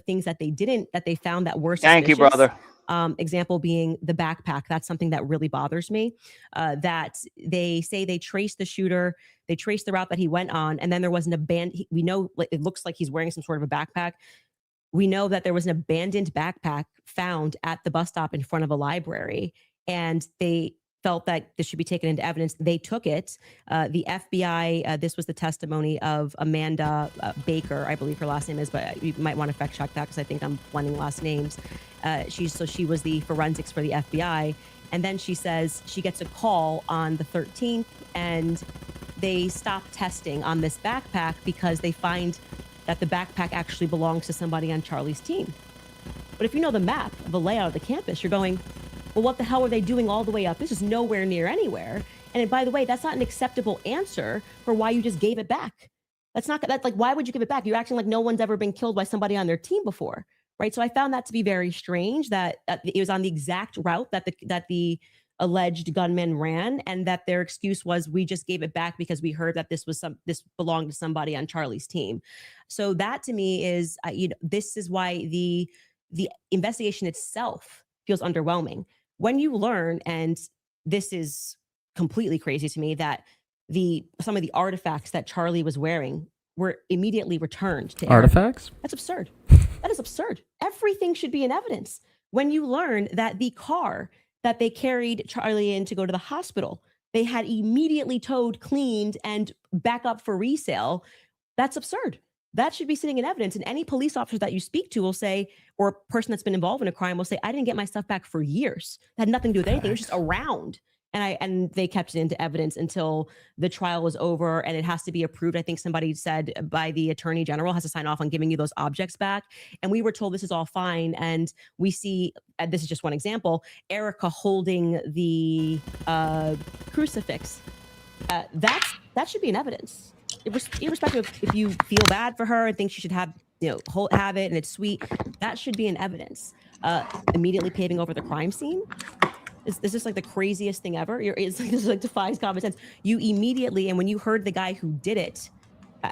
things that they found that were suspicious. Thank you, brother. Example being the backpack. That's something that really bothers me. That they say they traced the shooter, they traced the route that he went on, and then there was an abandoned. We know it looks like he's wearing some sort of a backpack. We know that there was an abandoned backpack found at the bus stop in front of a library, and they felt that this should be taken into evidence. They took it. The FBI, this was the testimony of Amanda Baker, I believe her last name is, but you might want to fact check that because I think I'm blending last names. She was the forensics for the FBI. And then she says she gets a call on the 13th and they stop testing on this backpack because they find that the backpack actually belongs to somebody on Charlie's team. But if you know the map, the layout of the campus, you're going, well, what the hell are they doing all the way up? This is nowhere near anywhere. And by the way, that's not an acceptable answer for why you just gave it back. That's like, why would you give it back? You're acting like no one's ever been killed by somebody on their team before, right? So I found that to be very strange that it was on the exact route that the alleged gunman ran, and that their excuse was, we just gave it back because we heard that this belonged to somebody on Charlie's team. So that to me is, this is why the investigation itself feels underwhelming. When you learn, and this is completely crazy to me, that some of the artifacts that Charlie was wearing were immediately returned to artifacts. That's absurd. That is absurd. Everything should be in evidence. When you learn that the car that they carried Charlie in to go to the hospital, they had immediately towed, cleaned, and back up for resale, that's absurd. That should be sitting in evidence. And any police officer that you speak to will say, or a person that's been involved in a crime will say, I didn't get my stuff back for years. That had nothing to do with anything. It was just around. And they kept it into evidence until the trial was over, and it has to be approved. I think somebody said by the attorney general has to sign off on giving you those objects back. And we were told this is all fine. And we see, this is just one example, Erica holding the crucifix. That should be in evidence. Irrespective of if you feel bad for her and think she should have it and it's sweet, that should be in evidence. Immediately paving over the crime scene. Is this like the craziest thing ever? This defies common sense. You immediately, and when you heard the guy who did it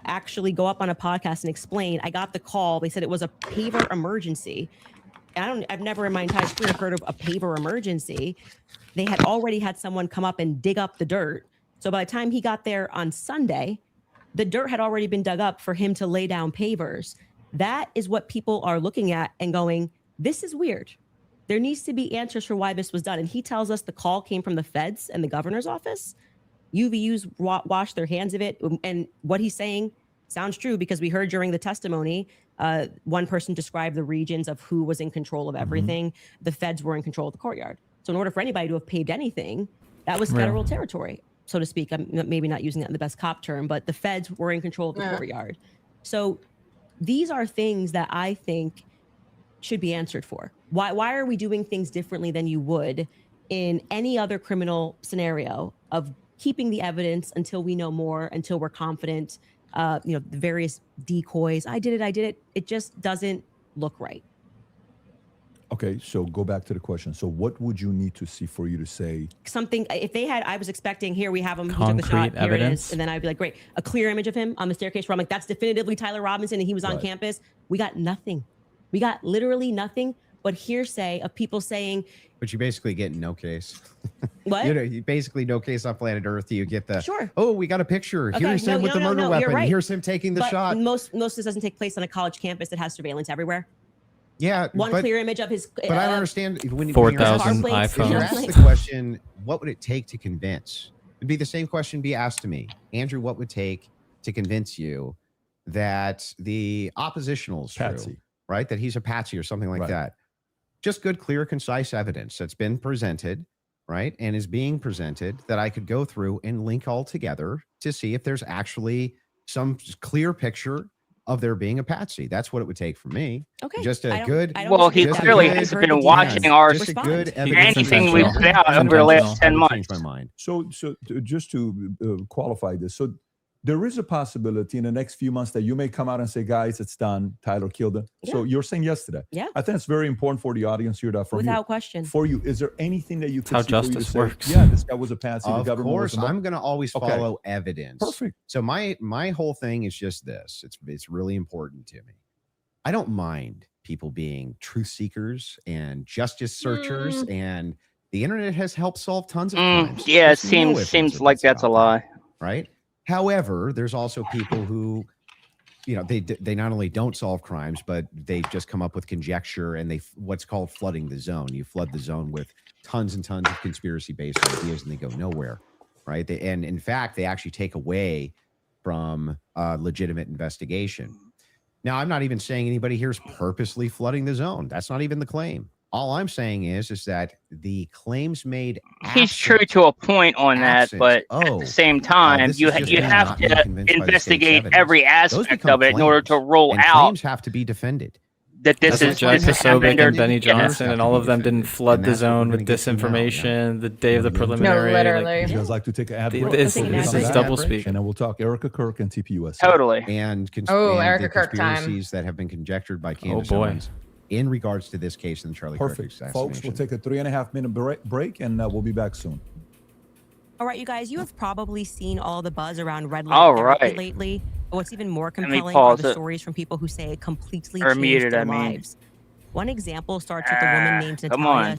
actually go up on a podcast and explain, I got the call. They said it was a paver emergency. I've never in my entire career heard of a paver emergency. They had already had someone come up and dig up the dirt. So by the time he got there on Sunday, the dirt had already been dug up for him to lay down pavers. That is what people are looking at and going, this is weird. There needs to be answers for why this was done. And he tells us the call came from the feds and the governor's office. UVU's washed their hands of it. And what he's saying sounds true, because we heard during the testimony, one person described the regions of who was in control of everything. Mm-hmm. The feds were in control of the courtyard. So in order for anybody to have paved anything, that was federal territory, so to speak. I'm maybe not using that in the best cop term, but the feds were in control of the courtyard. So these are things that I think should be answered for. Why are we doing things differently than you would in any other criminal scenario of keeping the evidence until we know more, until we're confident, the various decoys. I did it. It just doesn't look right. Okay, so go back to the question. So what would you need to see for you to say something? If they had, I was expecting, here we have him, concrete he took the shot, here evidence. it is. And then I'd be like, great, a clear image of him on the staircase where I'm like, that's definitively Tyler Robinson and he was on campus. We got nothing. We got literally nothing but hearsay of people saying. But you basically get no case. What? You basically no case on planet Earth. You get the, sure. Oh, we got a picture. Okay, Here's him with the murder weapon. Right. Here's him taking the shot. Most of this doesn't take place on a college campus that has surveillance everywhere. Yeah. One clear image of his. But I don't understand when 4,000 iPhones. You're asked the question, what would it take to convince? It'd be the same question be asked to me. Andrew, what would it take to convince you that the oppositional is true, right? That he's a patsy or something like that. Just good, clear, concise evidence that's been presented, right? And is being presented that I could go through and link all together to see if there's actually some clear picture of there being a patsy. That's what it would take for me. Okay. Just a good. Well, he clearly has been watching our anything we put out over the last 10 months. My mind. So just to qualify this, so there is a possibility in the next few months that you may come out and say, guys, it's done. Tyler killed him. Yeah. So you're saying yes to that. Yeah. I think it's very important for the audience here. That from without question. For you, is there anything that you could how see justice works? Yeah, this guy was a patsy. Of course, I'm going to always follow evidence. Perfect. So my whole thing is just this. It's really important to me. I don't mind people being truth seekers and justice searchers, and the internet has helped solve tons of crimes. Yeah, There's it no seems like that's a lie, right? However, there's also people who, they not only don't solve crimes, but they just come up with conjecture, and what's called flooding the zone. You flood the zone with tons and tons of conspiracy-based ideas, and they go nowhere, right? And in fact, they actually take away from legitimate investigation. Now, I'm not even saying anybody here is purposely flooding the zone. That's not even the claim. All I'm saying is that the claims made. He's true to a point on that, but at the same time, you have to investigate every aspect of it in order to rule out. Claims have to be defended. That this is Judge Posobiec and Benny Johnson and all of them didn't flood the zone with disinformation the day of the preliminary. No, literally. Would you guys like to take an ad break? This is double speak. And then we'll talk Erica Kirk and TPUSA. Totally. And Erica Kirk conspiracies that have been conjectured by Candace Owens in regards to this case in the Charlie Kirk assassination. Folks, we'll take a 3.5 minute break and we'll be back soon. All right, you guys, you have probably seen all the buzz around red light lately. But what's even more compelling are the stories from people who say it completely changed their lives. One example starts with a woman named Natalia. Come on.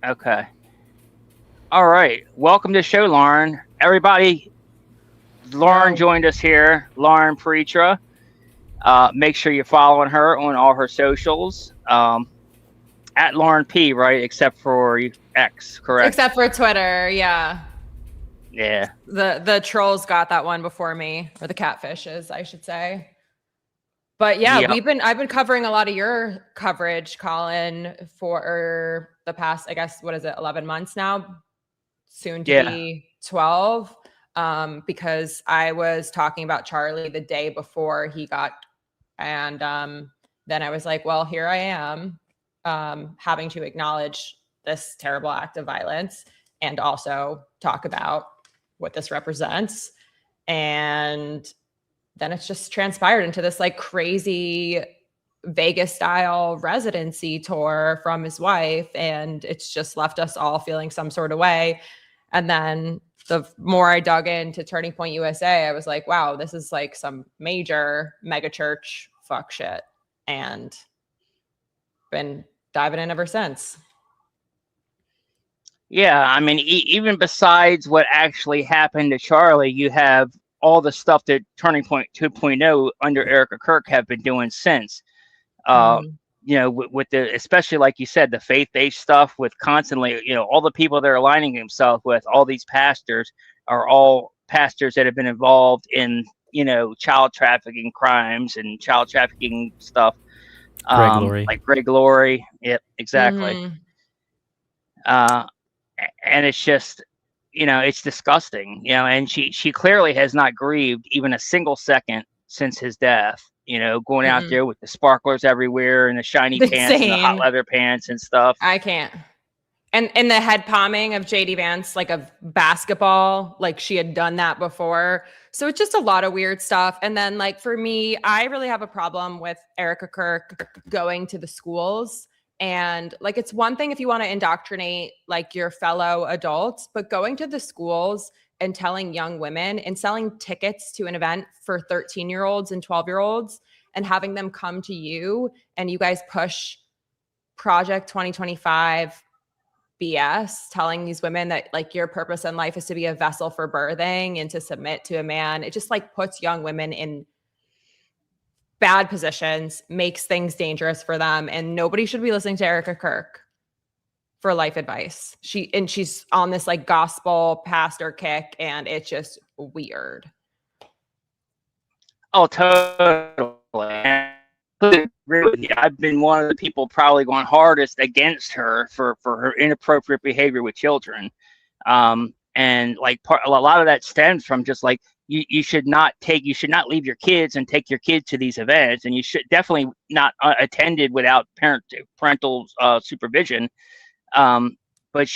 Okay. All right. Welcome to the show, Loren. Everybody, Loren joined us here. Loren Piretra. Make sure you're following her on all her socials. At Loren P, right? Except for X, correct? Except for Twitter, yeah. Yeah. The trolls got that one before me, or the catfishes, I should say. But yeah, I've been covering a lot of your coverage, Colin, for the past, I guess, 11 months now, soon to be 12. Because I was talking about Charlie the day before he got, and then I was like, well, here I am, having to acknowledge this terrible act of violence and also talk about what this represents. And then it's just transpired into this like crazy Vegas style residency tour from his wife. And it's just left us all feeling some sort of way. And then the more I dug into Turning Point USA, I was like, wow, this is like some major mega church fuck shit. And been diving in ever since. Yeah, I mean, even besides what actually happened to Charlie, you have all the stuff that Turning Point 2.0 under Erica Kirk have been doing since. With the, especially like you said, the faith-based stuff with constantly, all the people they're aligning themselves with, all these pastors are all pastors that have been involved in, child trafficking crimes and child trafficking stuff. Like Greg Laurie. Yep, exactly. And it's just, it's disgusting, and she clearly has not grieved even a single second since his death, going out there with the sparklers everywhere and the shiny pants and the hot leather pants and stuff. I can't. And the head palming of JD Vance, like of basketball, like she had done that before. So it's just a lot of weird stuff. And then like for me, I really have a problem with Erica Kirk going to the schools. And like, it's one thing if you want to indoctrinate like your fellow adults, but going to the schools and telling young women and selling tickets to an event for 13-year-olds and 12-year-olds and having them come to you and you guys push Project 2025 BS, telling these women that like your purpose in life is to be a vessel for birthing and to submit to a man. It just like puts young women in bad positions, makes things dangerous for them. And nobody should be listening to Erica Kirk for life advice. She's on this like gospel pastor kick and it's just weird. Oh, totally. I agree with you. I've been one of the people probably going hardest against her for her inappropriate behavior with children. And like a lot of that stems from just like, you should not leave your kids and take your kids to these events, and you should definitely not attended without parental supervision. But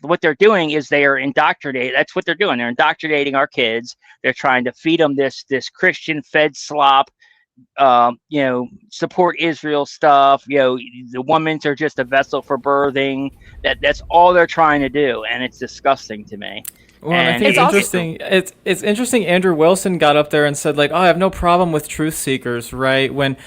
what they're doing is they are indoctrinating. That's what they're doing. They're indoctrinating our kids. They're trying to feed them this Christian fed slop, support Israel stuff. The women's are just a vessel for birthing. That's all they're trying to do, and it's disgusting to me. Well, and I think it's interesting. Andrew Wilson got up there and said, like, "Oh, I have no problem with truth seekers," right? When,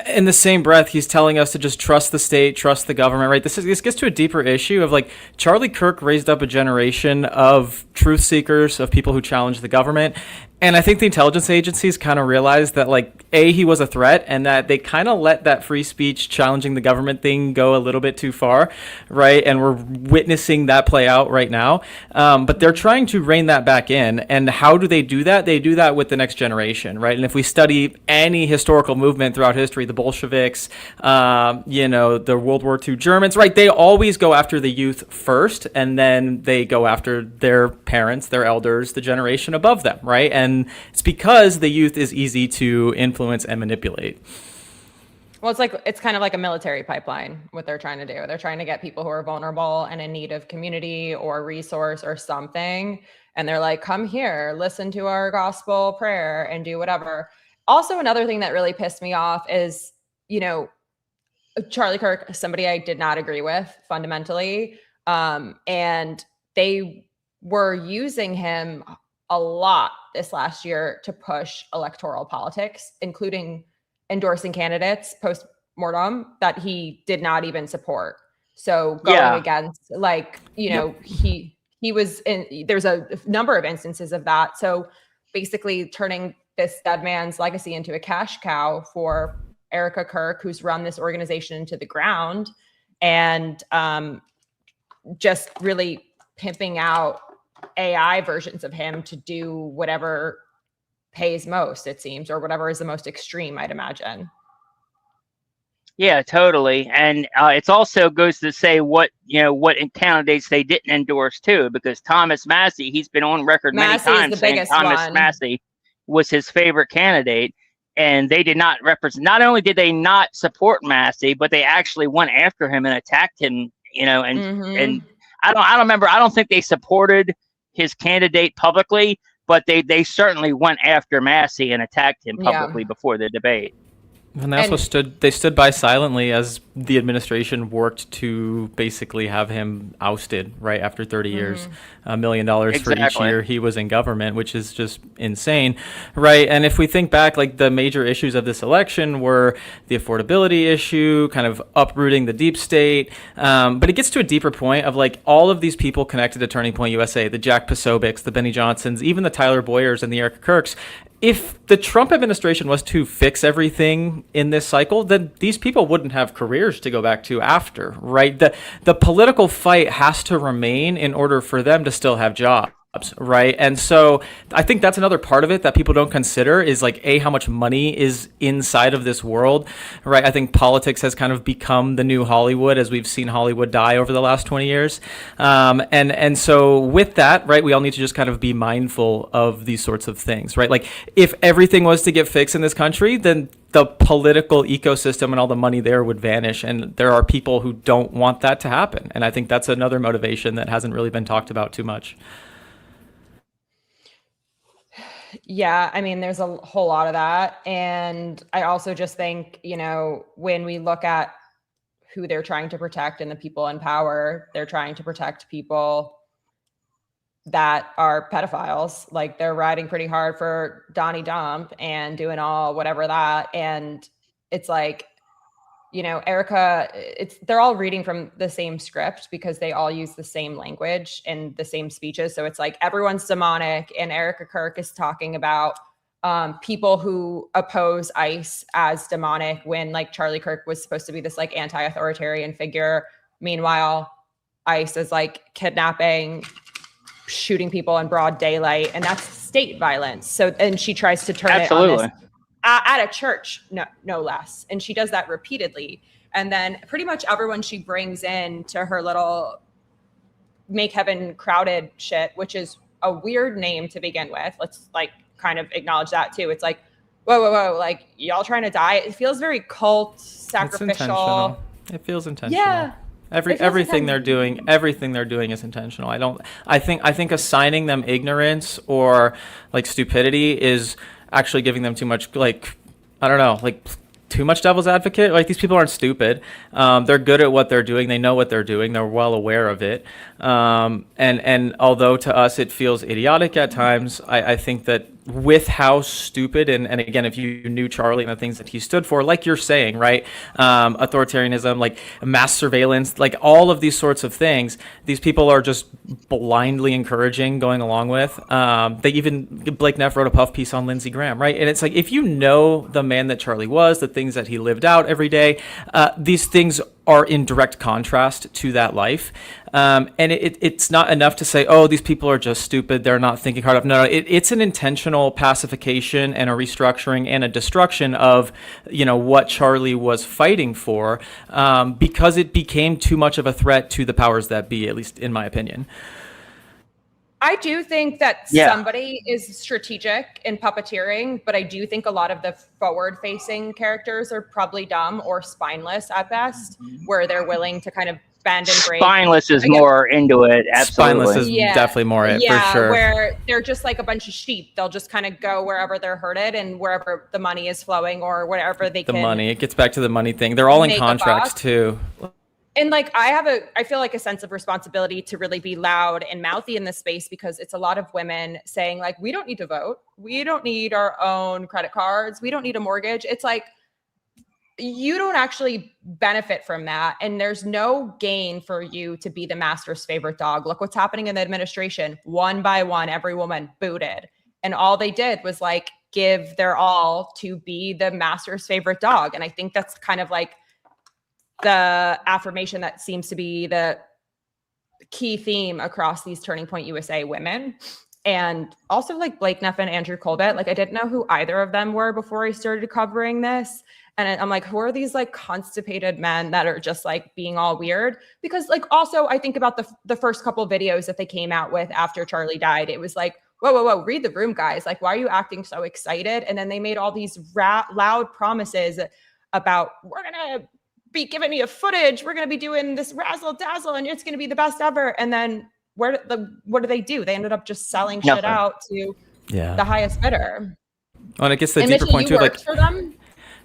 in the same breath, he's telling us to just trust the state, trust the government, right? This gets to a deeper issue of, like, Charlie Kirk raised up a generation of truth seekers, of people who challenge the government. And I think the intelligence agencies kind of realized that, like, he was a threat, and that they kind of let that free speech challenging the government thing go a little bit too far, right? And we're witnessing that play out right now. But they're trying to rein that back in. And how do they do that? They do that with the next generation, right? And if we study any historical movement throughout history, the Bolsheviks, the World War II Germans, right? They always go after the youth first, and then they go after their parents, their elders, the generation above them, right? And it's because the youth is easy to influence and manipulate. Well, it's kind of like a military pipeline, what they're trying to do. They're trying to get people who are vulnerable and in need of community or resource or something. And they're like, come here, listen to our gospel prayer and do whatever. Also, another thing that really pissed me off is, Charlie Kirk, somebody I did not agree with fundamentally. And they were using him a lot this last year to push electoral politics, including endorsing candidates post-mortem that he did not even support. So going against, he was in, there's a number of instances of that. So basically turning this dead man's legacy into a cash cow for Erica Kirk, who's run this organization into the ground, and just really pimping out AI versions of him to do whatever pays most, it seems, or whatever is the most extreme, I'd imagine. Yeah, totally. And it also goes to say what candidates they didn't endorse too, because Thomas Massey, he's been on record many times saying Thomas Massey was his favorite candidate, and they did not represent. Not only did they not support Massey, but they actually went after him and attacked him. And I don't remember. I don't think they supported his candidate publicly, but they certainly went after Massey and attacked him publicly before the debate. And they also stood by silently as the administration worked to basically have him ousted right after 30 years, $1 million for each year he was in government, which is just insane, right? And if we think back, like, the major issues of this election were the affordability issue, kind of uprooting the deep state, but it gets to a deeper point of, like, all of these people connected to Turning Point USA, the Jack Posobics, the Benny Johnsons, even the Tyler Boyers and the Erica Kirks. If the Trump administration was to fix everything in this cycle, then these people wouldn't have careers to go back to after, right? The political fight has to remain in order for them to still have jobs, right? And so I think that's another part of it that people don't consider is, like, how much money is inside of this world, right? I think politics has kind of become the new Hollywood, as we've seen Hollywood die over the last 20 years. And so with that, right, we all need to just kind of be mindful of these sorts of things, right? Like, if everything was to get fixed in this country, then the political ecosystem and all the money there would vanish. And there are people who don't want that to happen. And I think that's another motivation that hasn't really been talked about too much. Yeah, I mean, there's a whole lot of that. And I also just think, when we look at who they're trying to protect and the people in power, they're trying to protect people that are pedophiles. Like, they're riding pretty hard for Donnie Dump and doing all whatever that. And it's like, Erica, they're all reading from the same script because they all use the same language and the same speeches. So it's like everyone's demonic, and Erica Kirk is talking about people who oppose ICE as demonic when, like, Charlie Kirk was supposed to be this, like, anti-authoritarian figure. Meanwhile, ICE is, like, kidnapping, shooting people in broad daylight, and that's state violence. So, and she tries to turn it on this at a church, no less. And she does that repeatedly. And then pretty much everyone she brings in to her little Make Heaven Crowded shit, which is a weird name to begin with. Let's, like, kind of acknowledge that too. It's like, whoa, like, y'all trying to die? It feels very cult, sacrificial. It feels intentional. Yeah. Everything they're doing is intentional. I think assigning them ignorance or, like, stupidity is actually giving them too much, like, I don't know, like, too much devil's advocate. Like, these people aren't stupid. They're good at what they're doing. They know what they're doing. They're well aware of it. And although to us it feels idiotic at times, I think that with how stupid, and again, if you knew Charlie and the things that he stood for, like you're saying, right? Authoritarianism, like mass surveillance, like all of these sorts of things, these people are just blindly encouraging, going along with. Blake Neff wrote a puff piece on Lindsey Graham, right? And it's like, if you know the man that Charlie was, the things that he lived out every day, these things are in direct contrast to that life. And it's not enough to say, oh, these people are just stupid, they're not thinking hard enough. No, it's an intentional pacification and a restructuring and a destruction of, what Charlie was fighting for, because it became too much of a threat to the powers that be, at least in my opinion. I do think that somebody is strategic in puppeteering, but I do think a lot of the forward-facing characters are probably dumb or spineless at best, where they're willing to kind of bend and break. Spineless is more into it. Absolutely. Spineless is definitely more it, for sure. Where they're just like a bunch of sheep. They'll just kind of go wherever they're herded and wherever the money is flowing or wherever they can. The money. It gets back to the money thing. They're all in contracts too. And like, I feel like a sense of responsibility to really be loud and mouthy in this space, because it's a lot of women saying like, we don't need to vote. We don't need our own credit cards. We don't need a mortgage. It's like, you don't actually benefit from that. And there's no gain for you to be the master's favorite dog. Look what's happening in the administration. One by one, every woman booted. And all they did was like give their all to be the master's favorite dog. And I think that's kind of like the affirmation that seems to be the key theme across these Turning Point USA women. And also like Blake Neff and Andrew Colbert, like I didn't know who either of them were before I started covering this. And I'm like, who are these like constipated men that are just like being all weird? Because like, also I think about the first couple videos that they came out with after Charlie died. It was like, whoa, read the room, guys. Like, why are you acting so excited? And then they made all these loud promises about, we're going to be giving you footage. We're going to be doing this razzle dazzle and it's going to be the best ever. And then what do they do? They ended up just selling shit out to the highest bidder. Well, and it gets the deeper point too. Like, for them?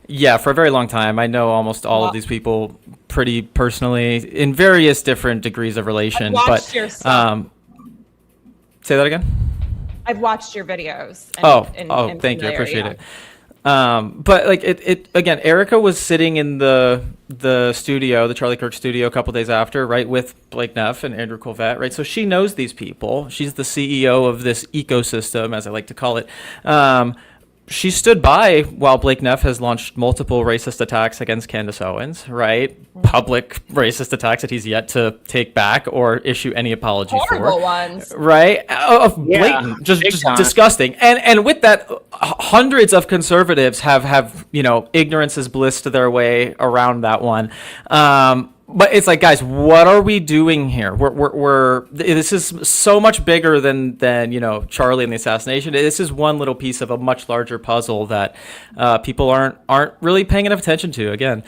Yeah, for a very long time. I know almost all of these people pretty personally in various different degrees of relation. But your stuff. Say that again? I've watched your videos. And thank you. I appreciate it. But like it again, Erica was sitting in the studio, the Charlie Kirk studio, a couple days after, right, with Blake Neff and Andrew Colbert, right? So she knows these people. She's the CEO of this ecosystem, as I like to call it. She stood by while Blake Neff has launched multiple racist attacks against Candace Owens, right? Public racist attacks that he's yet to take back or issue any apology for. Horrible ones. Right? Blatant, just disgusting. And with that, hundreds of conservatives have ignorance is bliss to their way around that one. But it's like, guys, what are we doing here? We're this is so much bigger than Charlie and the assassination. This is one little piece of a much larger puzzle that people aren't really paying enough attention to. Again,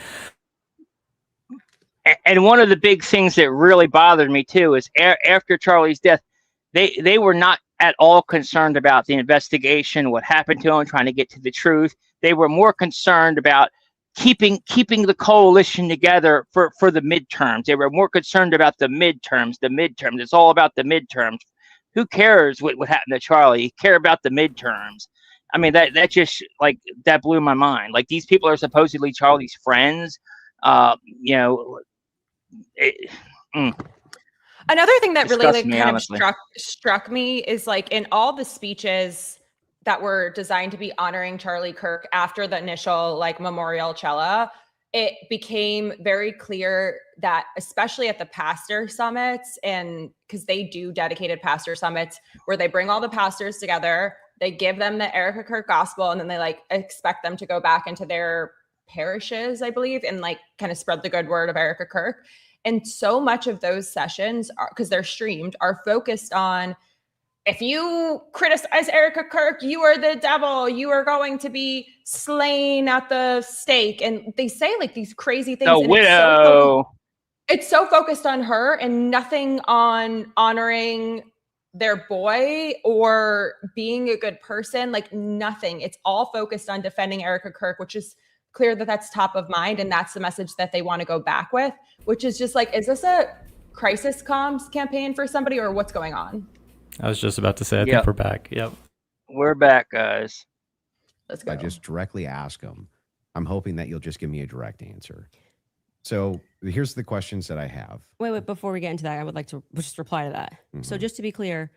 and one of the big things that really bothered me too is after Charlie's death, they were not at all concerned about the investigation, what happened to him, trying to get to the truth. They were more concerned about keeping the coalition together for the midterms. They were more concerned about the midterms. It's all about the midterms. Who cares what happened to Charlie? You care about the midterms. I mean, that just like that blew my mind. Like, these people are supposedly Charlie's friends. Another thing that really like kind of struck me is like in all the speeches that were designed to be honoring Charlie Kirk after the initial like memorial cella, it became very clear that especially at the pastor summits, and because they do dedicated pastor summits where they bring all the pastors together, they give them the Erica Kirk gospel, and then they like expect them to go back into their parishes, I believe, and like kind of spread the good word of Erica Kirk. And so much of those sessions, because they're streamed, are focused on, if you criticize Erica Kirk, you are the devil. You are going to be slain at the stake. And they say like these crazy things. The widow. It's so focused on her and nothing on honoring their boy or being a good person. Like nothing. It's all focused on defending Erica Kirk, which is clear that that's top of mind and that's the message that they want to go back with, which is just like, is this a crisis comms campaign for somebody or what's going on? I was just about to say, I think we're back. Yep. We're back, guys. Let's go. I just directly ask them. I'm hoping that you'll just give me a direct answer. So here's the questions that I have. Wait, before we get into that, I would like to just reply to that. So just to be clear,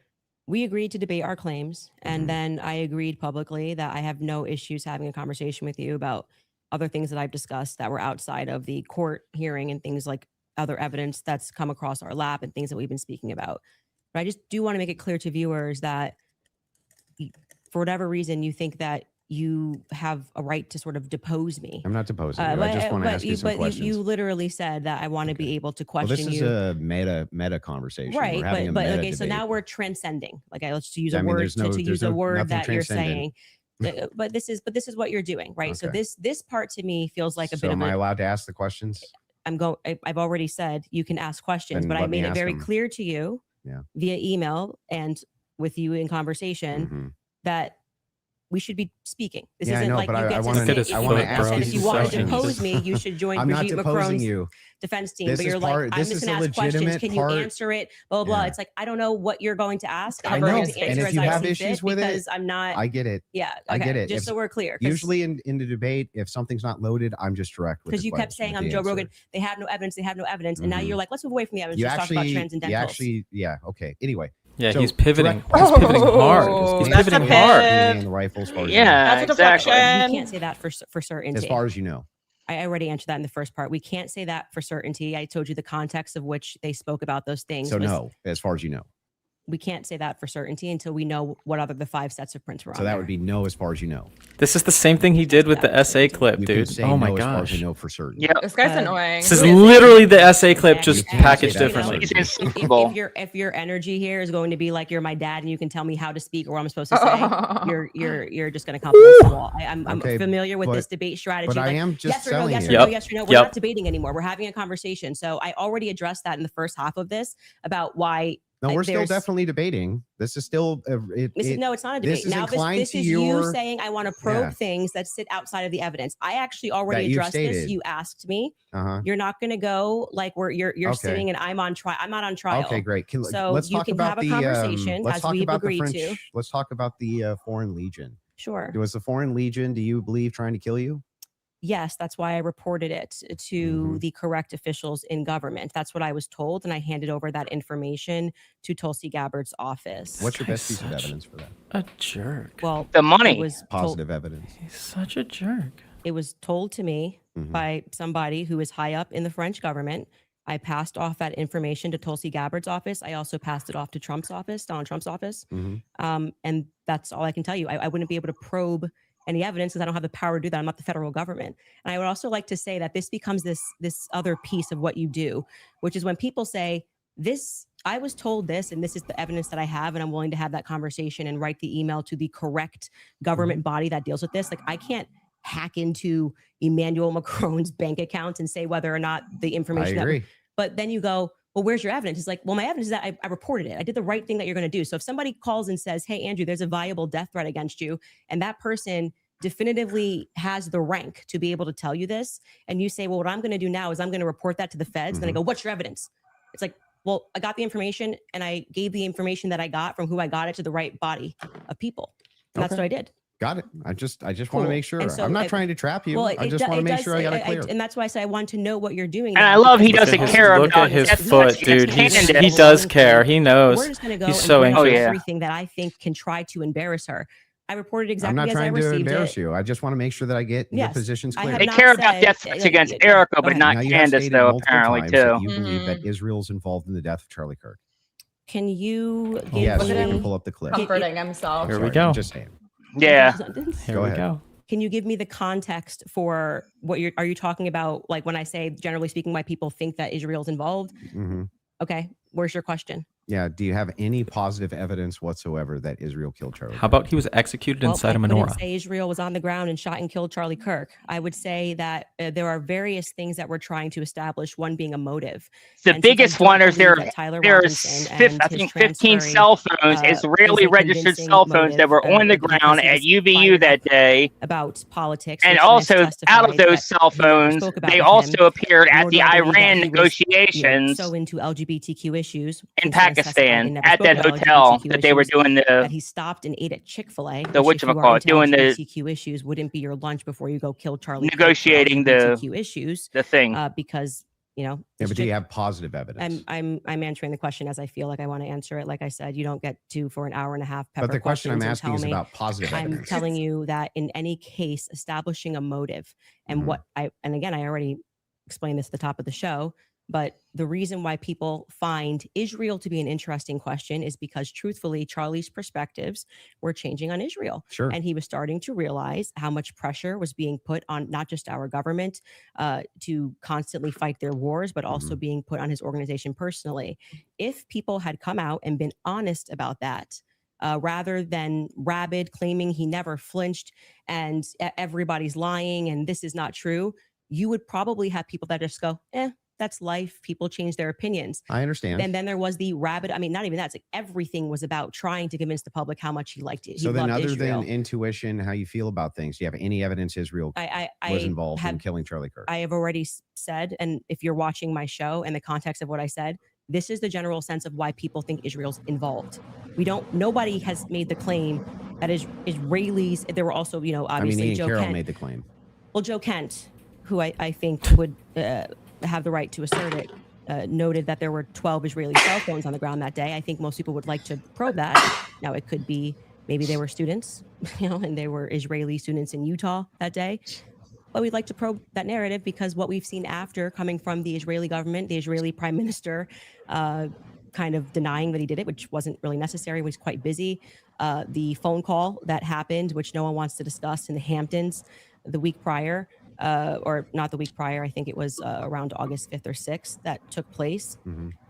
we agreed to debate our claims, and then I agreed publicly that I have no issues having a conversation with you about other things that I've discussed that were outside of the court hearing and things like other evidence that's come across our lap and things that we've been speaking about. But I just do want to make it clear to viewers that for whatever reason you think that you have a right to sort of depose me. I'm not deposing you. I just want to ask you some questions. You literally said that I want to be able to question you. This is a meta conversation. Right, but okay, debate. So now we're transcending. Like, let's use a word to use a word that you're saying. But this is what you're doing, right? Okay. So this part to me feels like a bit of am I allowed to ask the questions? I've already said you can ask questions, but I made it very clear to you via email and with you in conversation that we should be speaking. This isn't like you get to say. I want to ask if you want to depose me, you should join Brigitte Macron's defense team. But you're like, I'm just going to ask questions. Can you answer it? Blah, blah, blah. It's like, I don't know what you're going to ask. I'm going to answer as I see fit because I'm not. I get it. Yeah. I get it. Just so we're clear. Usually in the debate, if something's not loaded, I'm just direct. Because you kept saying I'm Joe Rogan. They have no evidence. They have no evidence. And now you're like, let's move away from the evidence. Let's talk about transcendentals. Okay. Anyway. Yeah, he's pivoting. He's pivoting hard. He's pivoting hard. And the rifles. Exactly. You can't say that for certainty. As far as you know. I already answered that in the first part. We can't say that for certainty. I told you the context of which they spoke about those things. So no, as far as you know. We can't say that for certainty until we know what other the 5 sets of prints were on. So that would be no as far as you know. This is the same thing he did with the essay clip, dude. Oh my gosh. As far as you know for certain. Yeah. This guy's annoying. This is literally the essay clip, just packaged differently. If your energy here is going to be like you're my dad and you can tell me how to speak or what I'm supposed to say, you're just going to come against the wall. I'm familiar with this debate strategy. But I am just yes or no, yes or no, yes or no. We're not debating anymore. We're having a conversation. So I already addressed that in the first half of this about why. No, we're still definitely debating. This is still no, it's not a debate. Now this is you saying I want to probe things that sit outside of the evidence. I actually already addressed this. You asked me. You're not going to go like you're sitting and I'm on trial. I'm not on trial. Okay, great. So let's you can have a conversation as we've agreed to. Let's talk about the Foreign Legion. Sure. Was the Foreign Legion, do you believe, trying to kill you? Yes, that's why I reported it to the correct officials in government. That's what I was told, and I handed over that information to Tulsi Gabbard's office. What's your best piece of evidence for that? A jerk. Well, the money was positive evidence. He's such a jerk. It was told to me by somebody who is high up in the French government. I passed off that information to Tulsi Gabbard's office. I also passed it off to Trump's office, Donald Trump's office. And that's all I can tell you. I wouldn't be able to probe any evidence because I don't have the power to do that. I'm not the federal government. And I would also like to say that this becomes this other piece of what you do, which is when people say this, I was told this, and this is the evidence that I have, and I'm willing to have that conversation and write the email to the correct government body that deals with this. Like I can't hack into Emmanuel Macron's bank accounts and say whether or not the information. I agree. But then you go, well, where's your evidence? It's like, well, my evidence is that I reported it. I did the right thing that you're going to do. So if somebody calls and says, hey, Andrew, there's a viable death threat against you, and that person definitively has the rank to be able to tell you this, and you say, well, what I'm going to do now is I'm going to report that to the feds. Then I go, what's your evidence? It's like, well, I got the information and I gave the information that I got from who I got it to the right body of people. And that's what I did. Got it. I just want to make sure. So I'm not trying to trap you. I just want to make sure I got it clear. And that's why I say I want to know what you're doing. And I love he doesn't care about. Look at his foot, dude. He does care. He knows. We're just going to go He's so anxious. Everything that I think can try to embarrass her. I reported exactly as I received it. I'm not trying to embarrass you. I just want to make sure that I get your positions clear. They care about death threats against Erica, but not Candace, though, apparently, too. You believe that Israel's involved in the death of Charlie Kirk. Can you give me... Yes, you can pull up the clip. Comforting himself. Here we go. Just saying. Yeah. Here we go. Can you give me the context for what are you talking about? Like when I say, generally speaking, why people think that Israel's involved? Okay. Where's your question? Yeah. Do you have any positive evidence whatsoever that Israel killed Charlie? How about he was executed inside a menorah? I wouldn't say Israel was on the ground and shot and killed Charlie Kirk. I would say that there are various things that we're trying to establish, one being a motive. The biggest one is there's 15 cell phones, Israeli registered cell phones that were on the ground at UVU that day about politics. And also out of those cell phones, they also appeared at the Iran negotiations so into LGBTQ issues in Pakistan at that hotel that they were doing that he stopped and ate at Chick-fil-A. The whatchamacallit, doing the LGBTQ issues wouldn't be your lunch before you go kill Charlie. Negotiating the LGBTQ issues, the thing, because you know. Yeah, but do you have positive evidence? I'm answering the question as I feel like I want to answer it. Like I said, you don't get to for an hour and a half. But the question I'm asking is about positive evidence. I'm telling you that in any case, establishing a motive and and again, I already explained this at the top of the show. But the reason why people find Israel to be an interesting question is because, truthfully, Charlie's perspectives were changing on Israel. Sure. And he was starting to realize how much pressure was being put on not just our government to constantly fight their wars, but also being put on his organization personally. If people had come out and been honest about that, rather than rabid claiming he never flinched and everybody's lying and this is not true, you would probably have people that just go, that's life. People change their opinions. I understand. And then there was the rabid. I mean, not even that. It's like everything was about trying to convince the public how much he liked it. So then, other than intuition, how you feel about things, do you have any evidence Israel was involved in killing Charlie Kirk? I have already said, and if you're watching my show and the context of what I said, this is the general sense of why people think Israel's involved. Nobody has made the claim that Israelis. There were also, obviously Ian Joe Carroll Kent made the claim. Well, Joe Kent, who I think would have the right to assert it, noted that there were 12 Israeli cell phones on the ground that day. I think most people would like to probe that. Now, it could be maybe they were students, and they were Israeli students in Utah that day. But we'd like to probe that narrative because what we've seen after coming from the Israeli government, the Israeli prime minister, kind of denying that he did it, which wasn't really necessary. He was quite busy. The phone call that happened, which no one wants to discuss, in the Hamptons the week prior, or not the week prior, I think it was around August 5th or 6th that took place.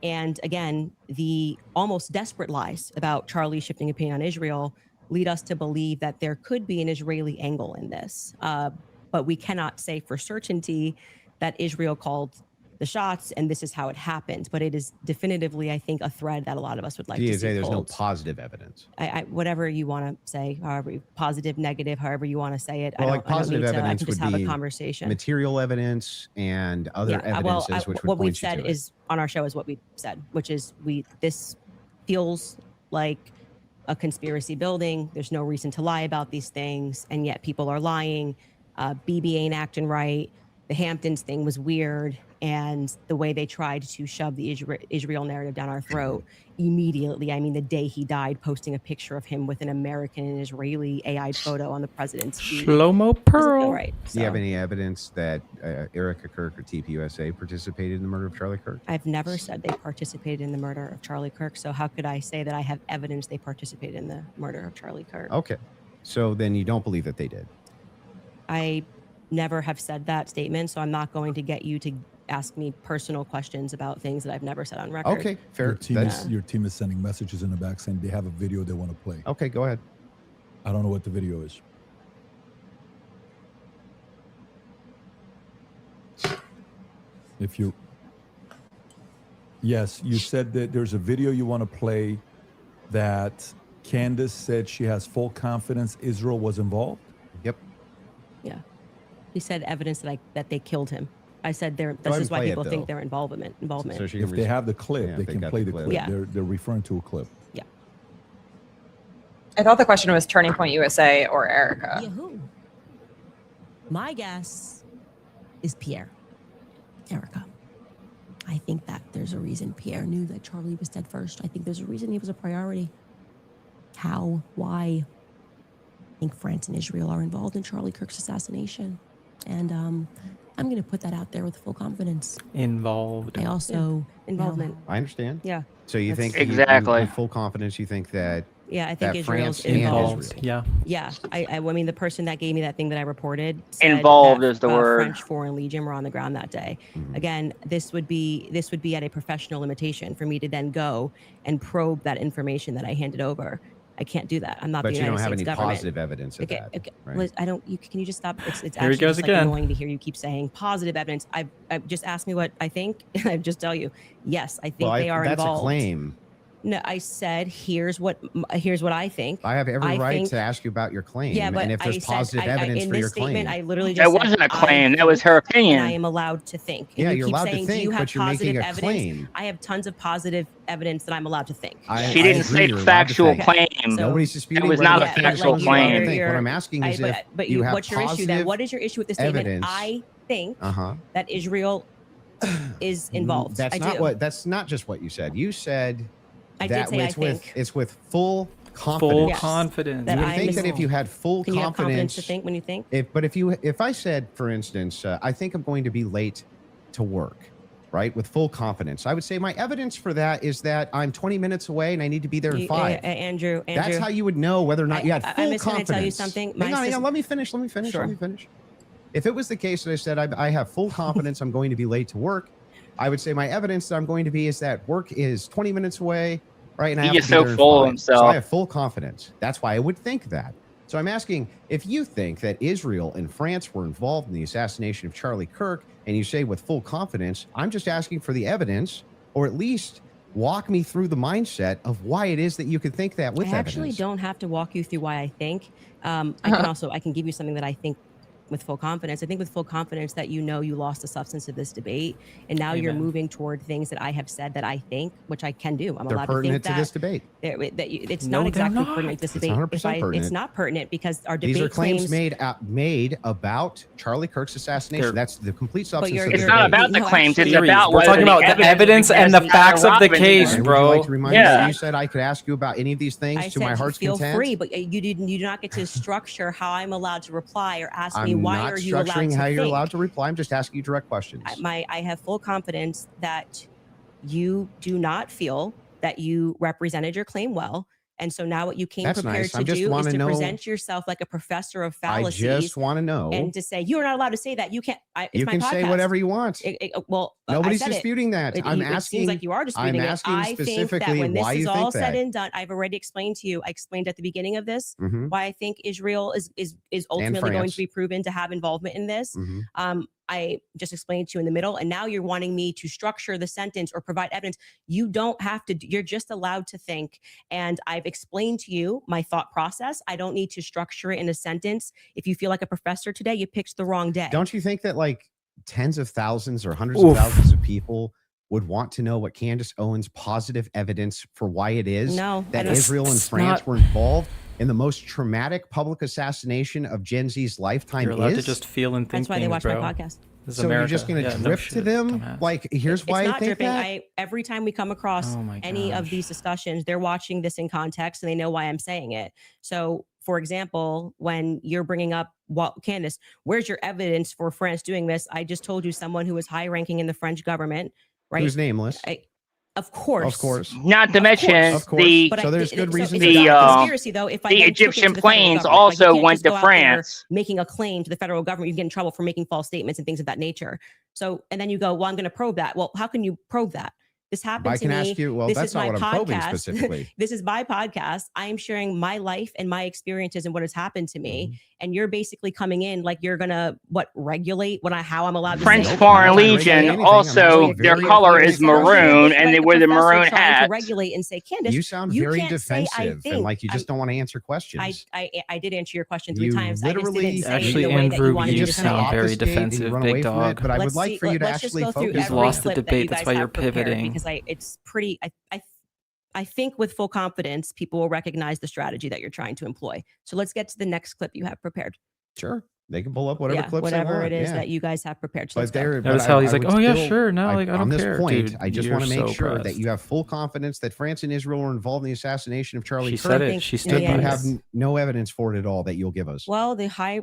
And again, the almost desperate lies about Charlie shifting opinion on Israel lead us to believe that there could be an Israeli angle in this. But we cannot say for certainty that Israel called the shots and this is how it happened. But it is definitively, I think, a thread that a lot of us would like to see. There's no positive evidence. Whatever you want to say, however positive, negative, however you want to say it. Well, positive evidence I can just would have be a conversation. Material evidence and other evidences, which would what point we've said you to is on our show is what we said, which is this feels like a conspiracy building. There's no reason to lie about these things, and yet people are lying. BB ain't acting right. The Hamptons thing was weird. And the way they tried to shove the Israel narrative down our throat immediately. I mean, the day he died, posting a picture of him with an American and Israeli AI photo on the president's feed. Shlomo Pearl. Right. Do you have any evidence that Erica Kirk or TPUSA participated in the murder of Charlie Kirk? I've never said they participated in the murder of Charlie Kirk. So how could I say that I have evidence they participated in the murder of Charlie Kirk? Okay. So then you don't believe that they did? I never have said that statement. So I'm not going to get you to ask me personal questions about things that I've never said on record. Okay, fair. Your team is sending messages in the back saying they have a video they want to play. Okay, go ahead. I don't know what the video is. Yes, you said that there's a video you want to play that Candace said she has full confidence Israel was involved. Yep. Yeah. He said evidence that they killed him. I said this is why people think their involvement. So if they have the clip, they can play the clip. Yeah. They're referring to a clip. Yeah. I thought the question was Turning Point USA or Erica. Yeah, who? My guess is Pierre. Erica. I think that there's a reason Pierre knew that Charlie was dead first. I think there's a reason he was a priority. How? Why? I think France and Israel are involved in Charlie Kirk's assassination. And I'm going to put that out there with full confidence. Involved. I also involvement. I understand. Yeah. So you think exactly with full confidence, you think that Yeah, I think that Israel's France and involved. Israel. Yeah. Yeah, I mean, the person that gave me that thing that I reported said Involved that, is the word. French Foreign Legion were on the ground that day. Again, this would be at a professional limitation for me to then go and probe that information that I handed over. I can't do that. I'm not But the you United don't have States any government. positive evidence of that. Right? Liz, I don't. Can you just stop? It's Here he actually goes just like again. annoying to hear you keep saying positive evidence. I've just asked me what I think, and I just tell you, yes, I think they are that's involved. a claim. No, I said here's what I think. I have every right to ask you about your claim. Yeah, but and if there's positive evidence in for this your statement, claim. I literally just That said, wasn't a claim. I That was her think, and I opinion. am allowed to think. And Yeah, you you're keep allowed saying, to do you think, have but you're positive making a evidence? claim. I have tons of positive evidence that I'm allowed to think. She didn't agree, say you're allowed to factual think. claim. So- Nobody's disputing. It was whether not the a claim is factual allowed to claim. think. What I'm asking is but you have what's your issue then? What is your issue with the statement? evidence. I think Uh-huh. that Israel is involved. That's I not do. what. That's not just what you said. You said I did that say I it's with think. it's with full confidence. Full Yes. confidence. That You would I think that if you had full Can you have confidence confidence, to think when you think? if I said, for instance, I think I'm going to be late to work, right, with full confidence, I would say my evidence for that is that I'm 20 minutes away and I need to be there in 5. Andrew, That's how you would know whether or not you had full I'm just confidence. gonna tell you something. Hang on, let me finish. Sure. If it was the case that I said I have full confidence I'm going to be late to work, I would say my evidence that I'm going to be is that work is 20 minutes away, right? And I He have gets to be so there in full of 5. himself. So I have full confidence. That's why I would think that. So I'm asking, if you think that Israel and France were involved in the assassination of Charlie Kirk, and you say with full confidence, I'm just asking for the evidence, or at least walk me through the mindset of why it is that you could think that with I actually evidence. don't have to walk you through why I think. I can give you something that I think with full confidence. I think with full confidence that you lost the substance of this debate, and now you're Amen. moving toward things that I have said that I think, which I can do. I'm They're allowed to think pertinent to that. this debate. It's No, not they're exactly not. pertinent to this It's debate. 100% pertinent. It's not pertinent because our debate These are claims claims made about Charlie Kirk's assassination. They're- That's the complete substance you're- of the It's you're- not debate. about the No, claims. It's actually- about We're whether talking about the evidence and the against facts of the Robin case, here. Would bro. you like to remind Yeah. me? You said I could ask you about any of these things I to my said heart's feel content. free, but you do not get to structure how I'm allowed to reply or ask me I'm why not are you allowed to structuring how you're think? allowed to reply. I'm just asking you direct questions. I have full confidence that you do not feel that you represented your claim well. And so now what you came That's prepared nice. I to just do is wanna to know- present yourself like a professor of I fallacies just want to know. and to say, you're not allowed to say that. You can't. It's You my can podcast. say whatever you want. Well, I Nobody's said it. disputing that. I'm It asking. seems like you are disputing I'm it. asking I think that specifically when this why is you all think said that. and done, I've already explained to you. I explained at the beginning of this Mhm, why I think Israel is ultimately going France. to be proven to have involvement in this. mhm. I just explained to you in the middle, and now you're wanting me to structure the sentence or provide evidence. You don't have to. You're just allowed to think. And I've explained to you my thought process. I don't need to structure it in a sentence. If you feel like a professor today, you picked the wrong day. Don't you think that like tens of thousands or hundreds Oof. of thousands of people would want to know what Candace Owens' positive evidence for why it is No, I that don't- Israel and It's France not- were involved in the most traumatic public assassination of Gen Z's lifetime You're allowed is? to just feel and think That's why they things, watch bro. my podcast. This is So America. you're just going to Yeah, no drip to shit, them? dumbass. Like, here's why It's I not think dripping. that. Every time we come across Oh my any of gosh. these discussions, they're watching this in context and they know why I'm saying it. So, for example, when you're bringing up, well, Candace, where's your evidence for France doing this? I just told you someone who was high ranking in the French government, right? Who's nameless? Of course. Of course. Not to mention Of course. the But So there's good reason it's to not a doubt. conspiracy, though. If I the then took it to Egyptian the federal planes government, like, you also can't went just to go out there France. making a claim to the federal government, you get in trouble for making false statements and things of that nature. So, and then you go, well, I'm going to probe that. Well, how can you probe that? This happened I to can me. ask you, well, This that's is not my what I'm probing podcast. specifically. This is my podcast. I am sharing my life and my experiences and what has happened to me. Mhm. And you're basically coming in like you're gonna regulate how I'm allowed to French say it. Foreign I'm not regulating Legion anything. I'm also actually their very color clear. is It sounds a little maroon, bit and like they a wear the professor maroon trying hat. to regulate and say, Candace, You sound you very can't say, I defensive and think. like you just don't want to answer questions. I did answer your question 3 You times. I just literally- didn't say it Actually, in the way that Andrew, you wanted you me to just say sound it. very obfuscate and defensive, run big away from it, dog. but I would Let's like see- for you to let's just actually go through focus You've every on lost it. the clip that debate. you That's guys why have you're prepared, pivoting. because it's pretty. I think with full confidence, people will recognize the strategy that you're trying to employ. So let's get to the next clip you have prepared. Sure. They can pull up whatever clips they whatever want. it is yeah. that you guys have prepared. So let's But go. there, Notice but how I- he's I like, would "Oh, yeah, still- sure. No, like, I on don't this care, point, dude. I just You're want to make so sure that pressed." you have full confidence that France and Israel were involved in the assassination of Charlie She Kirk. said I it. think- She yeah, stood yeah, And you by have it. no evidence for it at all that you'll give us. Well, I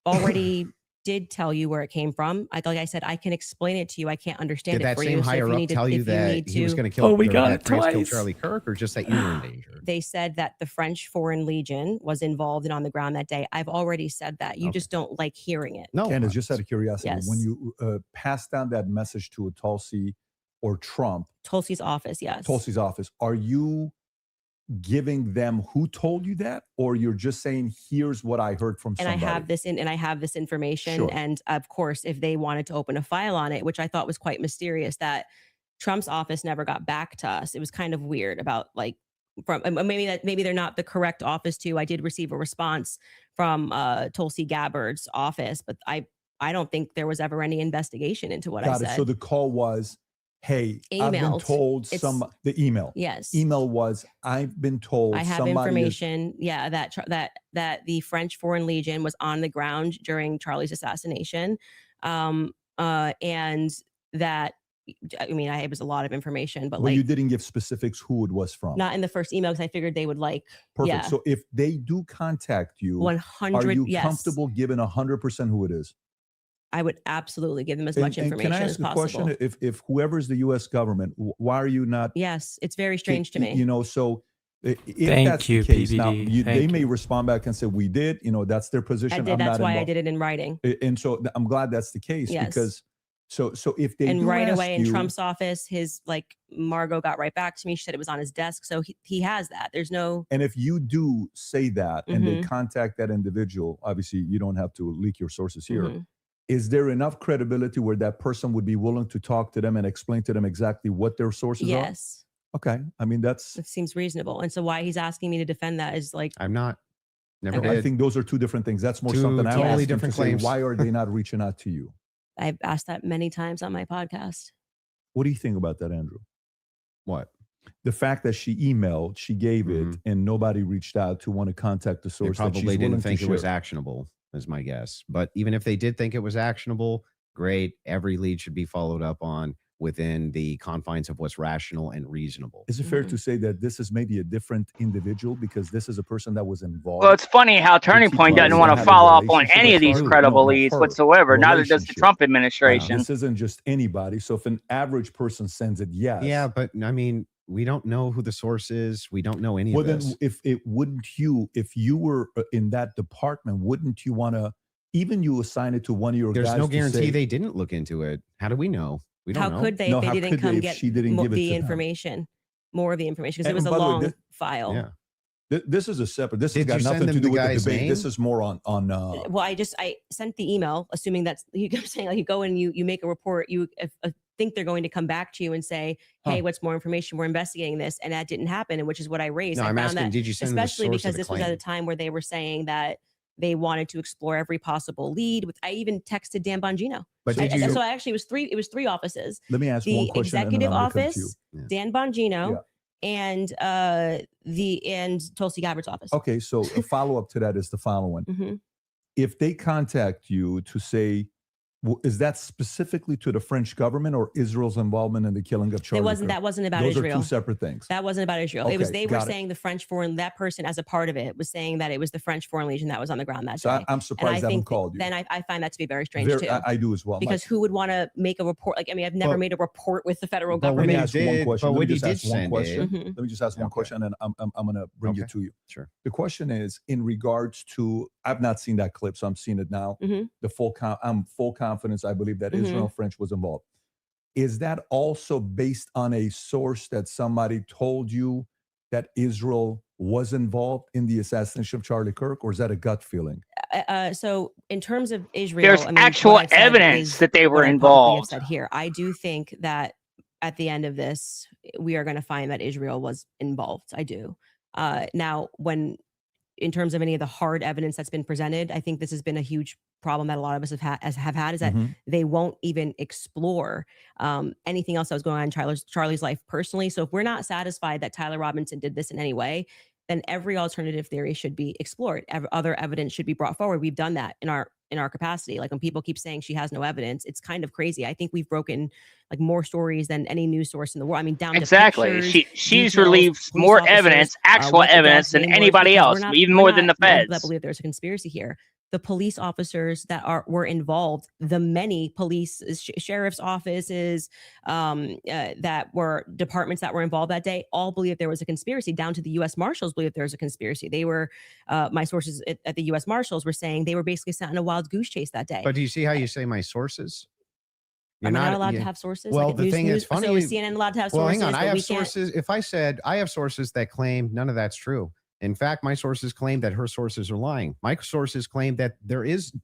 already did tell you where it came from. Like I said, I can explain it to you. I can't understand Did it that for same you. So higher up tell you that he was going to kill? Oh, we got that it France killed twice. Charlie Kirk, or just that you were in danger? They said that the French Foreign Legion was involved and on the ground that day. I've already said that. You just don't like hearing it. No, Candace, just out of curiosity, Yes. when you pass down that message to a Tulsi or Trump, Tulsi's office, yes. Tulsi's office, are you giving them who told you that, or you're just saying, here's what I heard from somebody? I have this information. Sure. And of course, if they wanted to open a file on it, which I thought was quite mysterious, that Trump's office never got back to us. It was kind of weird about like maybe they're not the correct office too. I did receive a response from Tulsi Gabbard's office, but I don't think there was ever any investigation into what I said. So the call was, hey, I've been told the email. Yes. Email was, I've been told I have information. That the French Foreign Legion was on the ground during Charlie's assassination. And that, I mean, it was a lot of information, but you didn't give specifics who it was from. Not in the first email, because I figured they would like. Perfect. Yeah. So if they do contact you, 100, are you comfortable giving 100% who it is? I would absolutely give them as much information as possible. Can I ask a question? If whoever's the U.S. government, why are you not? Yes, it's very strange to me. You know, so if Thank that's you, the case, PBD. now they may respond back and say, we did. You know, that's their position. I did. That's why I did it in writing. And so I'm glad that's the case, because so if they and right away in Trump's office, Margot got right back to me. She said it was on his desk, so he has that. There's no. And if you do say that and they contact that individual, obviously you don't have to leak your sources here. Is there enough credibility where that person would be willing to talk to them and explain to them exactly what their sources are? Yes. Okay. I mean, that seems reasonable. And so why he's asking me to defend that is like, I'm not. Never did. I think those are two different things. That's more something I totally asked different to say, claims. why are they not reaching out to you? I've asked that many times on my podcast. What do you think about that, Andrew? What? The fact that she emailed, she gave it, and nobody reached out to want to contact the source. They probably didn't think it was actionable, is my guess. But even if they did think it was actionable, great. Every lead should be followed up on within the confines of what's rational and reasonable. Is it fair to say that this is maybe a different individual because this is a person that was involved? Well, it's funny how Turning Point doesn't want to follow up on any of these credible leads whatsoever. Neither does the Trump administration. This isn't just anybody. So if an average person sends it, yes. Yeah, but I mean, we don't know who the source is. We don't know any of this. Well, then if you were in that department, wouldn't you want to, even you assign it to one of your guys? There's no guarantee they didn't look into it. How do we know? We don't know. How could they if they didn't come get the information, more of the information? Because it was a long file. Yeah. This is a separate. This has got nothing to do with the debate. This is more on. Well, I sent the email, assuming that's I'm saying like you go and you make a report. You think they're going to come back to you and say, "Hey, what's more information? We're investigating this," and that didn't happen, and which is what I raised. No, I'm asking, did you send especially the source because this was at a time where they were saying that they wanted to explore every possible lead. I even texted Dan Bongino. But so actually, it was three offices. Let me ask one question. The executive office, Dan Bongino. And Tulsi Gabbard's office. Okay, so a follow up to that is the following: if they contact you to say, is that specifically to the French government or Israel's involvement in the killing of Charlie Kirk? That wasn't about Those Israel. Those are two separate things. That wasn't about Israel. Okay, it was they were saying the French Foreign. That person, as a part of it, was saying that it was the French Foreign Legion that was on the ground that day. So I'm surprised they haven't called you. Then I find that to be very strange too. I do as well. Because who would want to make a report? Like, I mean, I've never made a report with the federal government. Let me ask one question. Let me just ask one question. Mm-hmm. Let me just ask one question, and I'm going to bring it to you. Sure. The question is in regards to. I've not seen that clip, so I'm seeing it now. I'm full confidence. I believe that Israel French was involved. Is that also based on a source that somebody told you that Israel was involved in the assassination of Charlie Kirk, or is that a gut feeling? So in terms of Israel, there's actual evidence that they were involved. Said here, I do think that at the end of this, we are going to find that Israel was involved. I do. Now, in terms of any of the hard evidence that's been presented, I think this has been a huge problem that a lot of us have had is that they won't even explore anything else that was going on in Charlie's life personally. So if we're not satisfied that Tyler Robinson did this in any way, then every alternative theory should be explored. Other evidence should be brought forward. We've done that in our capacity. Like when people keep saying she has no evidence, it's kind of crazy. I think we've broken like more stories than any news source in the world. I mean, down to pictures, she's released more evidence, actual evidence than anybody else, even more than the feds. I believe there's a conspiracy here. the police officers that were involved, the many police sheriff's offices that were departments that were involved that day, all believe there was a conspiracy. Down to the U.S. Marshals believe there was a conspiracy. They were my sources at the U.S. Marshals were saying they were basically sent on a wild goose chase that day. But do you see how you say my sources? Am I not allowed to have sources? Well, like the thing is funny. So is CNN allowed to have sources? Well, hang on. I have sources. If I said I have sources that claim none of that's true. In fact, my sources claim that her sources are lying. My sources claim that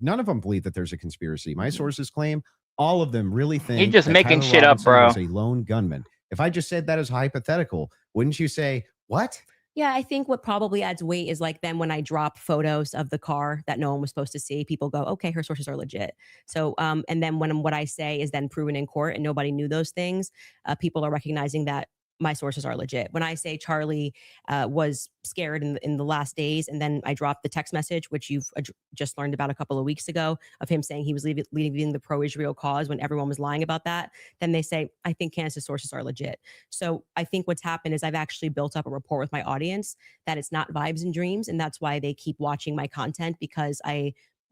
none of them believe that there's a conspiracy. My sources claim all of them really think you're just making Tyler shit up, Robinson bro. was a lone gunman. If I just said that as hypothetical, wouldn't you say what? Yeah, I think what probably adds weight is like then when I drop photos of the car that no one was supposed to see, people go, okay, her sources are legit. So, and then when what I say is then proven in court and nobody knew those things, people are recognizing that my sources are legit. When I say Charlie was scared in the last days, and then I dropped the text message, which you've just learned about a couple of weeks ago, of him saying he was leaving the pro-Israel cause when everyone was lying about that, then they say, I think Candace's sources are legit. So I think what's happened is I've actually built up a rapport with my audience that it's not vibes and dreams. And that's why they keep watching my content, because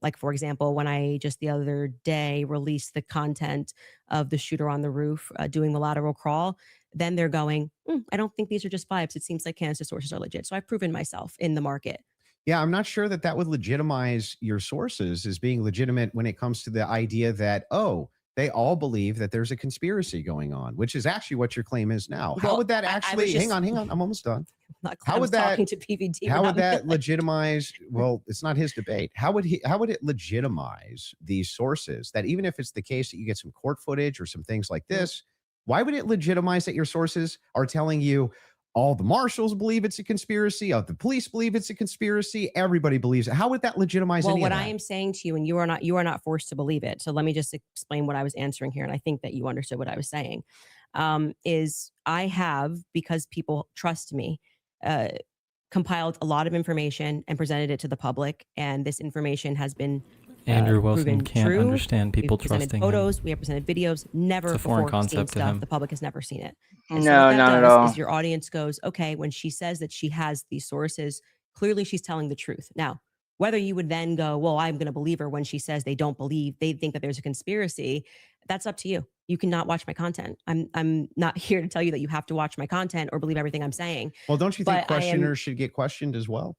like, for example, when I just the other day released the content of the shooter on the roof doing the lateral crawl, then they're going, I don't think these are just vibes. It seems like Candace's sources are legit. So I've proven myself in the market. Yeah, I'm not sure that would legitimize your sources as being legitimate when it comes to the idea that, oh, they all believe that there's a conspiracy going on, which is actually what your claim is now. Well, how would that actually, hang on, I'm almost done. How would that, to PVD, how would that legitimize? Well, it's not his debate. How would it legitimize these sources that even if it's the case that you get some court footage or some things like this, why would it legitimize that your sources are telling you all the marshals believe it's a conspiracy, all the police believe it's a conspiracy, everybody believes it? How would that legitimize any of that? What I am saying to you, and you are not forced to believe it. So let me just explain what I was answering here, and I think that you understood what I was saying. Is I have, because people trust me, compiled a lot of information and presented it to the public, and this information has been Andrew Wilson can't true. understand people We've presented trusting photos. him. We have presented videos. Never It's a foreign before concept seen to stuff. him. The public has never seen it. And No, so what that not at does all. is your audience goes, okay, when she says that she has these sources, clearly she's telling the truth. Now, whether you would then go, well, I'm going to believe her when she says they think that there's a conspiracy, that's up to you. You cannot watch my content. I'm not here to tell you that you have to watch my content or believe everything I'm saying. Well, don't you think questioners should get questioned as well?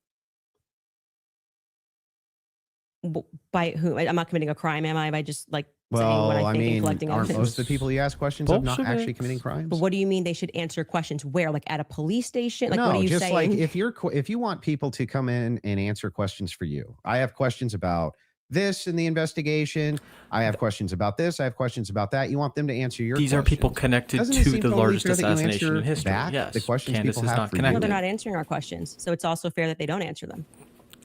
By who? I'm not committing a crime, am I? By just like saying what I think and collecting aren't evidence. most of the people you ask questions of not actually committing crimes? But what do you mean they should answer questions where? Like at a police station? Like no, what are you just saying? like if you want people to come in and answer questions for you. I have questions about this in the investigation. I have questions about this. I have questions about that. You want them to answer your These questions. are people connected to the largest assassination in history. Yes. The questions Candace people is have not for you. No, connected. they're not answering our questions. So it's also fair that they don't answer them.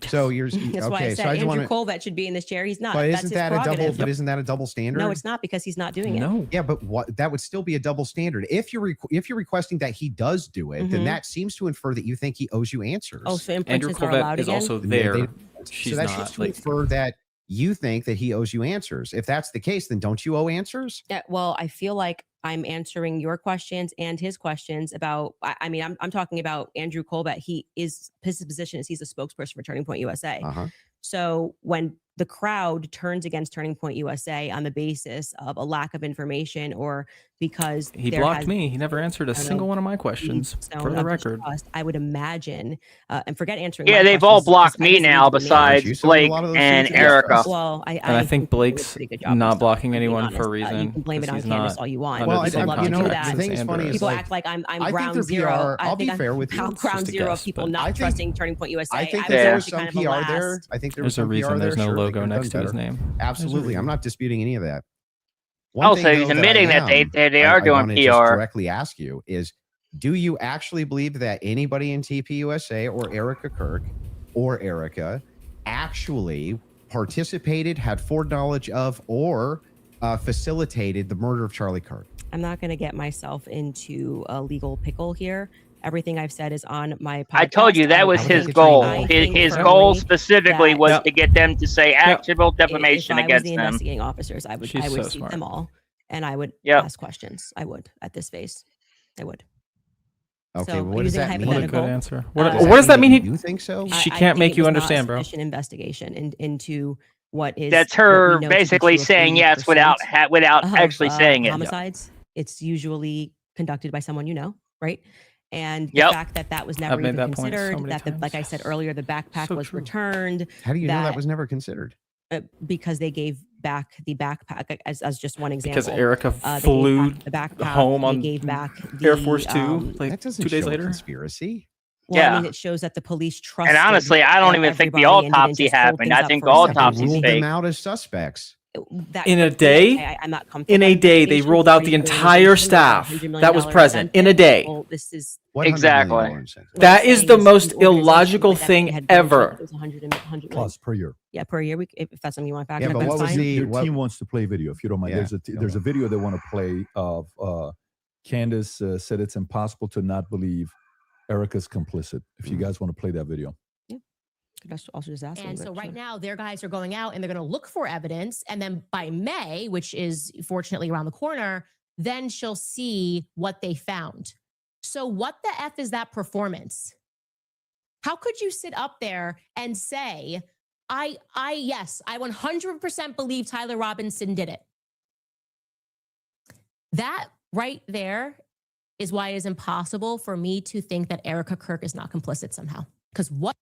So you're That's why I said Andrew Colvett should be in this chair. He's not. But That's his prerogative. isn't that a double standard? No, it's not, because he's not doing it. No. Yeah, but that would still be a double standard. If you're requesting that he does do it, then that seems to infer that you think he owes you answers. Oh, so Andrew inferences are allowed Colvett is again? also there. So that seems to infer that you think that he owes you answers. If that's the case, then don't you owe answers? Yeah, well, I feel like I'm answering your questions and his questions about, I mean, I'm talking about Andrew Colvett. His position is he's a spokesperson for Turning Point USA. Uh-huh. So when the crowd turns against Turning Point USA on the basis of a lack of information or because he blocked me. He never answered a single one of my questions, for the record. I would imagine, and forget answering. Yeah, they've all blocked me now besides Blake and Erica. Well, I think Blake's not blocking anyone for a reason. You can blame it on Candace all you want. Well, the thing is funny is people act like I'm ground zero. I'll be fair with you. Ground zero of people not trusting Turning Point USA. I think there was some PR there. I think there's a reason there's no logo next to his name. Absolutely. I'm not disputing any of that. So he's admitting that they are doing PR. Just directly ask you is, do you actually believe that anybody in TPUSA or Erica Kirk or Erica actually participated, had foreknowledge of, or facilitated the murder of Charlie Kirk? I'm not going to get myself into a legal pickle here. Everything I've said is on my podcast. I told you that was his goal. His goal specifically was to get them to say actionable defamation against them. If I was the investigating officers, I would see them all, and I would ask questions. I would at this phase. I would. Okay, So well, what does using that mean? What a good hypothetical, answer. uh, What does that mean? You think so? She I can't think make it you was understand, not a bro. sufficient investigation into what is That's what we her know to be basically true of saying yes 80% without of actually saying it. homicides. It's usually conducted by someone you know, right? And the Yep. fact that that was never I've made even that point so considered, many that the, like I times. said earlier, the backpack So was true. returned How do you know that that- was never considered? because they gave back the backpack as just one example. Because Erica They gave flew back the backpack. home They on gave back Air the, Force Two, like That doesn't 2 days show a later. conspiracy. Well, I Yeah. mean, it shows that the police trusted. And honestly, I don't even think the everybody and didn't autopsy just hold happened. things I up think for the a Yeah, second. they autopsy's ruled fake. them out as suspects. That In a could be, day? I'm not comfortable. In with a that day, they investigation. rolled out Are the you doing entire investigation with a staff $100 million that was present in a day. Well, this is What $100 million Exactly. incentive? what That I'm is saying the is most the organization illogical that thing had guaranteed ever. it was 100 million. Plus per year. Yeah, per year. If that's something you want to factor Yeah, in, but that's what was fine. the- Your what- team wants to play video, if you don't mind. Yeah, There's a video they want to play of Candace said it's impossible to not believe Erica's complicit. If you guys want to play that video. Could also just ask And them, so but right sure. now, their guys are going out and they're going to look for evidence. And then by May, which is fortunately around the corner, then she'll see what they found. So what the F is that performance? How could you sit up there and say, yes, I 100% believe Tyler Robinson did it. That right there is why it is impossible for me to think that Erica Kirk is not complicit somehow. Because what?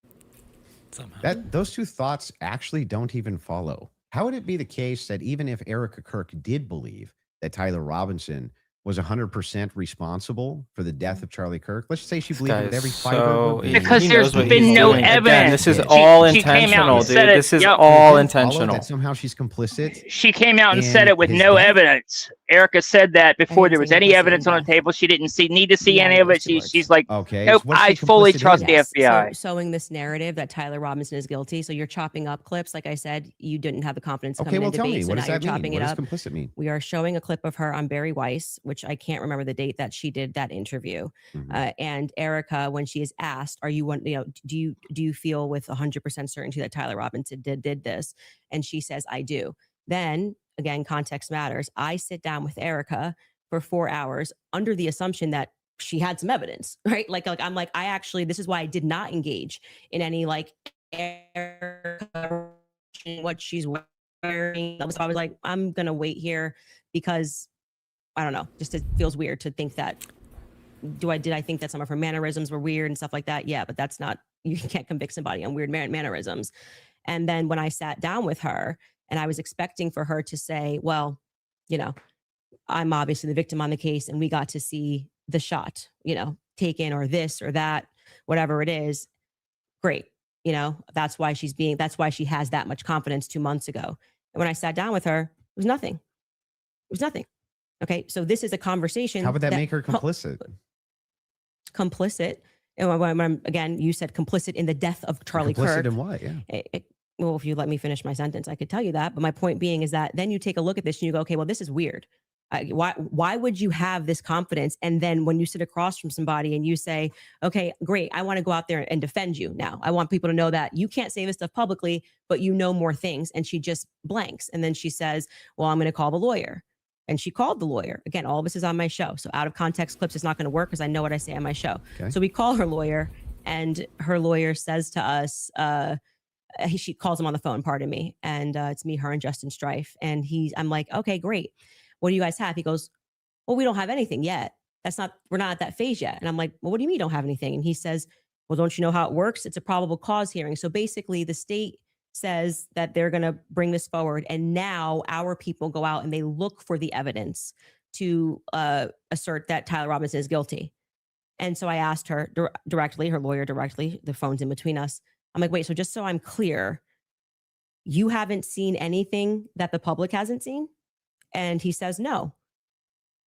Those two thoughts actually don't even follow. How would it be the case that even if Erica Kirk did believe that Tyler Robinson was 100% responsible for the death of Charlie Kirk, let's say she believed it with every fiber of her being. Because he there's knows what been he's no doing. evidence. Again, this is She- all she came out intentional, and dude. said it. This is Yep. all It didn't follow intentional. that somehow she's complicit. She came out and said in it with his no death? evidence. Erica said that before there didn't was say any complicit evidence in on the death. table. She didn't need to see Yeah, any of those it. two words. She's like, Okay. nope, so what's I she fully complicit trust in? the FBI. So sowing this narrative that Tyler Robinson is guilty. So you're chopping up clips. Like I said, you didn't have the confidence Okay, coming well, into tell debate. me. So What now does you're that mean? chopping What it does up. complicit mean? We are showing a clip of her on Barry Weiss, which I can't remember the date that she did that interview. Mhm. And Erica, when she is asked, "Are you one? Do you feel with 100% certainty that Tyler Robinson did this?" And she says, "I do." Then again, context matters. I sit down with Erica for 4 hours under the assumption that she had some evidence, right? Like I'm like, I actually, this is why I did not engage in any like Erica, what she's wearing. So I was like, I'm gonna wait here because I don't know, just it feels weird to think that. Did I think that some of her mannerisms were weird and stuff like that? Yeah, but that's not, you can't convict somebody on weird mannerisms. And then when I sat down with her and I was expecting for her to say, well, I'm obviously the victim on the case and we got to see the shot, taken or this or that, whatever it is. Great. That's why she has that much confidence 2 months ago. And when I sat down with her, it was nothing. It was nothing. Okay. So this is a conversation. How would that make her complicit? Complicit. And again, you said complicit in the death of Charlie Complicit Kirk. in what? Yeah. Well, if you let me finish my sentence, I could tell you that. But my point being is that then you take a look at this and you go, okay, well, this is weird. Why would you have this confidence? And then when you sit across from somebody and you say, okay, great, I want to go out there and defend you now. I want people to know that you can't say this stuff publicly, but you know more things. And she just blanks. And then she says, well, I'm going to call the lawyer. And she called the lawyer. Again, all of this is on my show. So out of context clips is not going to work because I know what I say on my show. Okay. So we call her lawyer and her lawyer says to us, she calls him on the phone, pardon me. And it's me, her, and Justin Strife. And I'm like, okay, great. What do you guys have? He goes, well, we don't have anything yet. We're not at that phase yet. And I'm like, well, what do you mean you don't have anything? And he says, well, don't you know how it works? It's a probable cause hearing. So basically the state says that they're going to bring this forward. And now our people go out and they look for the evidence to assert that Tyler Robinson is guilty. And so I asked her directly, her lawyer directly, the phone's in between us. I'm like, wait, so just so I'm clear, you haven't seen anything that the public hasn't seen? And he says, no.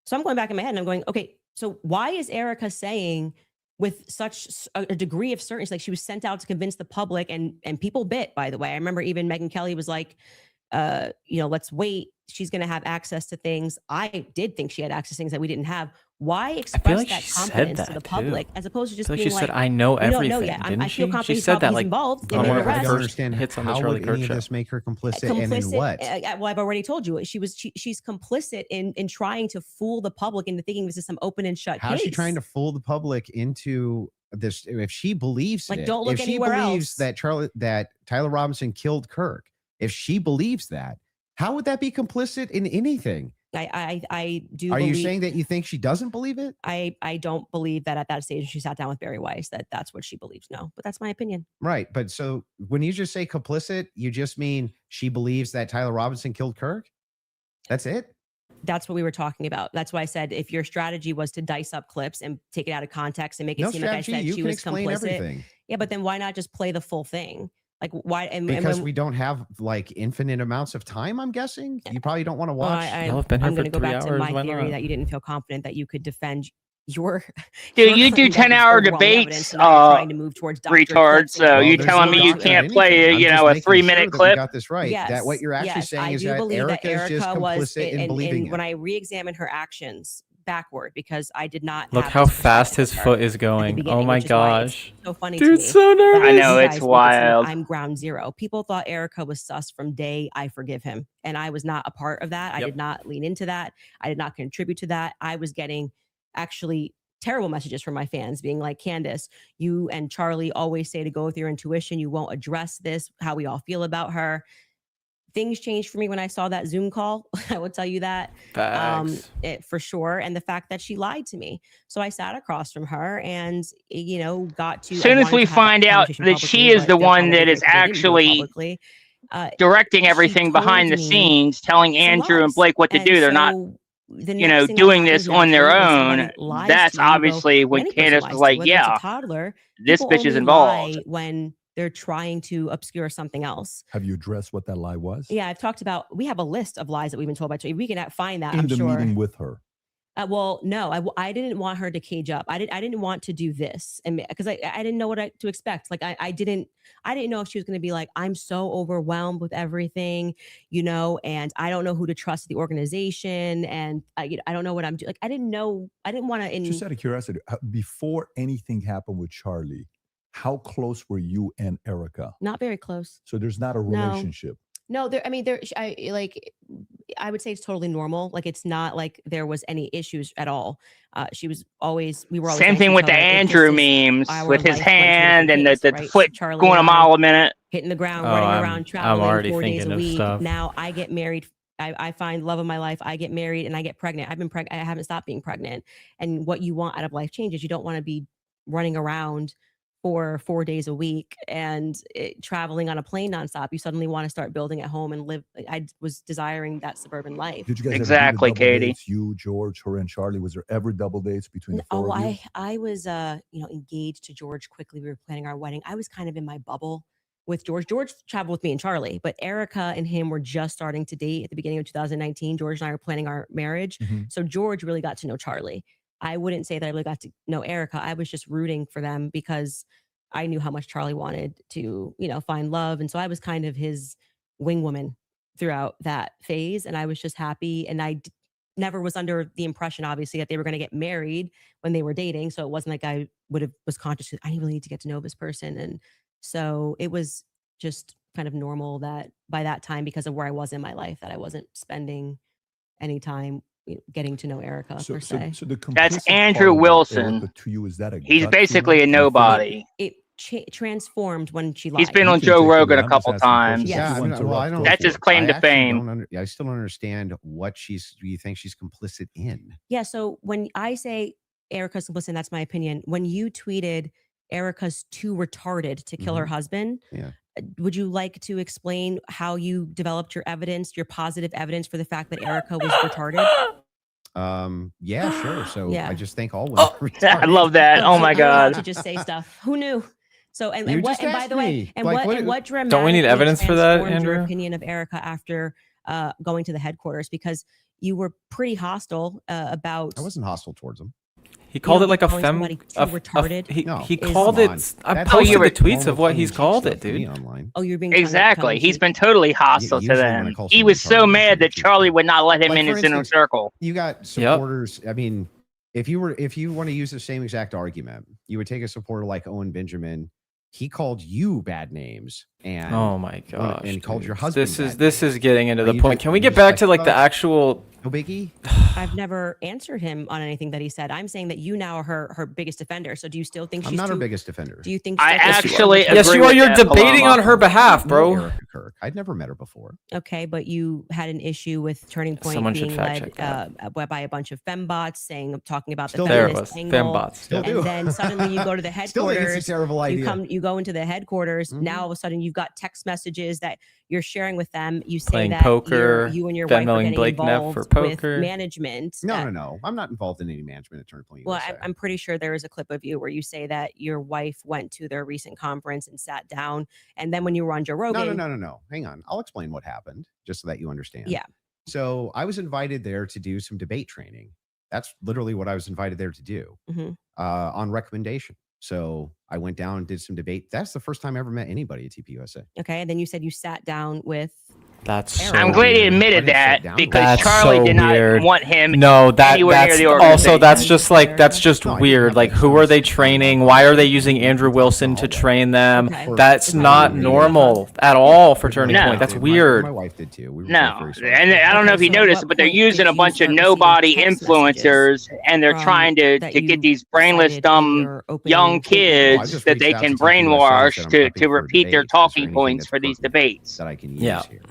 So I'm going back in my head and I'm going, okay, so why is Erica saying with such a degree of certainty, like she was sent out to convince the public and people bit, by the way. I remember even Megyn Kelly was like, let's wait. She's going to have access to things. I did think she had access to things that we didn't have. Why express like that she said confidence to that, the too. public as opposed to just I feel like being she like, said, "I know we don't everything." know yet. Didn't I feel she? confident She he's said that probably like involved. They on made one an of her I don't arrest. understand hits on the how Charlie would Kirk any of show. this make her complicit, and in what? Well, I've already told you she's complicit in trying to fool the public into thinking this is some open and shut How's case. she trying to fool the public into this? If she believes Like, it, don't look if she anywhere believes else. that Tyler Robinson killed Kirk, if she believes that, how would that be complicit in anything? I do. Are you believe, saying that you think she doesn't believe it? I don't believe that at that stage she sat down with Barry Weiss that's what she believes. No, but that's my opinion. Right. But so when you just say complicit, you just mean she believes that Tyler Robinson killed Kirk? That's it? That's what we were talking about. That's why I said if your strategy was to dice up clips and take it out of context and make it No seem like I strategy. said You she can was explain complicit. everything. Yeah, but then why not just play the full thing? Like why? Because we don't have like infinite amounts of time, I'm guessing. You probably don't want to watch. Y'all have been here I'm for going to go 3 back to hours. my Why theory not? that you didn't feel confident that you could defend your. Dude, you do claim that 10-hour there's overwhelming debates, evidence, and now you're trying to move towards doctored retard. clips and So Well, you there's telling no me you doctor can't in play, anything. I'm just a making 3-minute sure that we clip? got this right. Yes, That what you're actually yes, saying I is do that believe that Erica is just Erica was complicit in believing when it. I re-examined her actions backward because I did not Look have how this fast perspective his with her foot is at the going. Oh beginning, my which is why it's gosh. so funny to Dude, me. so that I nervous. know, you it's guys make it seem like wild. I'm ground zero. People thought Erica was sus from day I forgive him, and I was not a part of that. I Yep. did not lean into that. I did not contribute to that. I was getting actually terrible messages from my fans being like, Candace, you and Charlie always say to go with your intuition. You won't address this, how we all feel about her. Things changed for me when I saw that Zoom call. I will tell you that for sure. And the fact that she lied to me. So I sat across from her and, got to. As soon as we find out that she is the one that is actually directing everything behind the scenes, telling Andrew and Blake what to do, they're not, doing this on their own. That's obviously when Candace was like, yeah, this bitch is involved. When they're trying to obscure something else. Have you addressed what that lie was? Yeah, I've talked about, we have a list of lies that we've been told by Charlie. We can find that, in I'm the sure. meeting with her. Well, no, I didn't want her to cage up. I didn't want to do this, and because I didn't know what to expect. Like I didn't know if she was going to be like, I'm so overwhelmed with everything, and I don't know who to trust the organization, and I don't know what I'm doing. Like I didn't know. I didn't want to. Just out of curiosity, before anything happened with Charlie, how close were you and Erica? Not very close. So there's not a relationship. No, I would say it's totally normal. Like it's not like there was any issues at all. We were always same thing with the Andrew memes with his hand and the foot going a mile a minute, hitting the ground, running around, traveling I'm already 4 days a week. stuff. Now I get married. I find love of my life. I get married and I get pregnant. I've been pregnant. I haven't stopped being pregnant. And what you want out of life changes. You don't want to be running around for 4 days a week and traveling on a plane nonstop. You suddenly want to start building at home and live. I was desiring that suburban life. Did you guys exactly, ever do the double Katie? Dates? You, George, her, and Charlie. Was there ever double dates between the four of you? I was engaged to George quickly. We were planning our wedding. I was kind of in my bubble with George. George traveled with me and Charlie, but Erica and him were just starting to date at the beginning of 2019. George and I were planning our marriage. Mm-hmm. So George really got to know Charlie. I wouldn't say that I really got to know Erica. I was just rooting for them because I knew how much Charlie wanted to, find love. And so I was kind of his wing woman throughout that phase. And I was just happy. And I never was under the impression, obviously, that they were going to get married when they were dating. So it wasn't like I was conscious, I really need to get to know this person. And so it was just kind of normal that by that time, because of where I was in my life, that I wasn't spending any time getting to know Erica per se. So the that's Andrew Wilson. To you, is that he's basically a nobody. It transformed when she lied. He's been on Joe Rogan a couple times. Yes. Yeah, that's his claim to fame. I still don't understand what you think she's complicit in. Yeah. So when I say Erica's complicit, that's my opinion. When you tweeted Erica's too retarded to kill her husband, would you like to explain how you developed your evidence, your positive evidence for the fact that Erica was retarded? Yeah, sure. So I just think all women are retarded. I love that. Oh my God. To just say stuff. Who knew? So and by the way, what dramatic don't we need evidence for that, Andrew? Your opinion of Erica after going to the headquarters, because you were pretty hostile about. I wasn't hostile towards him. He called it like a retarded. He called it. I posted the tweets of what he's called it, dude. Online. Oh, you're being exactly. He's been totally hostile to them. He was so mad that Charlie would not let him in his inner circle. You got supporters. I mean, if you want to use the same exact argument, you would take a supporter like Owen Benjamin. He called you bad names, and oh my gosh, and called your husband. This is getting into the point. Can we get back to like the actual? No biggie. I've never answered him on anything that he said. I'm saying that you now are her biggest defender. So do you still think she's I'm not her biggest defender? Do you think I actually yes, agree you are. with You're that, debating Paloma. on her behalf, bro. Erica Kirk. I'd never met her before. Okay, but you had an issue with Turning Point Someone should being fact led by a bunch of fembots talking about Still the do. There it feminist was. angle. Fembots. Still do. And then suddenly you go to the Still think it's headquarters. a terrible idea. You go into the headquarters. Mhm. Now all of a sudden you've got text messages that you're sharing with them. You say Playing that poker, you and your wife are Venmoing getting Blake Neff involved for poker. with management. No. I'm not involved in any management at Turning Point. Well, USA. I'm pretty sure there is a clip of you where you say that your wife went to their recent conference and sat down, and then when you were on Joe Rogan, No. Hang on. I'll explain what happened just so that you understand. Yeah. So I was invited there to do some debate training. That's literally what I was invited there to do on recommendation. So I went down and did some debate. That's the first time I ever met anybody at TPUSA. Okay, and then you said you sat down with. That's so I'm glad he weird. admitted I didn't sit that down. because That's Charlie so did not weird. want him No, anywhere near that's the also organization. that's just No, I didn't weird. have Like, that who are they conversation. training? Why are they using Andrew Wilson to train them? Okay. That's It's not not weird. normal at all for Turning No. Point. That's My weird. wife did too. We were No, both very and sorry. I don't know if you Okay, so at noticed, what but they're point using did a you bunch of start receiving nobody text influencers, and they're from trying to that get you these brainless, decided in dumb your opening young statement? Well, I kids just that reached they out can to TPUSA and brainwash said I'm to prepping for repeat their debates. Is there talking anything points that's for these pertinent debates. that I can use Yeah. here?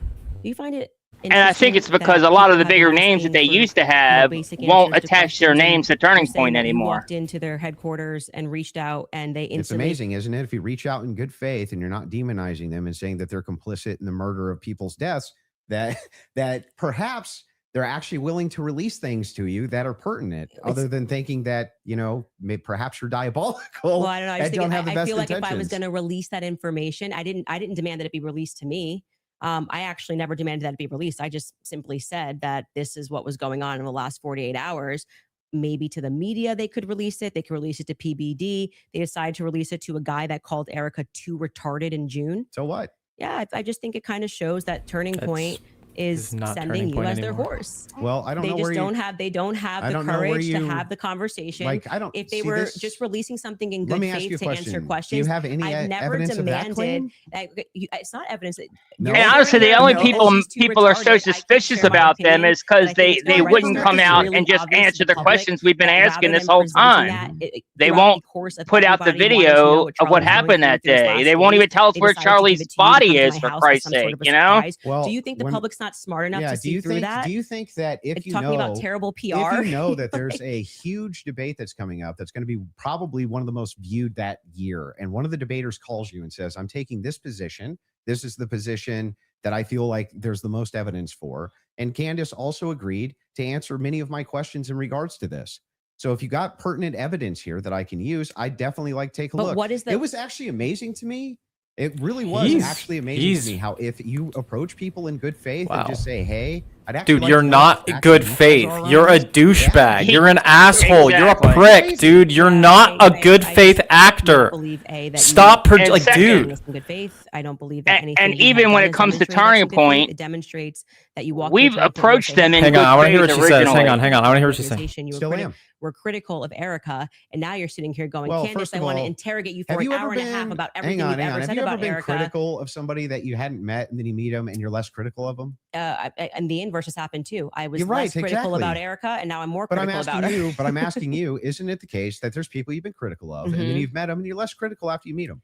Do you find it? And I think it's interesting because that a lot of the people have bigger been names that asking they for, used to have basic won't answers to attach their questions, and names to Turning you're saying Point that you anymore. walked into their headquarters and reached out, and they It's instantly. amazing, isn't it? If you reach out in good faith and you're not demonizing them and saying that they're complicit in the murder of people's deaths, that perhaps they're actually willing to release things to you that are pertinent, other than thinking that, perhaps you're diabolical. Well, I don't know. I, just and think don't have the I best feel like if I was intentions. going to release that information, I didn't demand that it be released to me. I actually never demanded that it be released. I just simply said that this is what was going on in the last 48 hours. Maybe to the media, they could release it. They could release it to PBD. They decided to release it to a guy that called Erica too retarded in June. So what? Yeah, I just think it kind of shows that Turning Point is not sending Turning you Point as their anymore. horse. Well, I don't They know just where don't you, have. They don't have I the don't know where courage to you- have the conversation. like, I don't If they see were this. just releasing something in Let good me ask you faith a to answer question. Do you questions, have any I've never evidence of that demanded claim? that. It's not evidence. That No. you're And sharing honestly, the your only opinion, and she's too people are so retarded. I can suspicious share my about them opinion, is because but I think it's they more wouldn't right come to out really and just obvious to answer the the public questions we've been that asking rather this than whole presenting time. that, They throughout won't the course of put out the everybody wanting to know video what of what Charlie's going happened through that with his day. last They won't days. even tell us They where decided to give Charlie's it to you to body come to is, my for house as Christ's some sort sake, of a you know? surprise. Well, Do you think the when- public's not smart enough Yeah. to Do see you through think? that? Do you think that if It's you talking know about terrible PR. if you know that there's a huge debate that's coming up that's going to be probably one of the most viewed that year, and one of the debaters calls you and says, I'm taking this position, this is the position that I feel like there's the most evidence for, and Candace also agreed to answer many of my questions in regards to this. So if you got pertinent evidence here that I can use, I definitely like take a But look. what is the? It was actually amazing to me. It really was He's- actually amazing he's- to me how if you approach people in good faith Wow. and just say, hey, I'd actually Dude, like you're to know not what the good actual faith. details are You're a around this." douchebag. Yeah. You're an asshole. You're Exactly. a prick, dude. You're not a good faith actor. Believe that Stop, And like, second- dude. in good faith. I don't believe that And anything. you even have when done it comes to demonstrated that Turning you're good faith. Point, It demonstrates that you walk. we've approached them in Hang good on, I want to hear what faith she says. originally. Hang on. I want to hear what she's saying. You Still am. were critical of Erica, and now you're sitting here going, Well, Candace, first I of want to all, interrogate you for Have an you ever hour and a half been? about everything Hang on, you've hang ever on. Have said you ever about been Erica. critical of somebody that you hadn't met, and then you meet them and you're less critical of them? And the inverse has happened too. I was You're right, less critical about exactly. Erica, and now I'm more But I'm critical about asking her. you. But I'm asking you. Isn't it the case that there's people you've been critical of, and then Mhm. you've met them, and you're less critical after you meet them?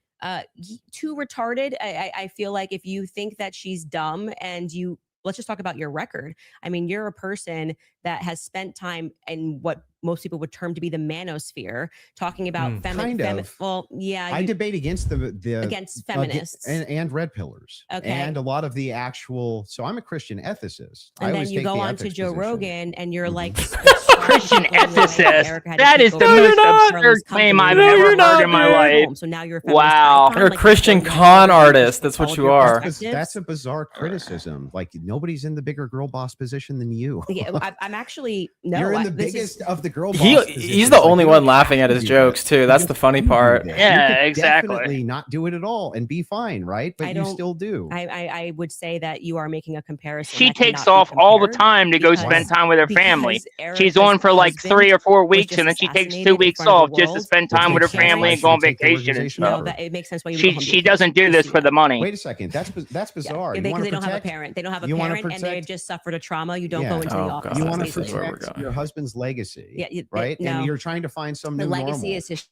Too retarded. I feel like if you think that she's dumb and you, let's just talk about your record. I mean, you're a person that has spent time in what most people would term to be the manosphere, talking about Kind of. well, yeah, I debate against the against feminists. and red pillars, Okay. and a lot of the actual. So I'm a Christian ethicist. I And then always you take go the on to ethics Joe position. Rogan and you're like Christian ethicist. That is the most absurd claim I've No, ever you're heard not, in my dude. life. So now you're a Wow. You're a Christian con artist. That's what you are. That's a bizarre criticism. Like nobody's in the bigger girl boss position than you. Yeah, I'm actually no. You're in the biggest of the girl boss He's the only one laughing at his jokes too. That's the funny part. Yeah, exactly. Definitely not do it at all and be fine, right? But you still do. I would say that you are making a comparison. She takes off all the time to go spend time with her family. She's on for like 3 or 4 weeks, and then she takes 2 weeks off just to spend time with her family and go on vacation and stuff. No, that it makes sense why you she doesn't do this for the money. Wait a second, that's bizarre. Yeah, because they don't have a parent. They don't have a parent, and they've just suffered a trauma. You don't go into the office. You want to protect your husband's legacy, right? And you're trying to find some new legacy is his.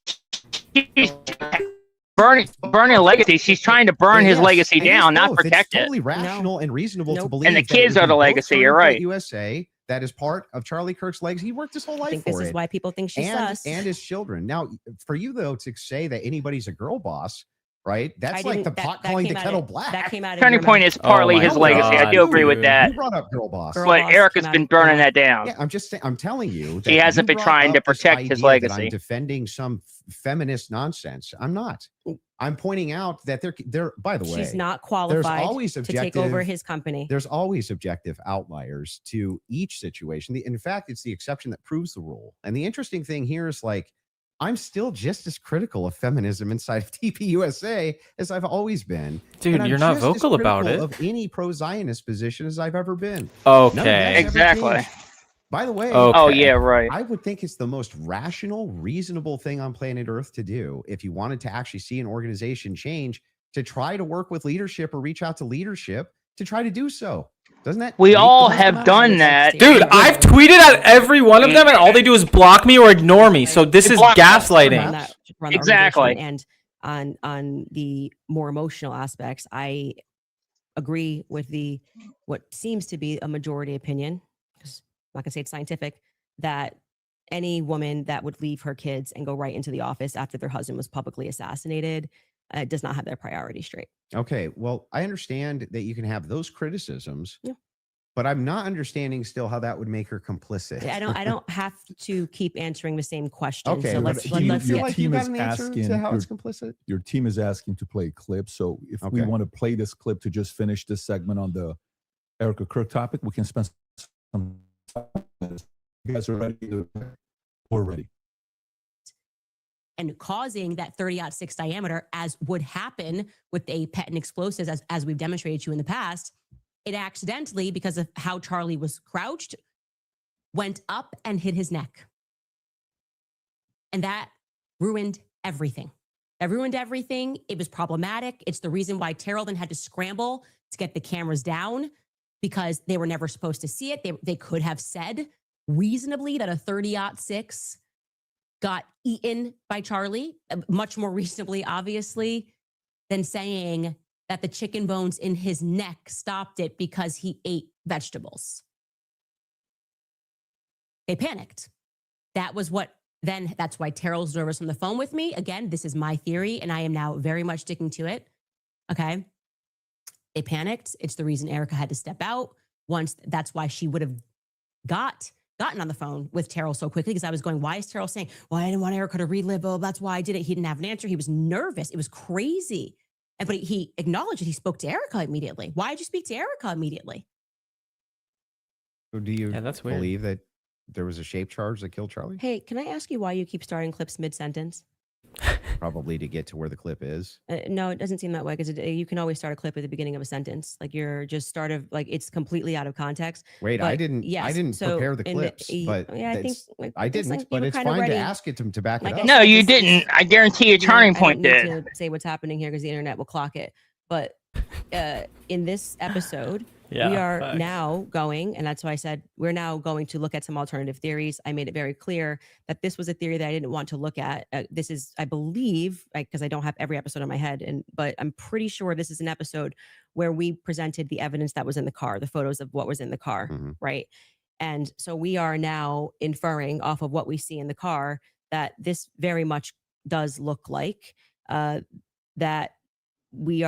Burning legacy. She's trying to burn his legacy down, not protect it. It's totally rational and reasonable to believe. And the kids are the legacy. You're right. USA. That is part of Charlie Kirk's legacy. He worked his whole life I think for this it. is why people think she's sus. And his children. Now, for you though to say that anybody's a girl boss, right? That's like the pot calling the kettle black. That came out. Turning Point is partly his legacy. I do agree with that. You brought up girl boss, but Erica's been burning that down. Yeah, I'm telling you, she hasn't been trying to protect his legacy. I'm defending some feminist nonsense. I'm not. I'm pointing out that they're. By the way, she's not qualified to take over his company. There's always objective outliers to each situation. In fact, it's the exception that proves the rule. And the interesting thing here is like, I'm still just as critical of feminism inside of TPUSA as I've always been. Dude, you're not vocal about it. Of any pro-Zionist position as I've ever been. Okay. Exactly. By the way, oh yeah, right. I would think it's the most rational, reasonable thing on planet Earth to do if you wanted to actually see an organization change, to try to work with leadership or reach out to leadership to try to do so. Doesn't that? We all have done that. Dude, I've tweeted at every one of them and all they do is block me or ignore me. So this is gaslighting. Exactly. And on the more emotional aspects, I agree with what seems to be a majority opinion, because I'm not gonna say it's scientific, that any woman that would leave her kids and go right into the office after their husband was publicly assassinated does not have their priorities straight. Okay, well, I understand that you can have those criticisms, but I'm not understanding still how that would make her complicit. I don't have to keep answering the same question. Okay, so let's feel like you got an answer to how it's complicit. Your team is asking to play a clip, so if we want to play this clip to just finish this segment on the Erica Kirk topic, we can spend some time. You guys are ready? We're ready. And causing that 30-06 diameter, as would happen with a patent explosives, as we've demonstrated to you in the past, it accidentally, because of how Charlie was crouched, went up and hit his neck. And that ruined everything. That ruined everything. It was problematic. It's the reason why Terrell then had to scramble to get the cameras down, because they were never supposed to see it. They could have said reasonably that a 30-06 got eaten by Charlie, much more reasonably, obviously, than saying that the chicken bones in his neck stopped it because he ate vegetables. They panicked. That's why Terrell's nervous on the phone with me. Again, this is my theory, and I am now very much sticking to it. Okay. They panicked. It's the reason Erica had to step out. That's why she would have gotten on the phone with Terrell so quickly, because I was going, why is Terrell saying, well, I didn't want Erica to relive, oh, that's why I did it. He didn't have an answer. He was nervous. It was crazy. But he acknowledged it. He spoke to Erica immediately. Why did you speak to Erica immediately? So do you believe that there was a shape charge that killed Charlie? Hey, can I ask you why you keep starting clips mid-sentence? Probably to get to where the clip is. No, it doesn't seem that way, because you can always start a clip at the beginning of a sentence. Like you're just it's completely out of context. Wait, but I didn't prepare the clips, but I think I didn't. But it's fine to ask it to back it up. No, you didn't. I guarantee you, Turning Point did. I don't need to say what's happening here because the internet will clock it. But in this episode, we are now going, and that's why I said we're now going to look at some alternative theories. I made it very clear that this was a theory that I didn't want to look at. This is, I believe, because I don't have every episode in my head, but I'm pretty sure this is an episode where we presented the evidence that was in the car, the photos of what was in the car, right? And so we are now inferring off of what we see in the car that this very much does look like that we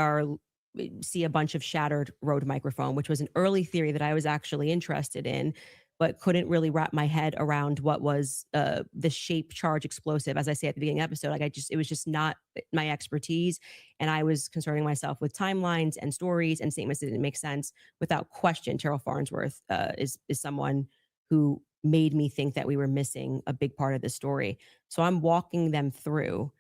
see a bunch of shattered Rode microphone, which was an early theory that I was actually interested in, but couldn't really wrap my head around what was the shape charge explosive. As I say at the beginning of the episode, it was just not my expertise. And I was concerning myself with timelines and stories and statements that didn't make sense. Without question, Terrell Farnsworth is someone who made me think that we were missing a big part of the story. So I'm walking them through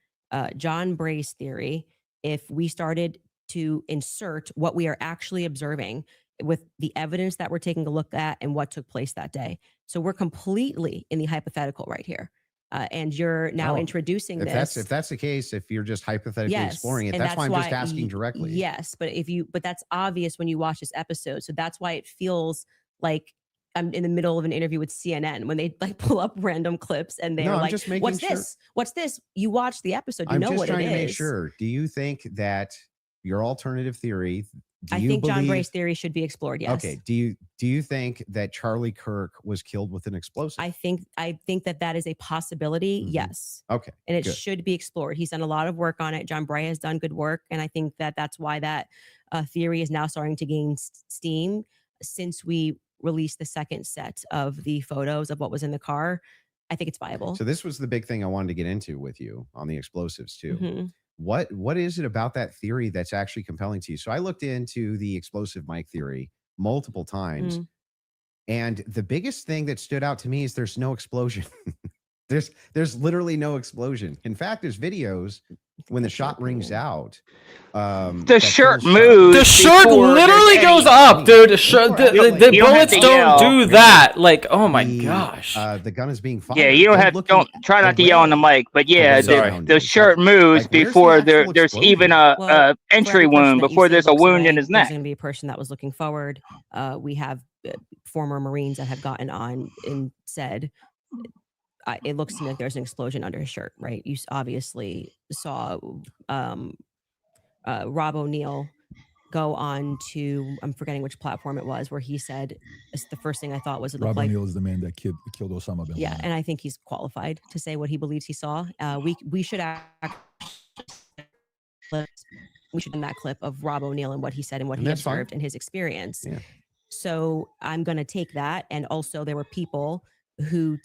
John Bray's theory. If we started to insert what we are actually observing with the evidence that we're taking a look at and what took place that day. So we're completely in the hypothetical right here. And you're now introducing this. If that's the case, if you're just hypothetically exploring it, that's why I'm just asking directly. Yes, but that's obvious when you watch this episode. So that's why it feels like I'm in the middle of an interview with CNN when they like pull up random clips and they're like, "What's this? What's this?" You watch the episode, you know what it is. I'm just trying to make sure. Do you think that your alternative theory? I think John Bray's theory should be explored. Yes. Okay. Do you think that Charlie Kirk was killed with an explosive? I think that is a possibility. Mm-hmm. Yes. Okay. And it should be explored. He's done a lot of work on it. John Bray has done good work, and I think that that's why that theory is now starting to gain steam since we released the second set of the photos of what was in the car. I think it's viable. So this was the big thing I wanted to get into with you on the explosives too. Mm-hmm. What is it about that theory that's actually compelling to you? So I looked into the explosive mic theory multiple times. And the biggest thing that stood out to me is there's no explosion. There's literally no explosion. In fact, there's videos when the shot rings out. The shirt moves. The shirt literally goes up, dude. The bullets don't do that. Like, oh my gosh. The gun is being fired. Yeah, you don't try not to yell on the mic, but yeah, the shirt moves before there's even a entry wound, before there's a wound in his neck. There's going to be a person that was looking forward. We have former Marines that have gotten on and said, it looks to me like there's an explosion under his shirt, right? You obviously saw Rob O'Neill go on to, I'm forgetting which platform it was, where he said, the first thing I thought was, Rob O'Neill is the man that killed Osama bin Laden. Yeah, and I think he's qualified to say what he believes he saw. We should end that clip of Rob O'Neill and what he said and what he observed and his experience. Yeah. So I'm going to take that. And also there were people who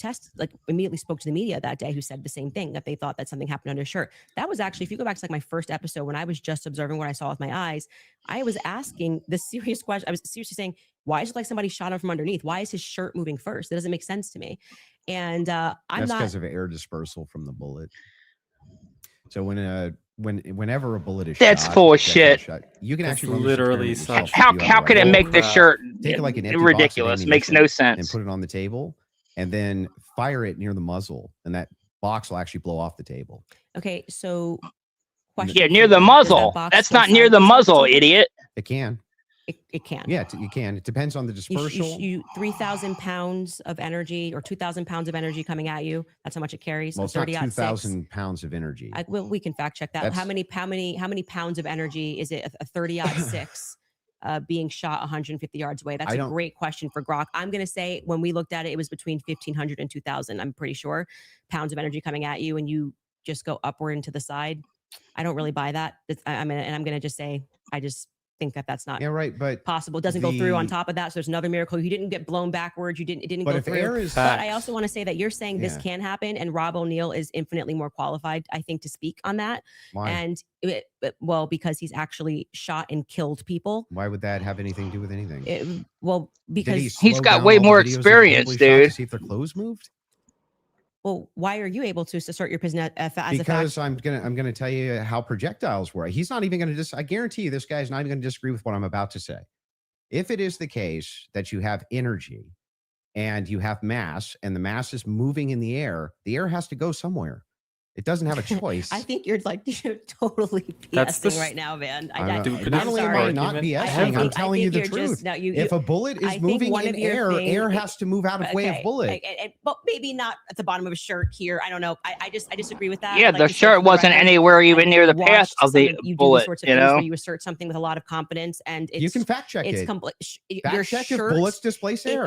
immediately spoke to the media that day who said the same thing, that they thought that something happened under his shirt. That was actually, if you go back to like my first episode, when I was just observing what I saw with my eyes, I was asking the serious question. I was seriously saying, why is it like somebody shot him from underneath? Why is his shirt moving first? That doesn't make sense to me. And that's because of air dispersal from the bullet. So whenever a bullet is that's shot, full of shit. You can actually literally how can it make the shirt ridiculous? Makes no sense. And put it on the table and then fire it near the muzzle, and that box will actually blow off the table. Okay, so yeah, near the muzzle. That's not near the muzzle, idiot. It can. It can. Yeah, you can. It depends on the dispersal. You 3,000 pounds of energy or 2,000 pounds of energy coming at you. That's how much it carries. Well, it's not 2,000 pounds of energy. Well, we can fact check that. How many pounds of energy is it? A 30-06 being shot 150 yards away. That's a great question for Grok. I'm going to say when we looked at it, it was between 1,500 and 2,000. I'm pretty sure pounds of energy coming at you, and you just go upward and to the side. I don't really buy that. I'm going to just say I just think that's not but possible. It doesn't go through on top of that. So there's another miracle. You didn't get blown backwards. It didn't go through. But I also want to say that you're saying this can happen, and Rob O'Neill is infinitely more qualified, I think, to speak on that. Why? And because he's actually shot and killed people. Why would that have anything to do with anything? Because he's got way more experience, dude. To see if their clothes moved. Well, why are you able to assert your position as because I'm gonna tell you how projectiles work. He's not even gonna I guarantee you this guy's not even gonna disagree with what I'm about to say. If it is the case that you have energy and you have mass, and the mass is moving in the air has to go somewhere. It doesn't have a choice. I think you're totally BSing right now, man. Not only am I not BSing, I'm telling you the truth. If a bullet is moving in air has to move out of way of bullet. But maybe not at the bottom of a shirt here. I don't know. I disagree with that. Yeah, the shirt wasn't anywhere even near the path of the bullet. You assert something with a lot of confidence, and you can fact check it. Your shirt, if bullets displace air.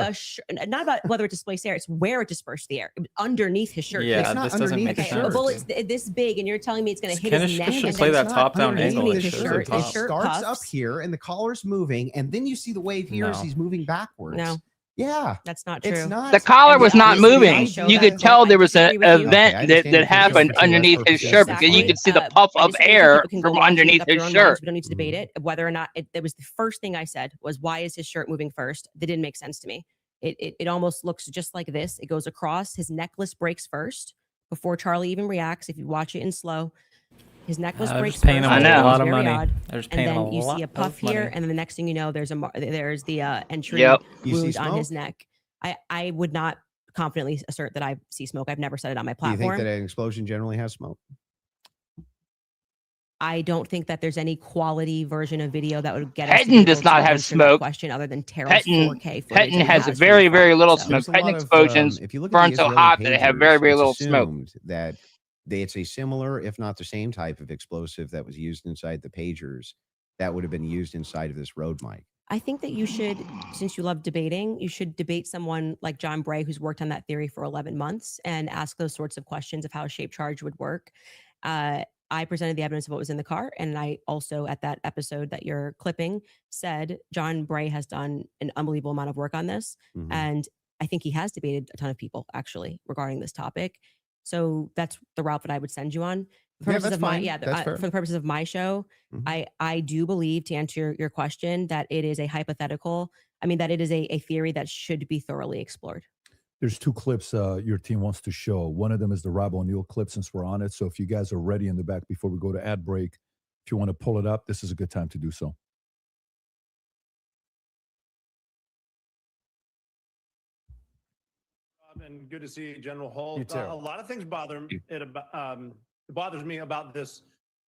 Not about whether it displaced air. It's where it dispersed the air. Underneath his shirt. Yeah, it's not underneath his shirt. A bullet's this big, and you're telling me it's going to hit his neck. Should play that top-down angle. His shirt starts up here, and the collar's moving, and then you see the wave here as he's moving backwards. No. Yeah, that's not true. It's not. The collar was not moving. You could tell there was an event that happened underneath his shirt, because you could see the puff of air from underneath his shirt. We don't need to debate it. Whether or not it was the first thing I said was, why is his shirt moving first? That didn't make sense to me. It almost looks just like this. It goes across. His necklace breaks first before Charlie even reacts. If you watch it in slow, his necklace They're breaks just paying first. him I know. a lot of Very money. odd. They're just And paying him then a you lot see a puff of here, money. and then the next thing you know, there's the entry Yep. You see wound on his smoke? neck. I would not confidently assert that I see smoke. I've never said it on my Do you think platform. that an explosion generally has smoke? I don't think that there's any quality version of video that would get us to Petton be does able not to have answer that smoke. question other than Terrell's Petton 4K footage. Petton that he has has from very, the very front. little So smoke. There's a Petton lot of, explosions if you look at burn the so Israeli hot that they have very, pagers, very it's little smoke. assumed that it's a similar, if not the same type of explosive that was used inside the pagers that would have been used inside of this road mic. I think that you should, since you love debating, you should debate someone like John Bray, who's worked on that theory for 11 months, and ask those sorts of questions of how a shaped charge would work. I presented the evidence of what was in the car, and I also, at that episode that you're clipping, said John Bray has done an unbelievable amount of work on this, Mhm. and I think he has debated a ton of people actually regarding this topic. So that's the route that I would send you on. For Yeah, purposes that's of my fine. That's fair. for the purposes of my show, Mhm. I do believe, to answer your question, that it is a hypothetical. I mean, that it is a theory that should be thoroughly explored. There's two clips your team wants to show. One of them is the Rob O'Neill clip, since we're on it. So if you guys are ready in the back before we go to ad break, if you want to pull it up, this is a good time to do so. And good to see you, General Holt. You too. A lot of things bothers me about this.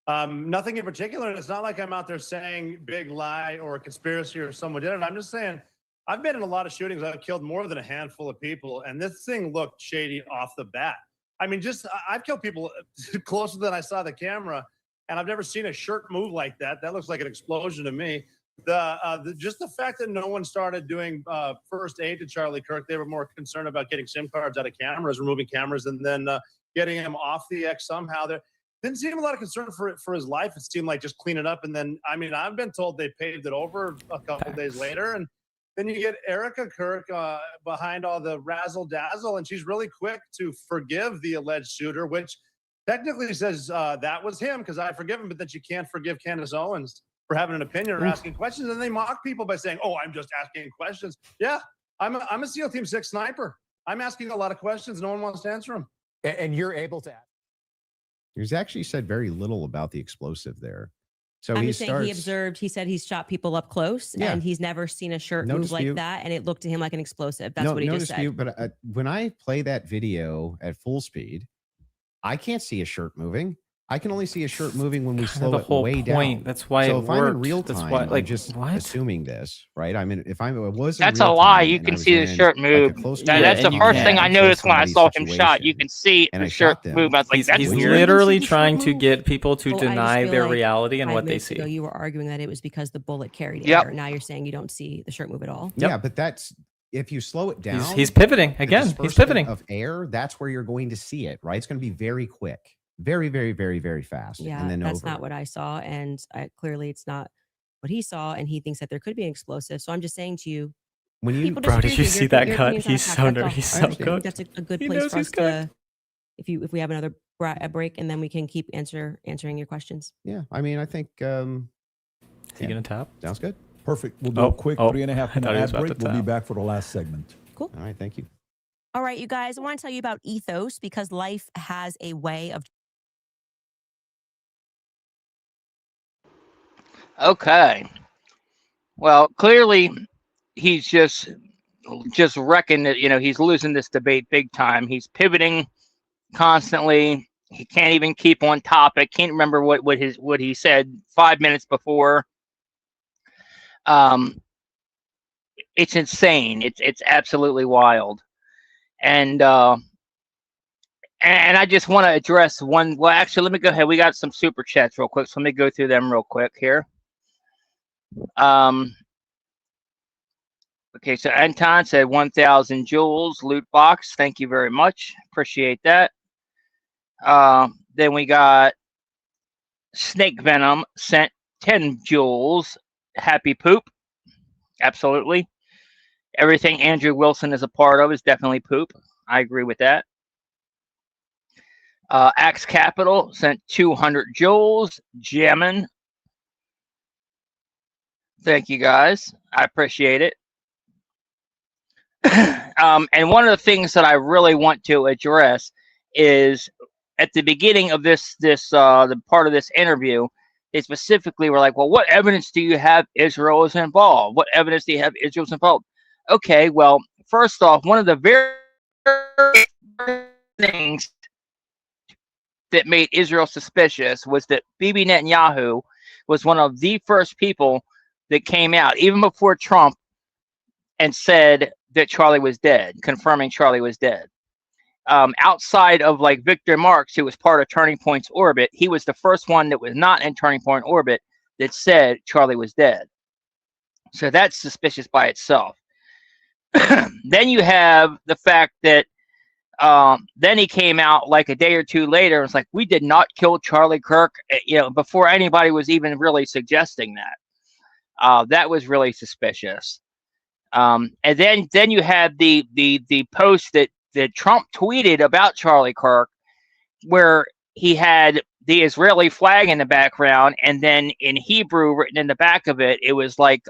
Nothing in particular. It's not like I'm out there saying big lie or a conspiracy or someone did it. I'm just saying I've been in a lot of shootings. I've killed more than a handful of people, and this thing looked shady off the bat. I mean, I've killed people closer than I saw the camera, and I've never seen a shirt move like that. That looks like an explosion to me. Just the fact that no one started doing first aid to Charlie Kirk, they were more concerned about getting SIM cards out of cameras, removing cameras, and then getting him off the X somehow. There didn't seem a lot of concern for his life. It seemed like just clean it up, and then I mean, I've been told they paved it over a couple days later, and then you get Erica Kirk behind all the razzle dazzle, and she's really quick to forgive the alleged shooter, which technically says that was him because I forgive him, but that you can't forgive Candace Owens for having an opinion or asking questions. And they mock people by saying, oh, I'm just asking questions. Yeah, I'm a SEAL Team 6 sniper. I'm asking a lot of questions. No one wants to answer them. And you're able to ask. He's actually said very little about the explosive there. So I'm he just saying he observed, he said he's shot people up close, Yeah. and he's never seen a shirt No move like dispute. that, and it looked to him like an explosive. That's no, what he no just dispute, said. But when I play that video at full speed, I can't see a shirt moving. I can only see a shirt moving when we slow the it whole way point. down. That's why So it if I'm in worked. real That's time, why, I'm like, just what? assuming this, right? I mean, if I was in That's a real lie. time You and can I was see the in, shirt like, a move. close Yeah, That's and the you first can't thing I contact noticed when I somebody's saw him shot. situation, You can see and the I shirt shot them. move. I was like, He's that's Would you weird. literally see the shirt trying to move? get people to Oh, I just deny feel their like reality and 5 what they minutes ago, see. you were arguing that it was because the bullet carried Yep. air. Now you're saying you don't see the shirt move at all. Yeah, but that's if you slow it down. He's pivoting the again. He's disbursement pivoting. of air. That's where you're going to see it, right? It's going to be very quick, very, very, very, very fast. Yeah, and then that's over. not what I saw, and clearly it's not what he saw, and he thinks that there could be an explosive. So I'm just saying to you, When you people Bro, disagree did you with see your that cut? opinions on He's attack, so that's all. he's I so understand. I think cooked. that's a good He place knows for he's us to, cooked. if we have another a break, and then we can keep answering your questions. yeah, I mean, I think Is he Yeah. gonna tap? sounds good. Perfect. We'll do Oh, a quick oh, 3.5 I minute thought he was ad about break. to We'll be tap. back for the last segment. All right, thank you. All right, you guys, I want to tell you about Ethos, because life has a way of. Okay. Well, clearly he's just wrecking it. You know, he's losing this debate big time. He's pivoting constantly. He can't even keep on topic. Can't remember what he said 5 minutes before. It's insane. It's absolutely wild. And I just want to address one. Well, actually, let me go ahead. We got some super chats real quick, so let me go through them real quick here. Okay, so Anton said 1,000 joules loot box. Thank you very much. Appreciate that. Then we got Snake Venom sent 10 joules. Happy poop. Absolutely. Everything Andrew Wilson is a part of is definitely poop. I agree with that. Axe Capital sent 200 joules. Jamming. Thank you guys. I appreciate it. And one of the things that I really want to address is at the beginning of the part of this interview, they specifically were like, well, what evidence do you have Israel is involved? What evidence do you have Israel's involved? Okay, well, first off, one of the very things that made Israel suspicious was that Bibi Netanyahu was one of the first people that came out, even before Trump, and said that Charlie was dead, confirming Charlie was dead. Outside of like Victor Marx, who was part of Turning Point's orbit, he was the first one that was not in Turning Point orbit that said Charlie was dead. So that's suspicious by itself. Then you have the fact that then he came out like a day or two later and was like, we did not kill Charlie Kirk, before anybody was even really suggesting that. That was really suspicious. And then you had the post that Trump tweeted about Charlie Kirk, where he had the Israeli flag in the background, and then in Hebrew written in the back of it, it was like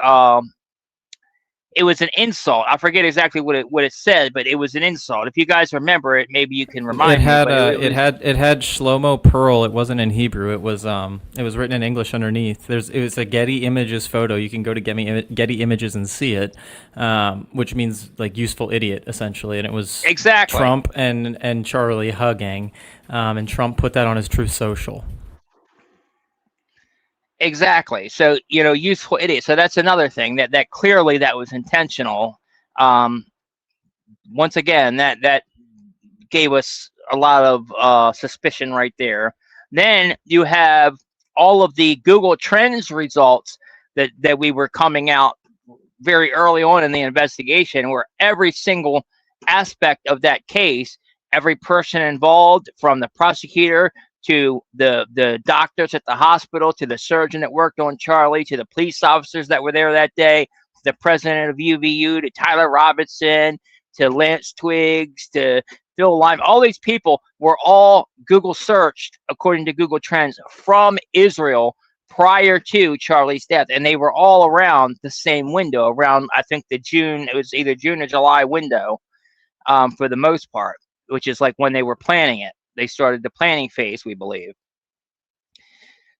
it was an insult. I forget exactly what it said, but it was an insult. If you guys remember it, maybe you can remind me. It had Shlomo Pearl. It wasn't in Hebrew. It was written in English underneath. It was a Getty Images photo. You can go to Getty Images and see it, which means like useful idiot essentially. And it was exactly Trump and Charlie hugging, and Trump put that on his Truth Social. Exactly. So, useful idiot. So that's another thing that clearly that was intentional. Once again, that gave us a lot of suspicion right there. Then you have all of the Google Trends results that we were coming out very early on in the investigation, where every single aspect of that case, every person involved, from the prosecutor to the doctors at the hospital, to the surgeon that worked on Charlie, to the police officers that were there that day, to the president of UVU, to Tyler Robinson, to Lance Twiggs, to Phil Lime. All these people were all Google searched, according to Google Trends, from Israel prior to Charlie's death. And they were all around the same window, around, I think, it was either June or July window, for the most part, which is like when they were planning it. They started the planning phase, we believe.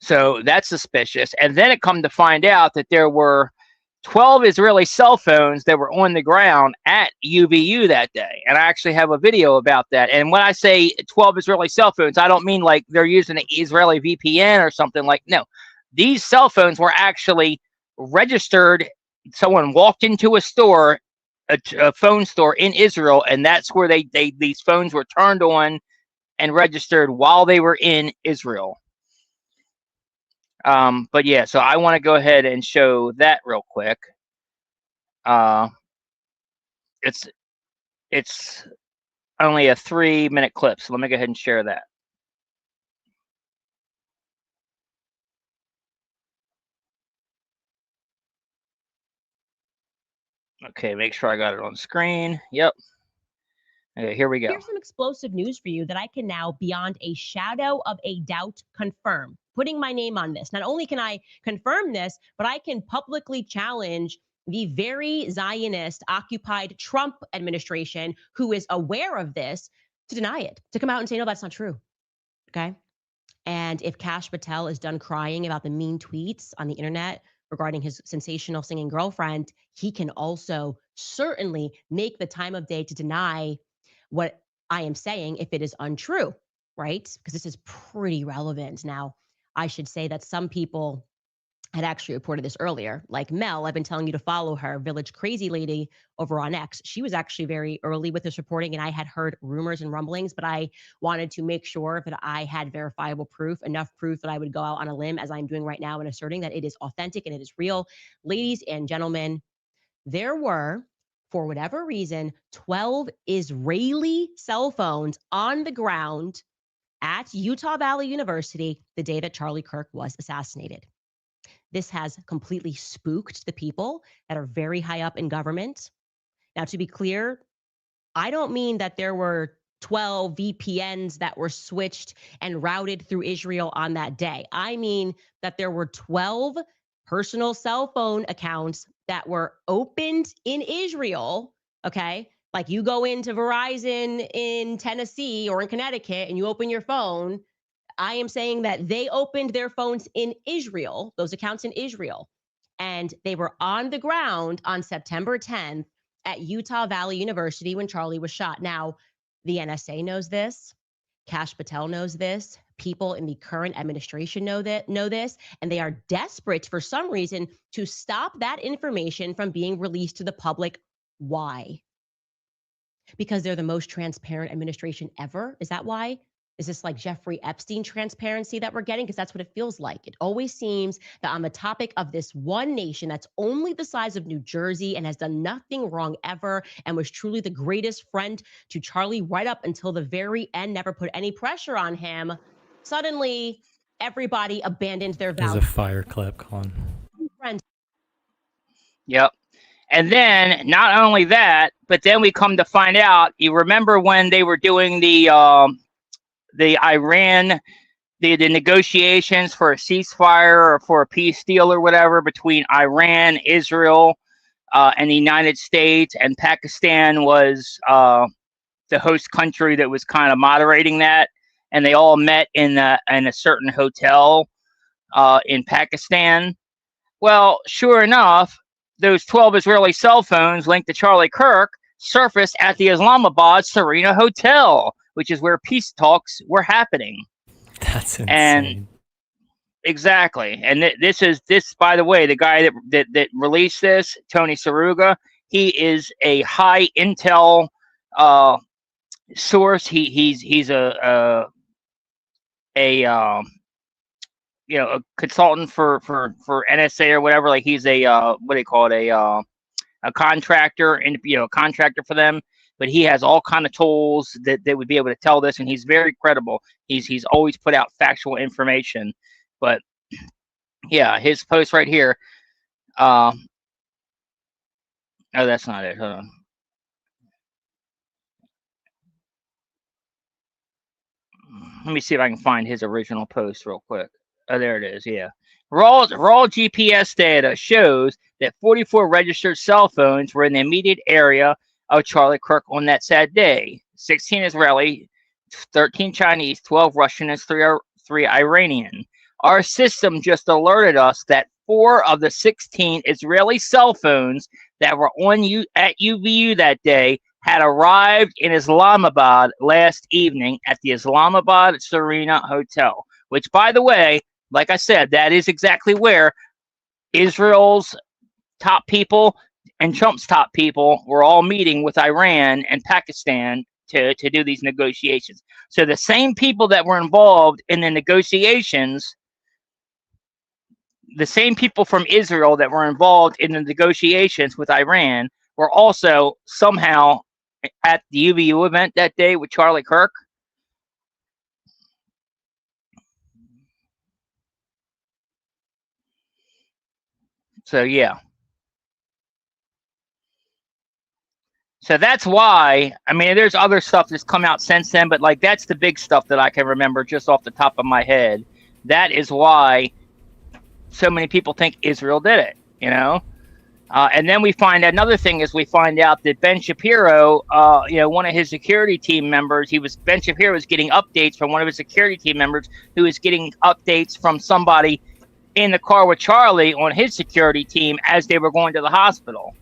So that's suspicious. And then it come to find out that there were 12 Israeli cell phones that were on the ground at UVU that day. And I actually have a video about that. And when I say 12 Israeli cell phones, I don't mean like they're using an Israeli VPN or something like, no. These cell phones were actually registered. Someone walked into a store, a phone store in Israel, and that's where these phones were turned on and registered while they were in Israel. But yeah, so I want to go ahead and show that real quick. It's only a 3-minute clip, so let me go ahead and share that. Okay, make sure I got it on screen. Yep. Okay, here we go. Here's some explosive news for you that I can now, beyond a shadow of a doubt, confirm. Putting my name on this. Not only can I confirm this, but I can publicly challenge the very Zionist occupied Trump administration, who is aware of this, to deny it, to come out and say, no, that's not true. Okay. And if Kash Patel is done crying about the mean tweets on the internet regarding his sensational singing girlfriend, he can also certainly make the time of day to deny what I am saying if it is untrue, right? Because this is pretty relevant. Now, I should say that some people had actually reported this earlier, like Mel. I've been telling you to follow her, Village Crazy Lady, over on X. She was actually very early with this reporting, and I had heard rumors and rumblings, but I wanted to make sure that I had verifiable proof, enough proof that I would go out on a limb, as I'm doing right now, and asserting that it is authentic and it is real. Ladies and gentlemen, there were, for whatever reason, 12 Israeli cell phones on the ground at Utah Valley University the day that Charlie Kirk was assassinated. This has completely spooked the people that are very high up in government. Now, to be clear, I don't mean that there were 12 VPNs that were switched and routed through Israel on that day. I mean that there were 12 personal cell phone accounts that were opened in Israel Okay. Like you go into Verizon in Tennessee or in Connecticut and you open your phone. I am saying that they opened their phones in Israel, those accounts in Israel, and they were on the ground on September 10th at Utah Valley University when Charlie was shot. Now, the NSA knows this. Kash Patel knows this. People in the current administration know this, and they are desperate for some reason to stop that information from being released to the public. Why? Because they're the most transparent administration ever? Is that why? Is this like Jeffrey Epstein transparency that we're getting? Because that's what it feels like. It always seems that on the topic of this one nation that's only the size of New Jersey and has done nothing wrong ever and was truly the greatest friend to Charlie right up until the very end, never put any pressure on him, suddenly everybody abandoned their There's values. a fire clip, Colin. Friends. Yep. And then not only that, but then we come to find out, you remember when they were doing the Iran, the negotiations for a ceasefire or for a peace deal or whatever between Iran, Israel, and the United States, and Pakistan was the host country that was kind of moderating that, and they all met in a certain hotel in Pakistan. Well, sure enough, those 12 Israeli cell phones linked to Charlie Kirk surfaced at the Islamabad Serena Hotel, which is where peace talks were happening. That's insane. And exactly. And this, by the way, the guy that released this, Tony Saruga, he is a high intel source. He's a consultant for NSA or whatever. Like he's a what do you call it, a contractor, and a contractor for them. But he has all kind of tools that would be able to tell this, and he's very credible. He's always put out factual information. But yeah, his post right here. Oh, that's not it. Hold on. Let me see if I can find his original post real quick. Oh, there it is. Yeah. Raw GPS data shows that 44 registered cell phones were in the immediate area of Charlie Kirk on that sad day. 16 Israeli, 13 Chinese, 12 Russian, and 3 Iranian. Our system just alerted us that 4 of the 16 Israeli cell phones that were at UVU that day had arrived in Islamabad last evening at the Islamabad Serena Hotel, which, by the way, like I said, that is exactly where Israel's top people and Trump's top people were all meeting with Iran and Pakistan to do these negotiations. So the same people that were involved in the negotiations, the same people from Israel that were involved in the negotiations with Iran were also somehow at the UVU event that day with Charlie Kirk. So yeah. So that's why, I mean, there's other stuff that's come out since then, but like that's the big stuff that I can remember just off the top of my head. That is why so many people think Israel did it, And then we find another thing is we find out that Ben Shapiro, one of his security team members, Ben Shapiro was getting updates from one of his security team members who was getting updates from somebody in the car with Charlie on his security team as they were going to the hospital.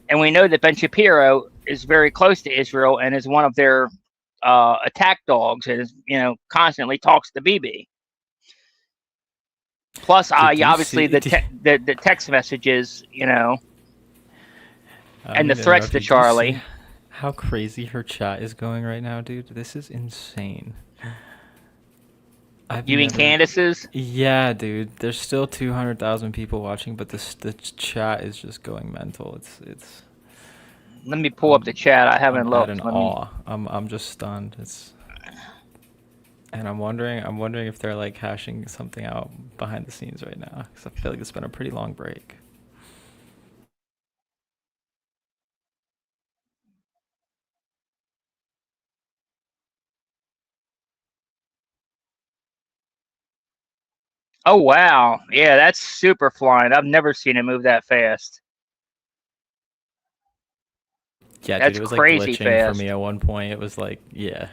And we know that Ben Shapiro is very close to Israel and is one of their attack dogs, and constantly talks to Bibi. Plus, obviously the text messages, and the threats to Charlie. How crazy her chat is going right now, dude. This is insane. You mean Candace's? Yeah, dude. There's still 200,000 people watching, but the chat is just going mental. It's. Let me pull up the chat. I haven't looked. I'm in awe. I'm just stunned. And I'm wondering if they're like hashing something out behind the scenes right now, because I feel like it's been a pretty long break. Oh, wow. Yeah, that's super flying. I've never seen it move that fast. Yeah, That's dude, it was like crazy glitching fast. for me at one point. It was like, yeah.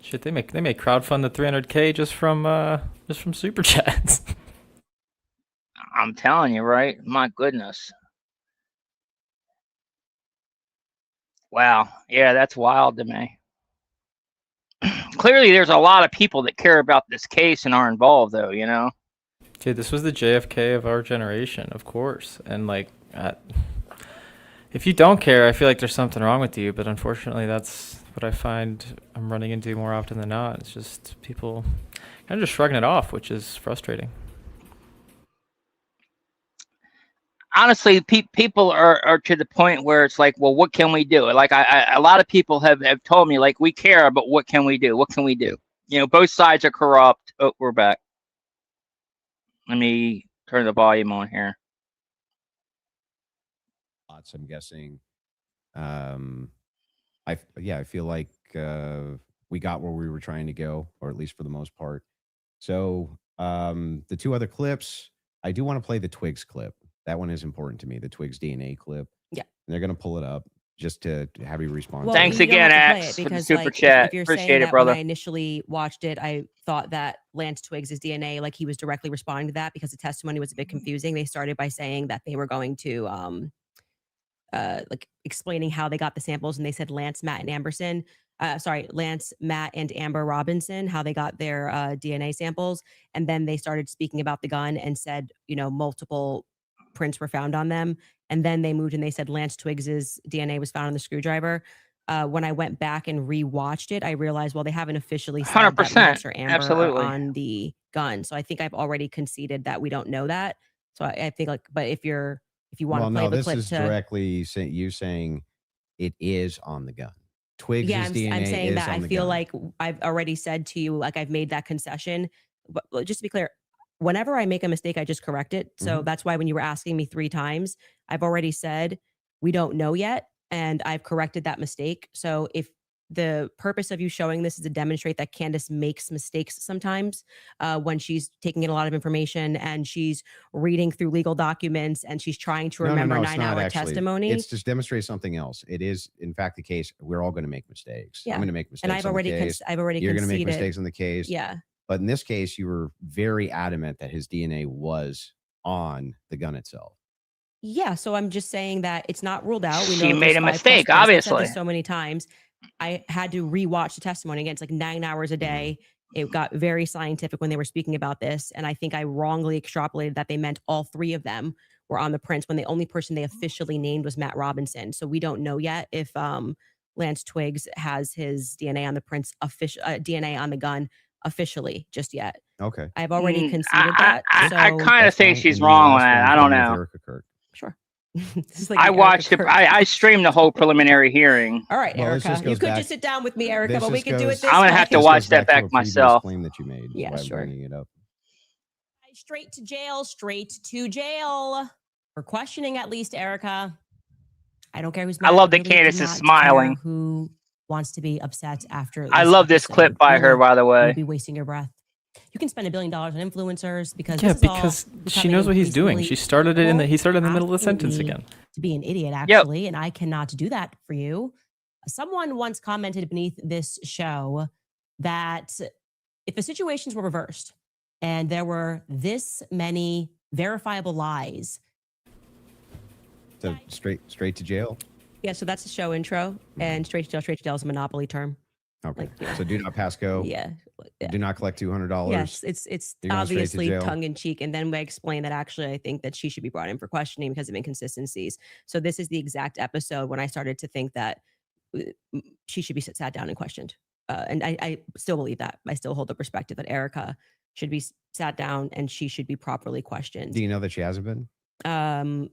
Shit, they make crowdfund the 300K just from super chats. I'm telling you, right? My goodness. Wow. Yeah, that's wild to me. Clearly, there's a lot of people that care about this case and are involved, though, you know? Dude, this was the JFK of our generation, of course. And like, if you don't care, I feel like there's something wrong with you. But unfortunately, that's what I find I'm running into more often than not. It's just people kind of just shrugging it off, which is frustrating. Honestly, people are to the point where it's like, well, what can we do? Like, a lot of people have told me, like, we care, but what can we do? What can we do? You know, both sides are corrupt. Oh, we're back. Let me turn the volume on here. I'm guessing. I feel like we got where we were trying to go, or at least for the most part. So the two other clips, I do want to play the Twigs clip. That one is important to me, the Twigs DNA clip. Yeah. And they're going to pull it up just to have you respond. Well, Thanks you don't again, have to play Axe, it for the because, super like, chat. if you're Appreciate saying it, that brother. when I initially watched it, I thought that Lance Twiggs' DNA, like he was directly responding to that because the testimony was a bit confusing. They started by saying that they were going to like explaining how they got the samples, and they said Lance, Matt, and Lance, Matt, and Amber Robinson, how they got their DNA samples. And then they started speaking about the gun and said, you know, multiple prints were found on them. And then they moved and they said Lance Twiggs's DNA was found on the screwdriver. When I went back and rewatched it, I realized, well, they haven't officially said that 100%. Lance or Amber Absolutely. are on the gun. So I think I've already conceded that we don't know that. So I think, like, but if you want to play the clip, this is directly you saying it is on the gun. Twigs' yeah, DNA I'm saying is that on I the feel gun. like I've already said to you, like I've made that concession. But just to be clear, whenever I make a mistake, I just correct it. So that's why when you were asking me 3 times, I've already said we don't know yet, and I've corrected that mistake. So if the purpose of you showing this is to demonstrate that Candace makes mistakes sometimes when she's taking in a lot of information and she's reading through legal documents and she's trying to remember 9-hour testimony. It's just demonstrate something else. It is, in fact, the case. We're all going to make mistakes. Yeah. I'm going to make mistakes. And I've already You're going to make conceded. mistakes on the case. Yeah. But in this case, you were very adamant that his DNA was on the gun itself. Yeah, so I'm just saying that it's not ruled out. We She know made a 5+ mistake, prints. I've said obviously. this so many times. I had to rewatch the testimony again. It's like 9 hours a day. It got very scientific when they were speaking about this, and I think I wrongly extrapolated that they meant all 3 of them were on the prints when the only person they officially named was Matt Robinson. So we don't know yet if Lance Twiggs has his DNA on the prints, DNA on the gun officially just yet. Okay. I've already conceded that. I kind of think she's wrong on that. I don't know. Sure. Like I watched it. I streamed the whole preliminary hearing. All right, Erica. You could just sit down with me, Erica, but we could do it this I'm gonna way. have to watch that back myself. Claim that you made. Yeah, sure. It up. Straight to jail for questioning, at least, Erica. I don't care who's mad. I love that really Candace do is not smiling. care who wants to be upset after? I love this clip by her, by the way. You'll be wasting your breath. You can spend $1 billion on influencers because she knows what he's doing. She started it he started in the middle of the sentence again. To be an idiot, actually, and I cannot do that for you. Someone once commented beneath this show that if the situations were reversed and there were this many verifiable lies, so straight to jail. Yeah, so that's the show intro, and straight to jail is a monopoly term. Okay. So do not pass go. Yeah. Do not collect $200. Yes, it's obviously tongue in cheek. And then we explain that actually I think that she should be brought in for questioning because of inconsistencies. So this is the exact episode when I started to think that she should be sat down and questioned. And I still believe that. I still hold the perspective that Erica should be sat down and she should be properly questioned. Do you know that she hasn't been?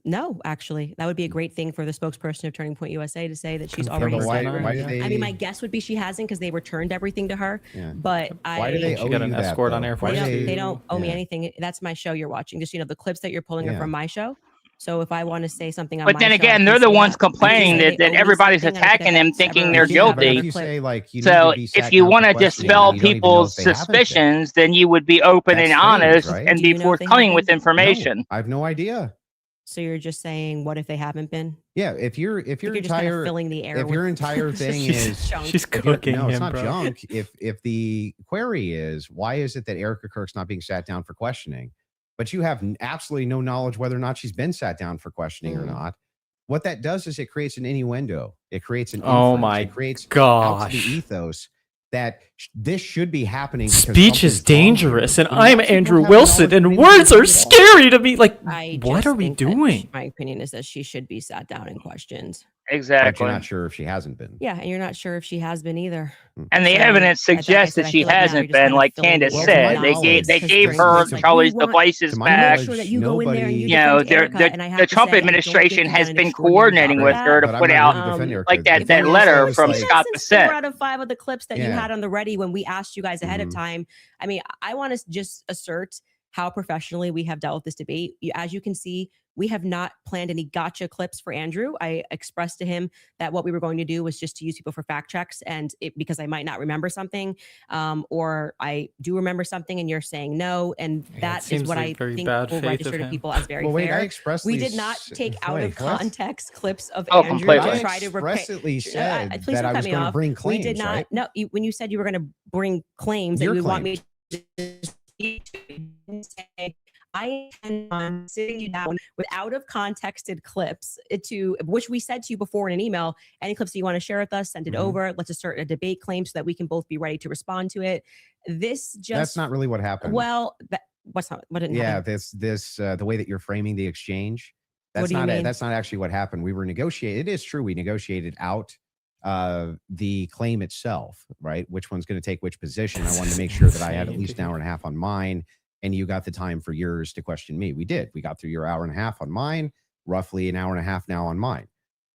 No, actually, that would be a great thing for the spokesperson of Turning Point USA to say that she's already. Why I mean, my guess would be she hasn't because they returned everything to her. Yeah. But why do they owe got you an that, escort though? on Air Force? They don't owe me anything. That's my show you're watching. Just the clips that you're pulling are from my show. So if I want to say something on but my then show, again, they're the ones complaining that everybody's attacking them, thinking they're guilty. So if you want to dispel people's suspicions, then you would be open and honest and be forthcoming with information. I have no idea. So you're just saying, what if they haven't been? Yeah, if your You're just kind of filling the air. if your entire thing is junk. She's cooking no, it's him, not bro. junk. If the query is why is it that Erica Kirk's not being sat down for questioning, but you have absolutely no knowledge whether or not she's been sat down for questioning or not. What that does is it creates an innuendo. It creates an inference. It creates out to the ethos that this should be happening. Speech is dangerous, and I'm Andrew Wilson, and words are scary to me. Like, what are we doing? My opinion is that she should be sat down and questioned. Exactly. But you're not sure if she hasn't been. Yeah, and you're not sure if she has been either. And the evidence suggests that she hasn't been, like Candace said. They gave her Charlie's devices back. You know, the Trump administration has been coordinating with her to put out like that letter from Scott Bassett. 4 out of 5 of the clips that you had on the ready when we asked you guys ahead of time. I mean, I want to just assert how professionally we have dealt with this debate. As you can see, we have not planned any gotcha clips for Andrew. I expressed to him that what we were going to do was just to use people for fact checks, and because I might not remember something, or I do remember something and you're saying no, and that is what I think will register to people as very fair. We did not take out of context clips of Andrew to try to explicitly said please that don't I cut was me going to off. bring claims. We did not. Right? No, when you said you were going to bring claims that you would want me to say, I intend on sitting you down with out of contexted clips to which we said to you before in an email. Any clips that you want to share with us, send it over. Let's assert a debate claim so that we can both be ready to respond to it. This just that's not really what happened. Well, what didn't happen? This the way that you're framing the exchange. That's not that's not actually what happened. We were negotiating. It is true we negotiated out the claim itself, right? Which one's going to take which position. I wanted to make sure that I had at least an hour and a half on mine, and you got the time for yours to question me. We did. We got through your hour and a half on mine, roughly an hour and a half now on mine.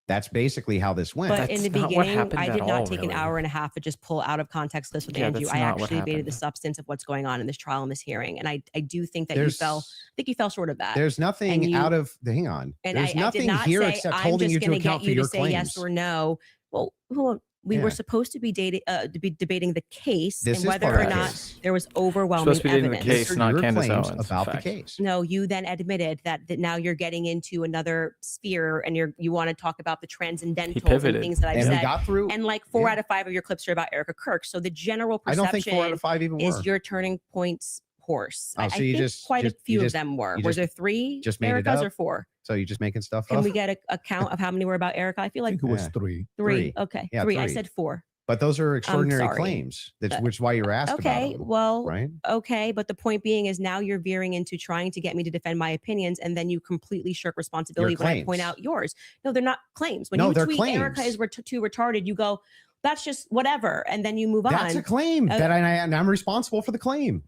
That's basically how this went. But in the beginning, I did not take an hour and a half to just pull out of context this with Andrew. I actually debated the substance of what's going on in this trial and this hearing. And I do think that you fell short of that. There's nothing out of the, hang on. There's nothing here except holding you to account for your claims. Yes or no. Well, we were supposed to be debating the case and whether or not there was overwhelming evidence. The case, not Candace Owens. About the case. No, you then admitted that now you're getting into another sphere and you want to talk about the transcendental things that I've said. Got through, and like 4 out of 5 of your clips are about Erica Kirk. So the general perception I don't think 4 out of 5 even is your turning points horse. Oh, I think quite a few of them were. Were there 3 Ericas or 4? So you're just making stuff up? Can we get a count of how many were about Erica? I feel like it was 3. 3. Okay. Yeah, 3. I said 4. But those are extraordinary claims. That's which is why you're asked about them, well, right? Okay, but the point being is now you're veering into trying to get me to defend my opinions, and then you completely shirk responsibility when I point out yours. No, they're not claims. When you tweet claims. Erica is too retarded, you go, that's just whatever, and then you move on. That's a claim that I'm responsible for the claim.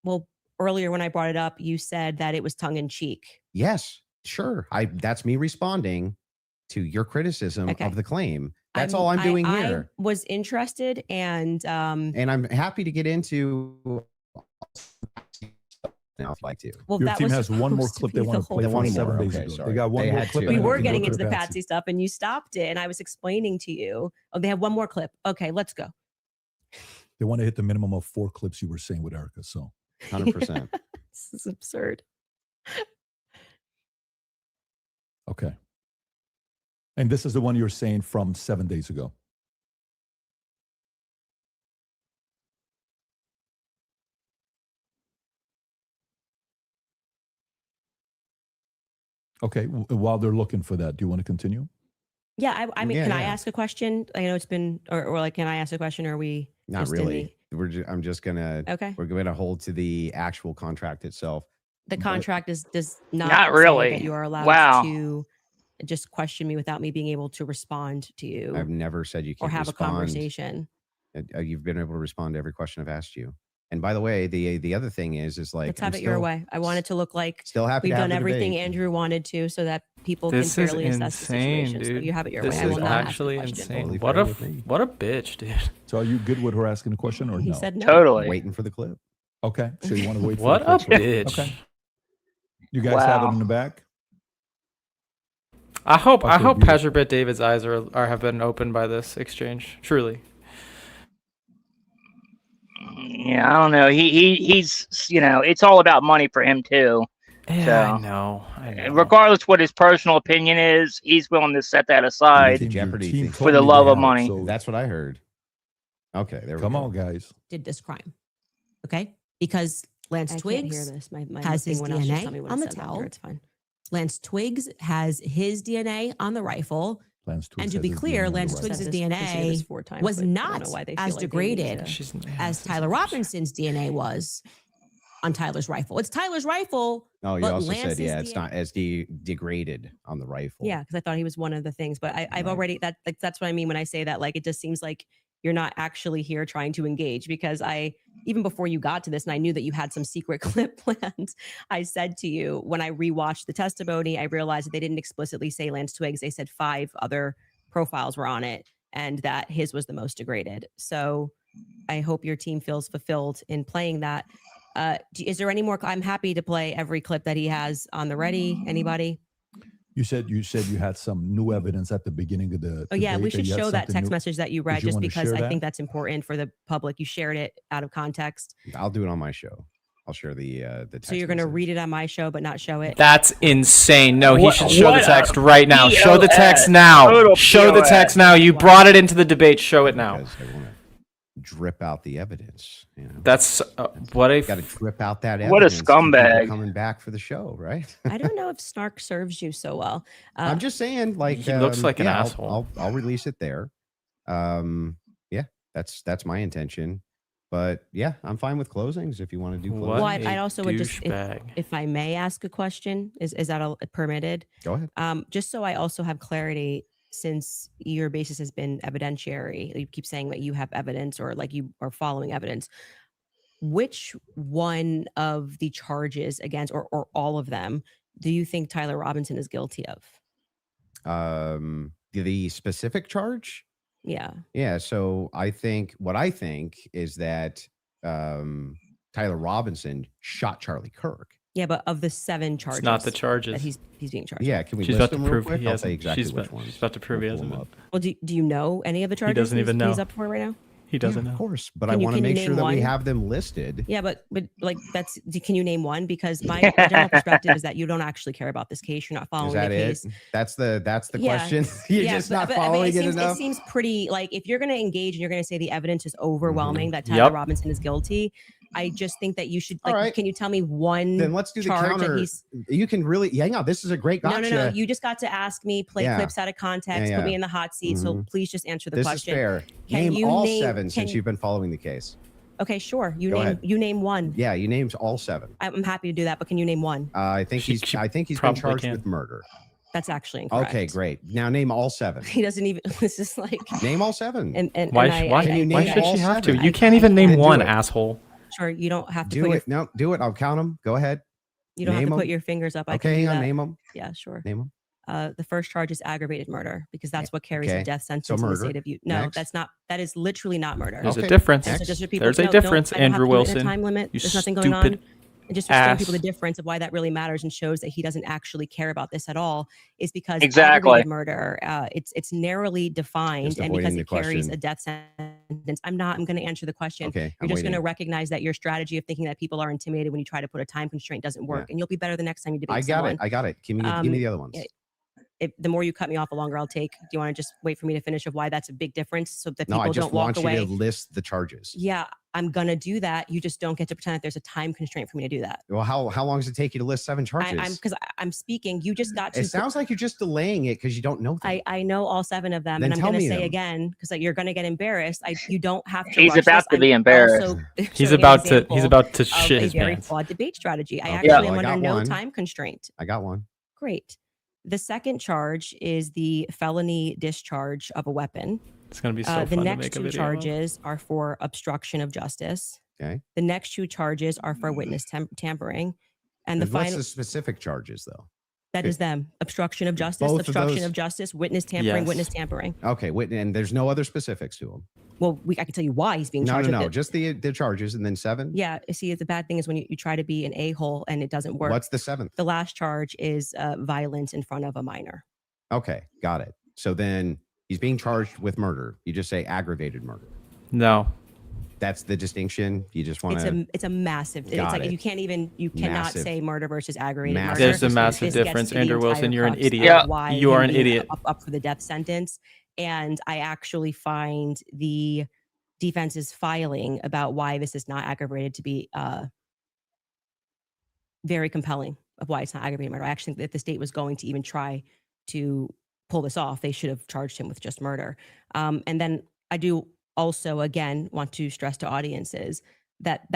Well, earlier when I brought it up, you said that it was tongue in cheek. Yes, sure. That's me responding to your criticism of the claim. That's all I'm doing here. I was interested and I'm happy to get into now if you'd like to. Well, your team has one more clip they want to play from 7 days ago. They got one more clip. We were getting into the Patsy stuff and you stopped it, and I was explaining to you. Oh, they have one more clip. Okay, let's go. They want to hit the minimum of 4 clips you were saying with Erica. So 100%. This is absurd. Okay. And this is the one you're saying from 7 days ago. Okay. While they're looking for that, do you want to continue? Yeah. I mean, can I ask a question? I know it's been, or like, can I ask a question? Or are we not really? I'm just gonna. Okay. We're going to hold to the actual contract itself. The contract does not. Not really. That you are allowed to just question me without me being able to respond to you. I've never said you can't or have respond. a conversation. You've been able to respond to every question I've asked you. And by the way, the other thing is like, let's have it your way. I want it to look like still happy we've done everything Andrew wanted to, so that people can fairly assess the situation. So you have it your way. I will not actually insane. What a bitch, dude. So are you good with her asking a question or he no? Said no. Totally. Waiting for the clip. Okay. So you want to wait for what the clip? A bitch. Okay. You guys have it in the back? I hope Patrick David's eyes have been opened by this exchange. Truly. Yeah, I don't know. He's it's all about money for him too. Yeah, So, I know. regardless what his personal opinion is, he's willing to set that aside Jeopardy team thing. for the told me love they of had, money. so That's what I heard. Okay, there we come go. on, guys. Did this crime. Okay? Because Lance I can't hear Twiggs this. My has thing his went out. Just DNA tell me what on it the says on towel. here. It's fine. Lance Twiggs has his DNA on the rifle. Lance Twiggs And to has be his clear, DNA on the Lance rifle. Twiggs' Said this- repeated this DNA 4 times, was but I don't not know why they as feel like they need degraded to- as Tyler Robinson's DNA was on Tyler's rifle. It's Tyler's rifle. Oh, you but also Lance's said, yeah, it's DNA not as degraded on the rifle. Yeah, because I thought he was one of the things, but I've Right. already that's what I mean when I say that. Like, it just seems like you're not actually here trying to engage, because even before you got to this, and I knew that you had some secret clip planned, I said to you when I rewatched the testimony, I realized that they didn't explicitly say Lance Twiggs. They said 5 other profiles were on it, and that his was the most degraded. So I hope your team feels fulfilled in playing that. Is there any more? I'm happy to play every clip that he has on the ready. Anybody? You said you had some new evidence at the beginning of the. Oh yeah, we debate should you had show that something text new. message that you Did read, you just wanna because share I that? think that's important for the public. You shared it out of context. I'll do it on my show. I'll share the text So you're going to message. read it on my show, but not show it. That's insane. No, he What- should show the what text a right now. Show the text POS. now. Total Show the POS. text now. You brought it into the debate. Show it now. Because I want to drip out the evidence. You know? That's what a Got to drip out that evidence. What a to keep people scumbag. coming back for the show, right? I don't know if snark serves you so well. I'm just saying, like He looks like an yeah, asshole. I'll release it there. Yeah, that's my intention. But yeah, I'm fine with closings if you want to do closings. What Well, a I also would just, douchebag. if I may ask a question, is that permitted? Go ahead. Just so I also have clarity, since your basis has been evidentiary, you keep saying that you have evidence, or like you are following evidence. Which one of the charges against, or all of them, do you think Tyler Robinson is guilty of? The specific charge? Yeah. Yeah. So I think is that Tyler Robinson shot Charlie Kirk. Yeah, but of the 7 charges, It's not the that charges. he's being charged. Yeah. Can we She's list about to them real prove quick? he I'll hasn't. say exactly She's which about, ones. she's about to prove he I'll pull hasn't. them up. Well, do you know any of the charges? doesn't even he's know. up for right now. He doesn't Yeah, know. of course, but Can I you- want to can you make sure name that we one? have them listed. Yeah, but like can you name one? Because my general perspective is that you don't actually care about this case. You're not Is following that the it? case. That's the Yeah. question. You're Yeah, just but- not but following it seems, enough. It seems pretty, like, if you're going to engage and you're going to say the evidence is overwhelming that Tyler Yep. Robinson is guilty, I just think that you should, All like, right. can you tell me one Then let's do the charge that counter. he's You can really, hang on. This is a great gotcha. No. You just got to ask me, play Yeah. clips out of context, Yeah, put me yeah. in the hot seat. So Mhm. please just answer the This is question. fair. Can Name you all name- 7 can since you- you've been following the case. Okay, sure. Go ahead. You name one. Yeah, you named all 7. I'm happy to do that, but can you name one? I think She- he's she been probably charged can. with murder. That's actually incorrect. Okay, great. Now name all 7. He doesn't even. This is like. Name all 7. And Why? and Why? Can you Why name should all she have to? 7? You can't even name Then do one, it. asshole. Sure, you don't have to Do put it. No, do it. I'll count them. Go ahead. you don't have name to put 'em. your fingers up. I can Okay, do hang on. that. Name them. Yeah, sure. Name them. The first charge is aggravated murder, because that's what carries Okay. a death sentence in the murder. state of Utah. No, Next. that's not. That is literally not murder. There's Okay. a difference. And so just for people There's to a know, don't- difference, I don't have Andrew to put it in a Wilson. time limit. You There's nothing going on. stupid And just for showing people the ass. difference of why that really matters and shows that he doesn't actually care about this at all is because Exactly. aggravated murder, it's narrowly defined, Just and because avoiding it the carries question. a death sentence. I'm going to answer the question. Okay. You're just going to recognize that your strategy of thinking that people are intimidated when you try to put a time constraint doesn't work, and you'll be better the next time you debate I got someone. it. I got it. Give me the other ones. The more you cut me off, the longer I'll take. Do you want to just wait for me to finish of why that's a big difference so that No, people I just don't walk want you away? to list the charges. Yeah, I'm going to do that. You just don't get to pretend that there's a time constraint for me to do that. Well, how long does it take you to list 7 charges? Because I'm speaking. You just got to. It sounds like you're just delaying it because you don't know them. I know all 7 of them, Then and I'm tell going to me say them. again because you're going to get embarrassed. You don't have to. He's rush about this. to be I'm embarrassed. also He's showing an about to. example He's about to of shit a his very pants. flawed debate strategy. I Okay, actually well, am I under got no one. time constraint. I got one. Great. The second charge is the felony discharge of a weapon. It's gonna be so The fun to next make a 2 video. charges are for obstruction of justice. Okay. The next 2 charges are for witness tampering. And the And what's final, the specific charges though? that is them. Obstruction of justice, Both of obstruction those? of justice, witness tampering, Yes. witness tampering. Okay, and there's no other specifics to them. Well, I can tell you why he's being No, charged with it. just the charges and then 7. Yeah, see, the bad thing is when you try to be an a-hole and it doesn't work. What's the 7th? The last charge is violence in front of a minor. Okay, got it. So then he's being charged with murder. You just say aggravated murder. No. That's the distinction. You just want to. It's a massive. It's Got like it. you cannot Massive. say murder versus aggravated Massive. murder. There's a massive This gets difference. to the Andrew Wilson, entire you're an crux idiot. of Yeah. why You are him an being idiot. up for the death sentence. And I actually find the defense's filing about why this is not aggravated to be very compelling of why it's not aggravated murder. I actually think that if the state was going to even try to pull this off, they should have charged him with just murder. And then I do also, again, want to stress to audiences that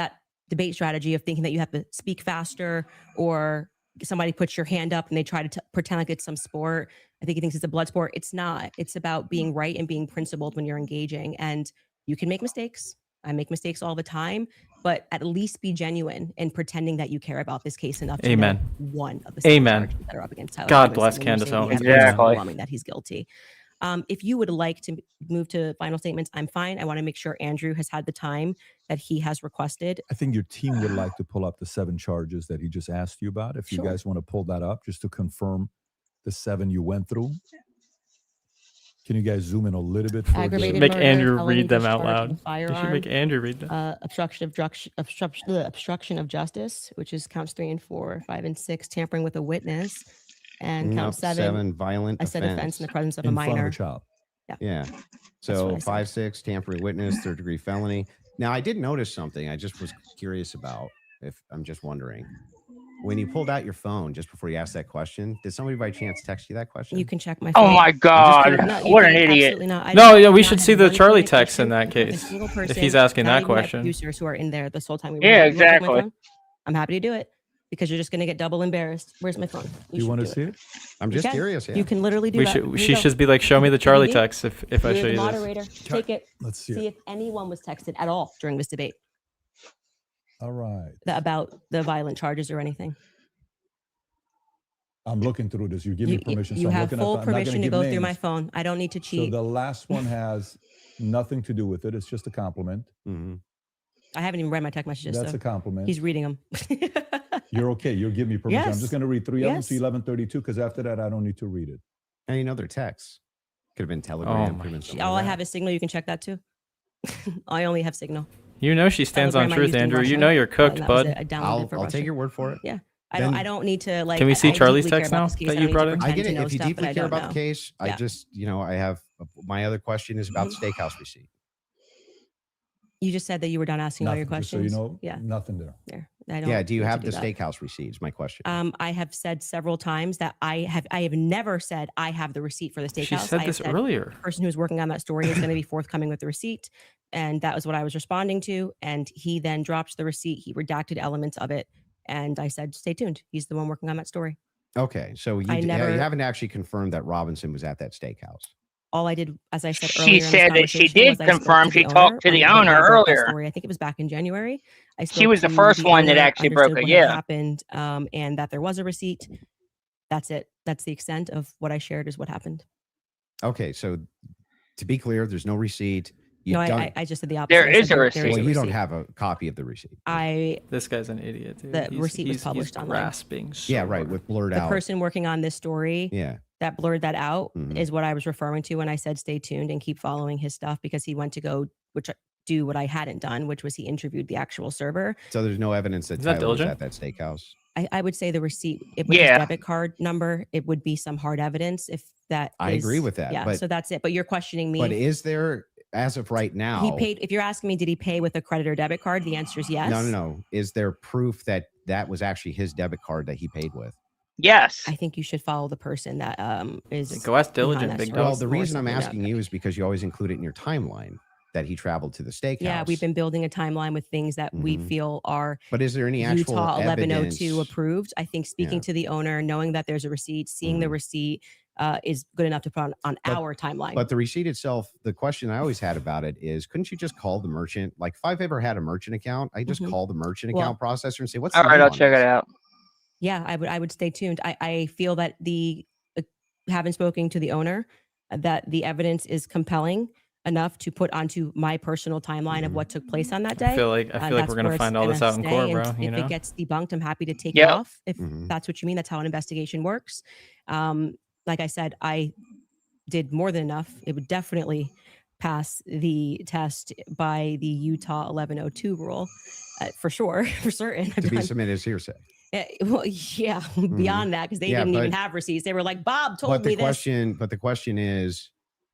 debate strategy of thinking that you have to speak faster or somebody puts your hand up and they try to pretend like it's some sport. I think he thinks it's a blood sport. It's not. It's about being right and being principled when you're engaging. And you can make mistakes. I make mistakes all the time, but at least be genuine and pretending that you care about this case enough to Amen. know one of the seven Amen. charges that are up against Tyler God Robinson bless when you're Candace saying the Owens. evidence is Exactly. overwhelming that he's guilty. If you would like to move to final statements, I'm fine. I want to make sure Andrew has had the time that he has requested. I think your team would like to pull up the 7 charges that he just asked you about. If you Sure. guys want to pull that up just to confirm the 7 you went through. Can you guys zoom in a little bit? For Aggravated Make murder, Andrew felony read them out discharge of a loud. You should firearm, make Andrew read them. obstruction of justice, which is counts 3 and 4, 5 and 6, tampering with a witness, and No, count 7. violent I said offense in the presence of a in front of minor. a child. Yeah. what So I 5, 6, tampering witness, 3rd-degree felony. Now, I did notice something I just was curious about. If I'm just wondering, when you pulled out your phone just before you asked that question, did somebody by chance text you that question? You can check my Oh phone. my God! curious. No, you What an can idiot! absolutely not. I No, did yeah, we not should have see the one Charlie text communication in that with a case. single If person, he's asking not that even my question. producers who are in there this whole time. Yeah, You wanna check my exactly. phone? I'm happy to do it because you're just going to get double embarrassed. Where's my phone? Do you should want to do see it? I'm You just can. curious. Yeah. You can literally do We that. should. Here you She go. should be like, show me the Charlie need? text if I You're show the you this. moderator. Take it. Let's see See it. if anyone was texted at all during this debate All right. about the violent charges or anything. I'm looking through this. You give me permission. You so I'm have looking full at I'm not gonna permission to give go through my names. phone. I don't need to So cheat. the last one has nothing to do with it. It's just a compliment. Mhm. I haven't even read my text messages. That's So a compliment. he's reading them. You're okay. You'll give me permission. I'm Yes. just going to read 3 of them to Yes. 11:32 because after that, I don't need to read it. And you know their texts. Could have been Telegram. Oh could my have been something All like I that. have is Signal. You can check that too. I only have Signal. You know she stands on Telegram I truth, used in Andrew. You Russia, know you're and cooked, that was bud. it. I downloaded it for I'll Russia. take your word for it. Yeah. Then- I don't need to like. Can we see I Charlie's deeply care text about now this case. that I you don't need brought to in? I pretend get to it. know If you stuff that deeply I care don't about know. the case, I Yeah. just, I have my other question is about the steakhouse receipt. You just said that you were done asking all your Nothing, just so questions. you know, Yeah. nothing there. There. I don't Yeah. Do you need to have do the that. steakhouse receipt? Is my question. I have said several times that I have never said I have the receipt for the steakhouse. She said I have this said earlier. the person who's working on that story is going to be forthcoming with the receipt. And that was what I was responding to. And he then dropped the receipt. He redacted elements of it. And I said, stay tuned. He's the one working on that story. Okay. So you, I you never- haven't actually confirmed that Robinson was at that steakhouse. All I did, as I said She earlier, in this said that she conversation did was I spoke confirm. to She the talked owner to the when I owner broke that earlier. story. I think it was back in January. I She was the spoke to first the one that owner, actually broke understood it, what yeah. had happened, and that there was a receipt. That's it. That's the extent of what I shared is what happened. Okay. So to be clear, there's no receipt. You No, don't, I just said the opposite. There I is said a there receipt. well, is a you don't receipt. have a copy of the receipt. This guy's an idiot, dude. The receipt was published he's online. grasping so Yeah. Right. hard. With blurred The out. person working on this story Yeah. that blurred that out Mhm. is what I was referring to when I said stay tuned and keep following his stuff because he went to go do what I hadn't done, which was he interviewed the actual server. So there's no evidence that Is that Tyler was diligent? at that steakhouse. I would say the receipt, it with his Yeah. debit card number, it would be some hard evidence if that I agree with that, Yeah, but- so that's it. But you're questioning me. But is there, as of right now, He paid, if you're asking me, did he pay with a credit or debit card? The answer is yes. No. Is there proof that that was actually his debit card that he paid with? Yes. I think you should follow the person that is. Go ask behind Diligent, that big story. dog. Well, the Or reason I'm something like asking that. you is because you always include it in your timeline that he traveled to the steakhouse. Yeah, we've been building a timeline with things that we Mhm. feel are But is there any actual Utah 1102 evidence? approved. I think speaking Yeah. to the owner, knowing that there's a receipt, seeing the Mhm. receipt is good enough to put on But- our timeline. But the receipt itself, the question I always had about it is, couldn't you just call the merchant? Like, if I've ever had a merchant account, I just Mhm. call the merchant Well- account processor and say, "What's All the right, name I'll on check this?" it out. Yeah, I would stay tuned. I feel that having spoken to the owner, that the evidence is compelling enough to put onto my personal timeline of Mhm. what took place on that day. I feel like That's we're where gonna it's find all this gonna out in stay, court, and bro. You if know. it gets debunked, I'm happy to take Yep. it off. If Mhm. that's what you mean, that's how an investigation works. Like I said, I did more than enough. It would definitely pass the test by the Utah 1102 rule, for sure, for certain. To be submitted as hearsay. Well, yeah, beyond that, because they didn't even have receipts. They were like, Bob told me this. But the question is,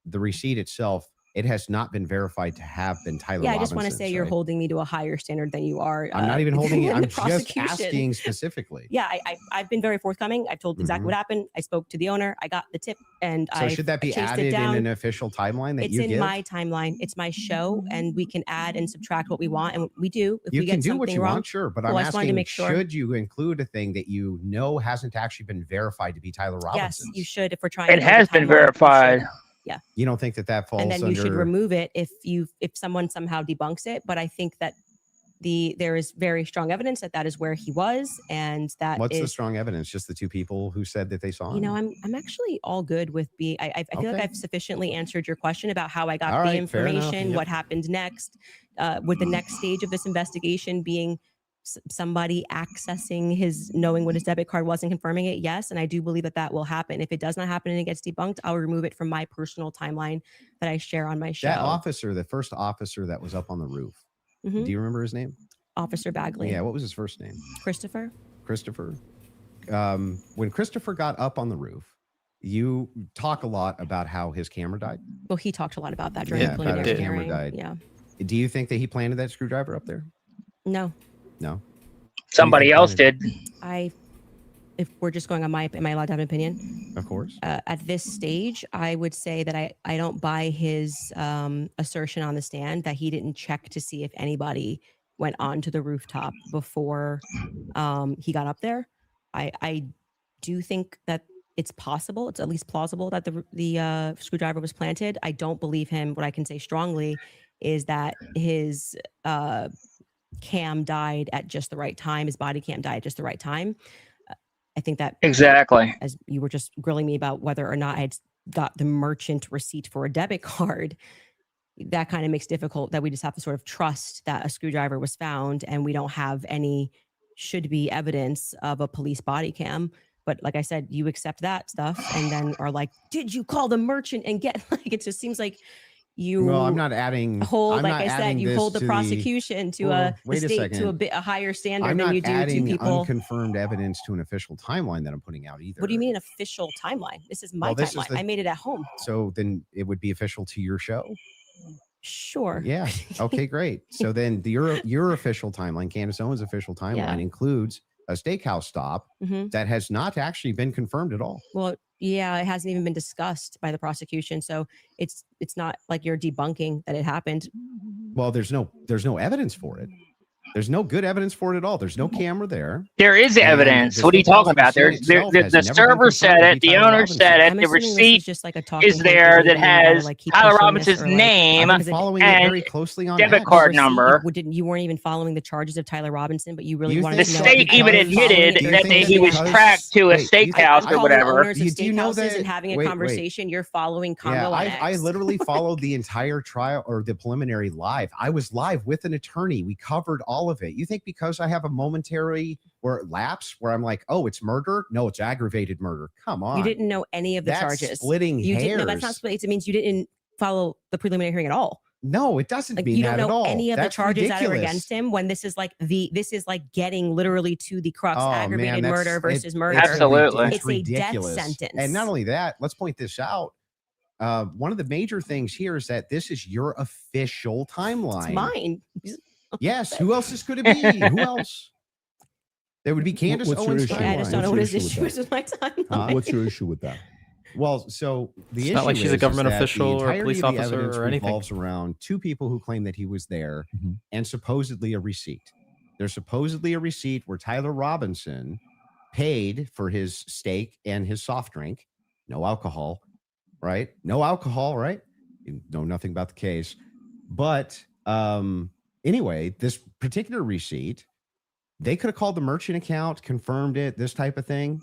the receipt itself, it has not been verified to have been Tyler Yeah, I just want to Robinson's, say you're holding me to a higher standard than you are. I'm not even holding it. in I'm the just asking specifically. Yeah, I've been very forthcoming. I've told exactly what happened. I spoke to the owner. I got the tip, and So should that be added in an official timeline that you give? It's in my timeline. It's my show, and we can add and subtract what we want, and we do. If You we can get do what you wrong, want, sure. But Well, I'm I just wanted to asking, make sure. should you include a thing that you know hasn't actually been verified to be Tyler Robinson? Yes, you should. If we're trying, It has been verified. Yeah. You don't think that falls And then under... you should remove it if someone somehow debunks it. But I think that there is very strong evidence that is where he was, and that What's the strong evidence? Just the two people who said that they saw him? You know, I'm actually all good with being. I feel like I've sufficiently answered your question about how I got the information, what happened next, with the next stage of this investigation being somebody accessing knowing what his debit card was and confirming it. Yes, and I do believe that will happen. If it does not happen and it gets debunked, I'll remove it from my personal timeline that I share on my show. That officer, the first officer that was up on the roof. Do you remember his name? Officer Bagley. Yeah, what was his first name? Christopher. When Christopher got up on the roof, you talk a lot about how his camera died. Well, he talked a lot about that during the preliminary hearing. Yeah. Do you think that he planted that screwdriver up there? No. Somebody else did. If we're just going on am I allowed to have an opinion? Of course. At this stage, I would say that I don't buy his assertion on the stand that he didn't check to see if anybody went onto the rooftop before he got up there. I do think that it's possible. It's at least plausible that the screwdriver was planted. I don't believe him. What I can say strongly is that his cam died at just the right time. His body cam died at just the right time. I think that exactly, as you were just grilling me about whether or not I had got the merchant receipt for a debit card, that kind of makes difficult that we just have to sort of trust that a screwdriver was found and we don't have any should be evidence of a police body cam. But like I said, you accept that stuff and then are like, did you call the merchant and get it just seems like well, I'm not adding. Hold the prosecution to a higher standard than you do to people. Unconfirmed evidence to an official timeline that I'm putting out either. What do you mean an official timeline? This is my timeline. I made it at home. So then it would be official to your show. Sure. Yeah. Okay. Great. So then your official timeline, Candace Owens' official timeline, includes a steakhouse stop that has not actually been confirmed at all. Well, yeah, it hasn't even been discussed by the prosecution, so it's not like you're debunking that it happened. Well, there's no evidence for it. There's no good evidence for it at all. There's no camera there. There is evidence. What are you talking about? The server said it. The owner said it. The receipt is there that has Tyler Robinson's name and very closely on debit card number. You weren't even following the charges of Tyler Robinson, but you really wanted to know. The state even admitted that he was tracked to a steakhouse or whatever. Do you know that? And having a conversation, you're following Congo on X. I literally followed the entire trial or the preliminary live. I was live with an attorney. We covered all of it. You think because I have a momentary or lapse where I'm like, oh, it's murder? No, it's aggravated murder. Come on. You didn't know any of the charges. Splitting hairs. No, that's not splitting. It means you didn't follow the preliminary hearing at all. No, it doesn't mean you that don't know at all. any of the charges that are against him when this is like getting literally to the crux, aggravated murder versus murder. Absolutely. It's ridiculous. A death sentence. And not only that, let's point this out. One of the major things here is that this is your official timeline. It's mine. Yes. Who else could it be? Who else? There would be Candace Owens. I just don't know what his issue is with my timeline. What's your issue with that? Well, so the issue not like she's a government official or a police of the officer or anything. Revolves around two people who claim that he was there and supposedly a receipt. There's supposedly a receipt where Tyler Robinson paid for his steak and his soft drink. No alcohol, right? No alcohol, right? You know nothing about the case. But anyway, this particular receipt, they could have called the merchant account, confirmed it, this type of thing.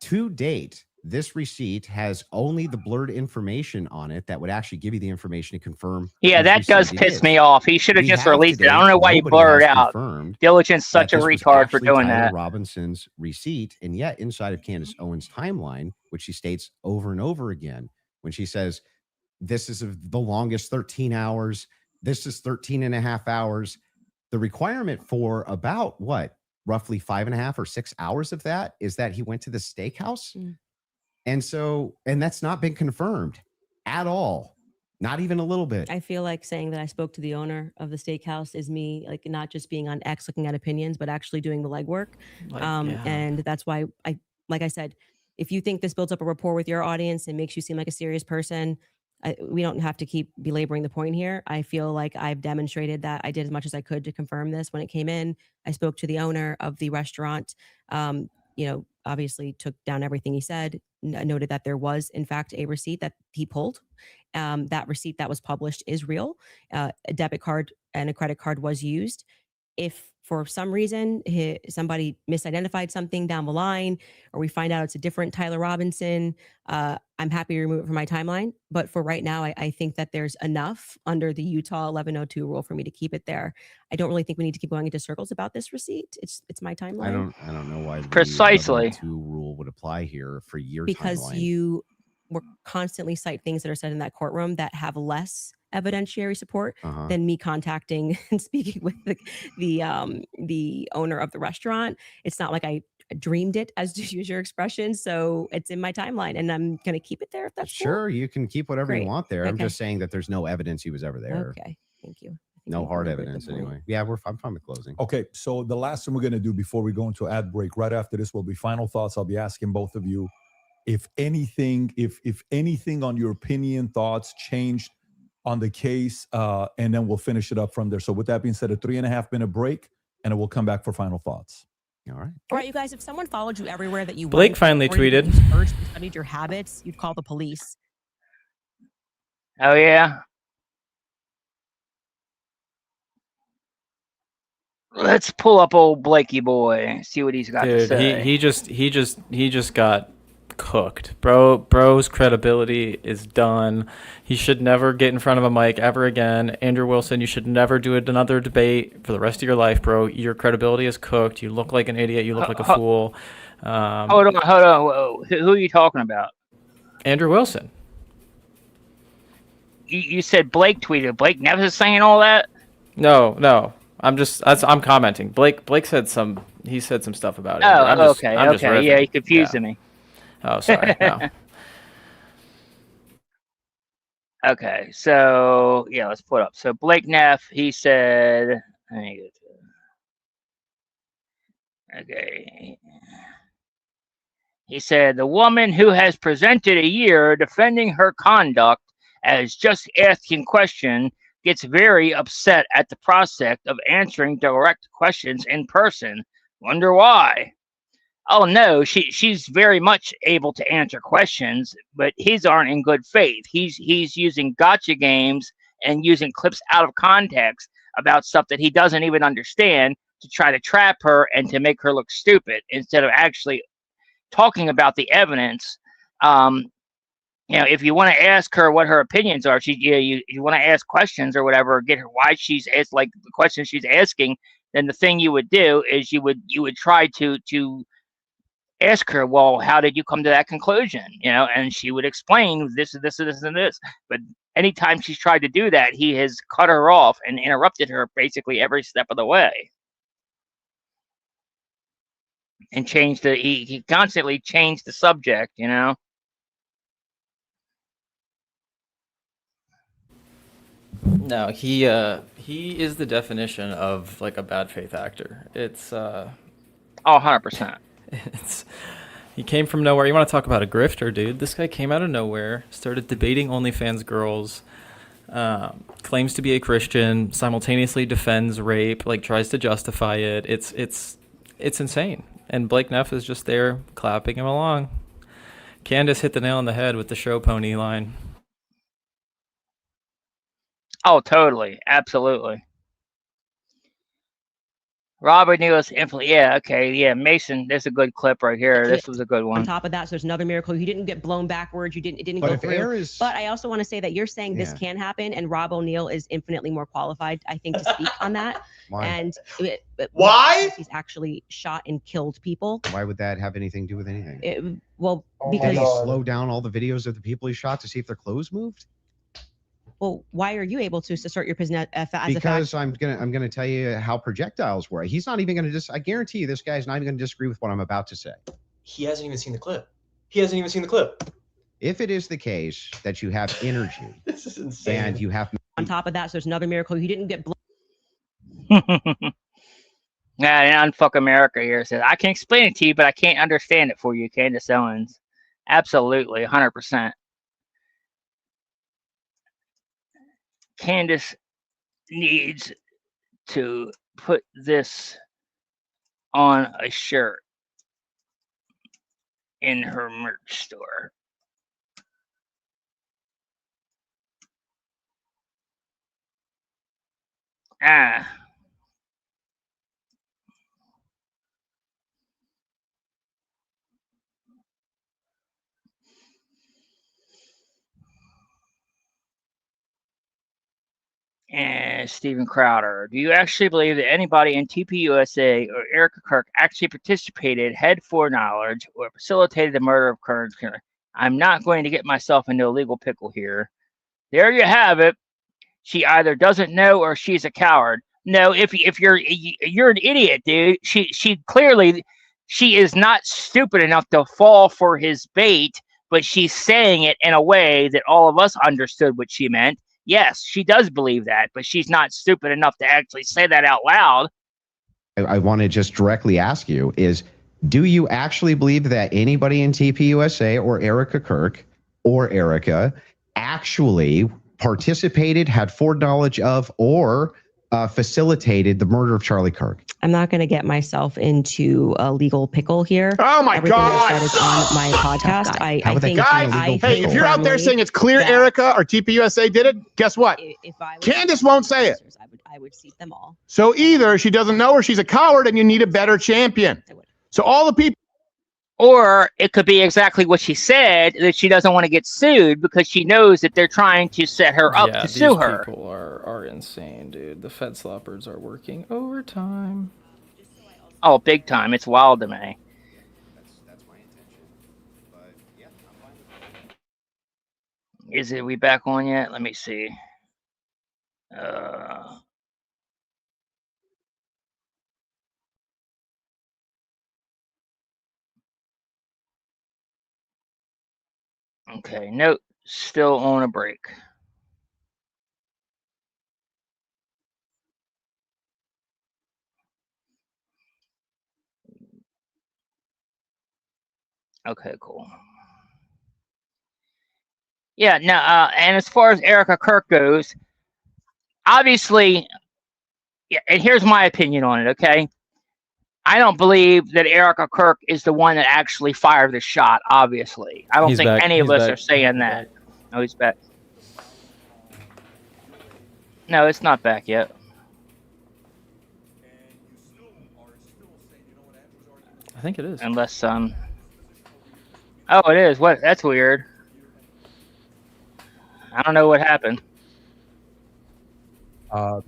To date, this receipt has only the blurred information on it that would actually give you the information to confirm. Yeah, that does piss me off. He should have just released it. I don't know why you blurred it out. Diligent's such a retard for doing that. Robinson's receipt, and yet inside of Candace Owens' timeline, which she states over and over again, when she says, This is the longest 13 hours. This is 13 and a half hours. The requirement for about what, roughly 5.5 or 6 hours of that is that he went to the steakhouse. And that's not been confirmed at all. Not even a little bit. I feel like saying that I spoke to the owner of the steakhouse is me, like, not just being on X looking at opinions, but actually doing the legwork. And that's why like I said, if you think this builds up a rapport with your audience and makes you seem like a serious person, we don't have to keep belaboring the point here. I feel like I've demonstrated that I did as much as I could to confirm this when it came in. I spoke to the owner of the restaurant, obviously took down everything he said, noted that there was, in fact, a receipt that he pulled. That receipt that was published is real. A debit card and a credit card was used. If for some reason somebody misidentified something down the line, or we find out it's a different Tyler Robinson, I'm happy to remove it from my timeline. But for right now, I think that there's enough under the Utah 1102 rule for me to keep it there. I don't really think we need to keep going into circles about this receipt. It's my timeline. I don't know why Precisely the 1102 rule would apply here for your because timeline. You will constantly cite things that are said in that courtroom that have less evidentiary support than me contacting and speaking with the owner of the restaurant. It's not like I dreamed it, as to use your expression. So it's in my timeline, and I'm going to keep it there if that's sure. Cool. You can keep whatever you want there. Okay. I'm just saying that there's no evidence he was ever there. Okay, thank you. No hard evidence anyway. Yeah, I'm fine with closing. Okay, so the last thing we're going to do before we go into ad break, right after this will be final thoughts. I'll be asking both of you if anything on your opinion, thoughts changed on the case, and then we'll finish it up from there. So with that being said, a 3.5 minute break, and then we'll come back for final thoughts. All right. All right, you guys, if someone followed you everywhere that you Blake finally tweeted, searched and studied your habits, you'd call the police. Oh, yeah. Let's pull up old Blakey boy, see what he's got to say. He just got cooked. Bro's credibility is done. He should never get in front of a mic ever again. Andrew Wilson, you should never do another debate for the rest of your life, bro. Your credibility is cooked. You look like an idiot. You look like a fool. Hold on. Whoa. Who are you talking about? Andrew Wilson. You said Blake tweeted. Blake never saying all that? No. I'm commenting. Blake said some stuff about it. Oh, okay. Yeah, he confused me. Oh, sorry. No. Okay, so yeah, let's put up. So Blake Neff, he said, okay. He said, the woman who has presented a year defending her conduct as just asking question gets very upset at the prospect of answering direct questions in person. Wonder why? Oh no, she's very much able to answer questions, but his aren't in good faith. He's using gotcha games and using clips out of context about stuff that he doesn't even understand to try to trap her and to make her look stupid instead of actually talking about the evidence. If you want to ask her what her opinions are, you want to ask questions or whatever, or get her why she's asked like the questions she's asking, then the thing you would do is you would try to ask her, well, how did you come to that conclusion? And she would explain this and this and this and this. But anytime she's tried to do that, he has cut her off and interrupted her basically every step of the way. And he constantly changed the subject, No, he is the definition of like a bad faith actor. It's 100%. He came from nowhere. You want to talk about a grifter, dude? This guy came out of nowhere, started debating OnlyFans girls, claims to be a Christian, simultaneously defends rape, like tries to justify it. It's insane. And Blake Neff is just there clapping him along. Candace hit the nail on the head with the show pony line. Oh, totally. Absolutely. Robert Neal's influence. Yeah, okay. Yeah, Mason, there's a good clip right here. This was a good one. On top of that, so there's another miracle. You didn't get blown backwards. It didn't go through. But I also want to say that you're saying this can happen, and Rob O'Neill is infinitely more qualified, I think, to speak on that. Why? And why? He's actually shot and killed people. Why would that have anything to do with anything? Because did he slow down all the videos of the people he shot to see if their clothes moved? Well, why are you able to assert your position as a fact? Because I'm gonna tell you how projectiles work. He's not even gonna I guarantee you this guy's not even gonna disagree with what I'm about to say. He hasn't even seen the clip. He hasn't even seen the clip. If it is the case that you have energy, This is insane. and you have On top of that, so there's another miracle. You didn't get Yeah, and Unfuck America here says, I can explain it to you, but I can't understand it for you, Candace Owens. Absolutely, 100%. Candace needs to put this on a shirt in her merch store. And Steven Crowder, do you actually believe that anybody in TPUSA or Erica Kirk actually participated, had foreknowledge, or facilitated the murder of Kern? I'm not going to get myself into a legal pickle here. There you have it. She either doesn't know or she's a coward. No, if you're an idiot, dude. She clearly is not stupid enough to fall for his bait, but she's saying it in a way that all of us understood what she meant. Yes, she does believe that, but she's not stupid enough to actually say that out loud. I want to just directly ask you is, do you actually believe that anybody in TPUSA or Erica Kirk or Erica actually participated, had foreknowledge of, or facilitated the murder of Charlie Kirk? I'm not going to get myself into a legal pickle here. Oh my Everything God! That is on my podcast. I think guys, hey, if you're out there saying it's clear Erica or TPUSA did it, guess what? If I Candace won't say it. I would seat them all. So either she doesn't know or she's a coward, and you need a better champion. So all the people. Or it could be exactly what she said, that she doesn't want to get sued because she knows that they're trying to set her up to sue her. These people are insane, dude. The Fed sloppers are working overtime. Oh, big time. It's wild to me. That's my intention. But yeah, I'm fine with it. Is we back on yet? Let me see. Okay, nope, still on a break. Okay, cool. Yeah, no, and as far as Erica Kirk goes, obviously, yeah, and here's my opinion on it, okay? I don't believe that Erica Kirk is the one that actually fired the shot, obviously. I don't think any of us are saying that. Oh, he's back. No, it's not back yet. I think it is. Unless, oh, it is. What? That's weird. I don't know what happened.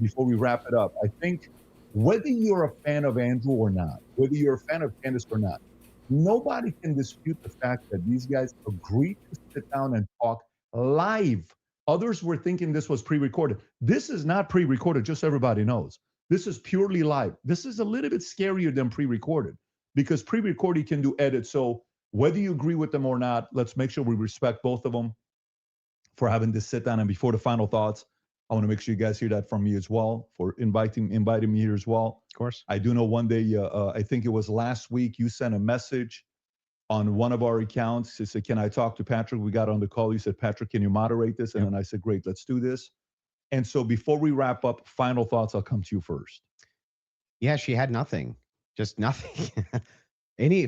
Before we wrap it up, I think whether you're a fan of Andrew or not, whether you're a fan of Candace or not, nobody can dispute the fact that these guys agreed to sit down and talk live. Others were thinking this was pre-recorded. This is not pre-recorded, just so everybody knows. This is purely live. This is a little bit scarier than pre-recorded because pre-recorded can do edits. So whether you agree with them or not, let's make sure we respect both of them for having this sit down. And before the final thoughts, I want to make sure you guys hear that from me as well, for inviting me here as well. Of course. I do know one day, I think it was last week, you sent a message on one of our accounts. You said, can I talk to Patrick? We got on the call. You said, Patrick, can you moderate this? And then I said, great, let's do this. And so before we wrap up, final thoughts, I'll come to you first. Yeah, she had nothing, just nothing.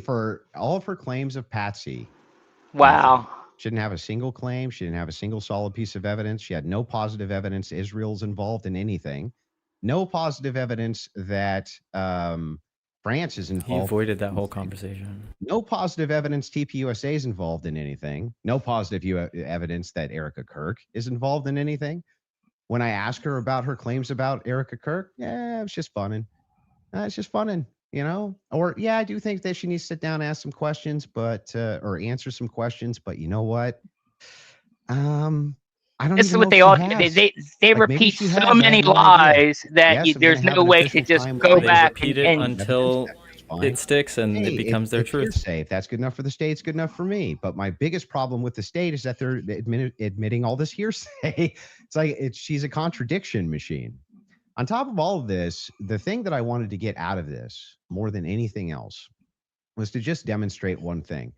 For all of her claims of Patsy. Wow. She didn't have a single claim. She didn't have a single solid piece of evidence. She had no positive evidence Israel's involved in anything. No positive evidence that France is involved. He avoided that whole conversation. No positive evidence TPUSA is involved in anything. No positive evidence that Erica Kirk is involved in anything. When I asked her about her claims about Erica Kirk, yeah, it's just funning. It's just funning, you know? Or, yeah, I do think that she needs to sit down and ask some questions, but or answer some questions. But you know what? I I don't This is even what know they if she all has. they Like, maybe repeat she so has. I many have no idea. lies that Yes, I'm there's gonna have no an way to official just go They timeline. back repeat it and until That's fine. it sticks and Hey, it becomes their it's truth. hearsay. If that's good enough for the state, it's good enough for me. But my biggest problem with the state is that they're admitting all this hearsay. It's like she's a contradiction machine. On top of all of this, the thing that I wanted to get out of this more than anything else was to just demonstrate one thing.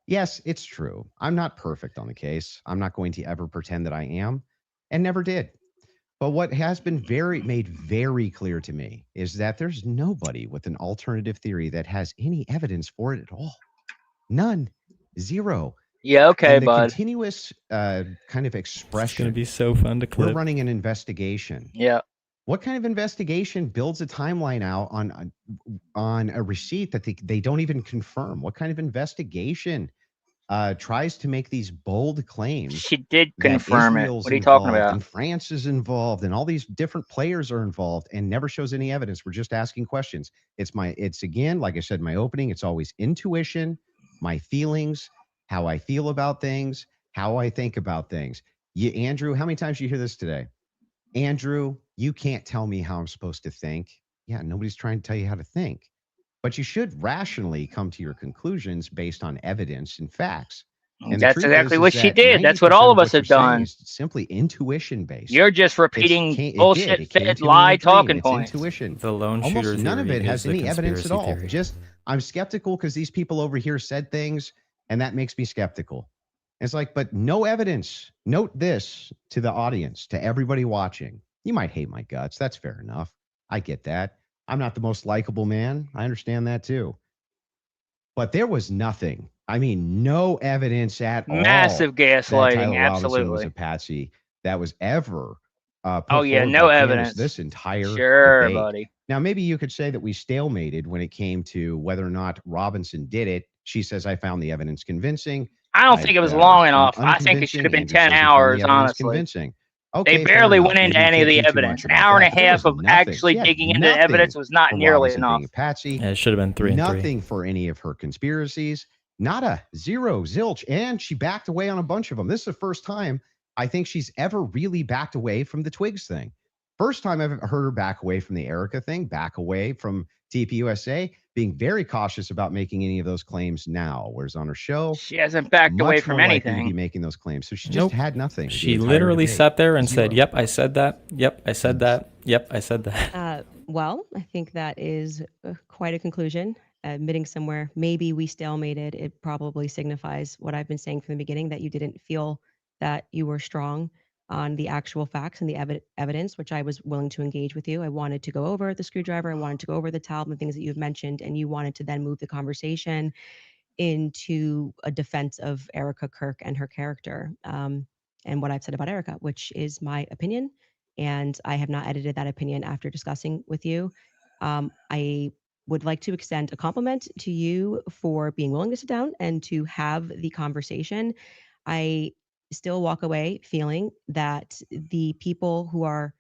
Yes, it's true. I'm not perfect on the case. I'm not going to ever pretend that I am, and never did. But what has been made very clear to me is that there's nobody with an alternative theory that has any evidence for it at all. None. Zero. yeah, okay, And the bud. continuous kind of It's going to expression, be so fun to we're clip. running an investigation. Yeah. What kind of investigation builds a timeline out on a receipt that they don't even confirm? What kind of investigation tries to make these bold claims She did that confirm it. Israel's What are you talking involved about? and France is involved and all these different players are involved and never shows any evidence? We're just asking questions. It's again, like I said in my opening, it's always intuition, my feelings, how I feel about things, how I think about things. Andrew, how many times did you hear this today? Andrew, you can't tell me how I'm supposed to think. Yeah, nobody's trying to tell you how to think. But you should rationally come to your conclusions based on evidence and facts. And the That's truth exactly is what she that did. That's 90% what all of what us have you're saying done. is simply intuition based. You're just repeating It bullshit came fed to me in lie a dream. talking It's points. intuition. The lone Almost shooter none of theory it has is the any evidence at conspiracy all. theory. Just I'm skeptical because these people over here said things, and that makes me skeptical. It's like, but no evidence. Note this to the audience, to everybody watching. You might hate my guts. That's fair enough. I get that. I'm not the most likable man. I understand that too. But there was nothing. I mean, no evidence at Massive all that gaslighting. Tyler Robinson was Absolutely. a patsy that was ever put Oh yeah, forward no by Candace evidence. this entire Sure, debate. buddy. Now, maybe you could say that we stalemated when it came to whether or not Robinson did it. She says, I found the evidence convincing. I don't think it was long enough. I think it should have been 10 hours, honestly. Convincing. They Okay, barely fair went enough. into Maybe you any of can't the do too much evidence. An about hour and that, a but there half was of nothing. actually She had digging into the nothing evidence was not for nearly Robinson enough. being a patsy. Yeah, it should have been 3 and 3. Nothing for any of her conspiracies. Nada, zero, zilch. And she backed away on a bunch of them. This is the first time I think she's ever really backed away from the Twigs thing. First time I've heard her back away from the Erica thing, back away from TPUSA, being very cautious about making any of those claims now. Whereas on her show, She hasn't backed away much from more likely to be anything. making those claims. So she just Nope. had nothing. the She entire literally debate. sat there and Zero. said, "Yep, I said that. Yep, I said that. Yep, I said that." Well, I think that is quite a conclusion. Admitting somewhere, maybe we stalemated. It probably signifies what I've been saying from the beginning, that you didn't feel that you were strong on the actual facts and the evidence, which I was willing to engage with you. I wanted to go over the screwdriver. I wanted to go over the towel, the things that you've mentioned, and you wanted to then move the conversation into a defense of Erica Kirk and her character, and what I've said about Erica, which is my opinion. And I have not edited that opinion after discussing with you. I would like to extend a compliment to you for being willing to sit down and to have the conversation. I still walk away feeling that the people who are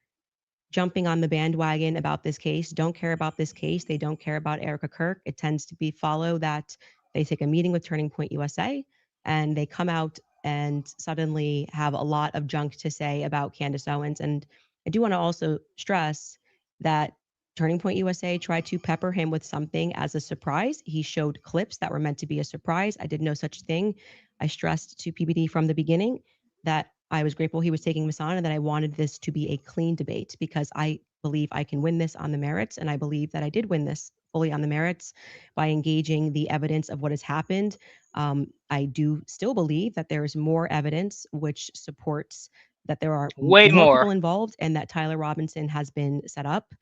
jumping on the bandwagon about this case don't care about this case. They don't care about Erica Kirk. It tends to be follow that they take a meeting with Turning Point USA and they come out and suddenly have a lot of junk to say about Candace Owens. And I do want to also stress that Turning Point USA tried to pepper him with something as a surprise. He showed clips that were meant to be a surprise. I did no such thing. I stressed to PBD from the beginning that I was grateful he was taking this on and that I wanted this to be a clean debate because I believe I can win this on the merits. And I believe that I did win this fully on the merits by engaging the evidence of what has happened. I do still believe that there is more evidence which supports that there are Way more more. people involved and that Tyler Robinson has been set up.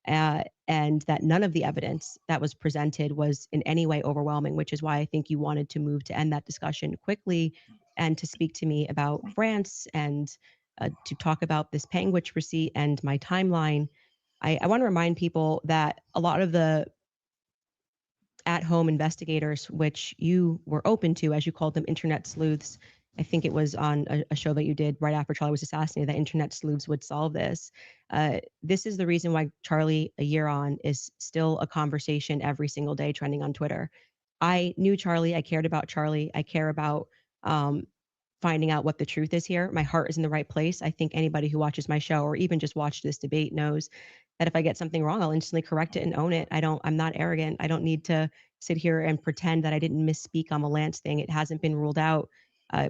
And that none of the evidence that was presented was in any way overwhelming, which is why I think you wanted to move to end that discussion quickly and to speak to me about France and to talk about this Panguitch receipt and my timeline. I want to remind people that a lot of the at-home investigators, which you were open to, as you called them, internet sleuths. I think it was on a show that you did right after Charlie was assassinated that internet sleuths would solve this. This is the reason why Charlie, a year on, is still a conversation every single day trending on Twitter. I knew Charlie. I cared about Charlie. I care about finding out what the truth is here. My heart is in the right place. I think anybody who watches my show or even just watched this debate knows that if I get something wrong, I'll instantly correct it and own it. I'm not arrogant. I don't need to sit here and pretend that I didn't misspeak on the Lance thing. It hasn't been ruled out.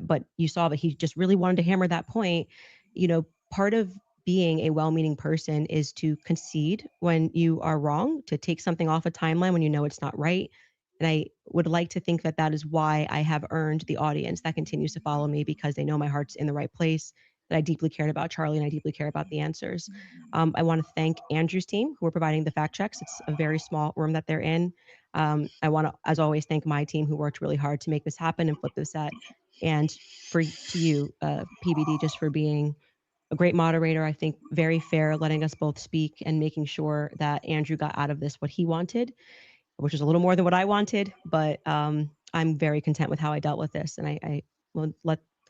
But you saw that he just really wanted to hammer that point. You know, part of being a well-meaning person is to concede when you are wrong, to take something off a timeline when you know it's not right. And I would like to think that that is why I have earned the audience that continues to follow me, because they know my heart's in the right place, that I deeply cared about Charlie and I deeply care about the answers. I want to thank Andrew's team who are providing the fact checks. It's a very small room that they're in. I want to, as always, thank my team who worked really hard to make this happen and flip this set. And to you, PBD, just for being a great moderator. I think very fair, letting us both speak and making sure that Andrew got out of this what he wanted, which is a little more than what I wanted, but I'm very content with how I dealt with this. And I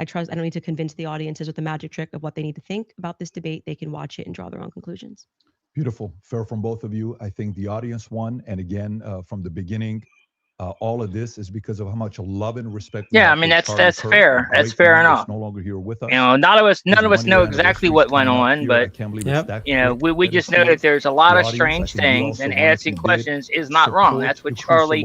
trust, I don't need to convince the audiences with the magic trick of what they need to think about this debate. They can watch it and draw their own conclusions. Beautiful. Fair from both of you. I think the audience won. And again, from the beginning, all of this is because of how much love and respect. Yeah, I mean, that's fair. That's fair enough. No longer here with us. You know, none of us know exactly what went on, but you know, we just know that there's a lot of strange things, and asking questions is not wrong. That's what Charlie,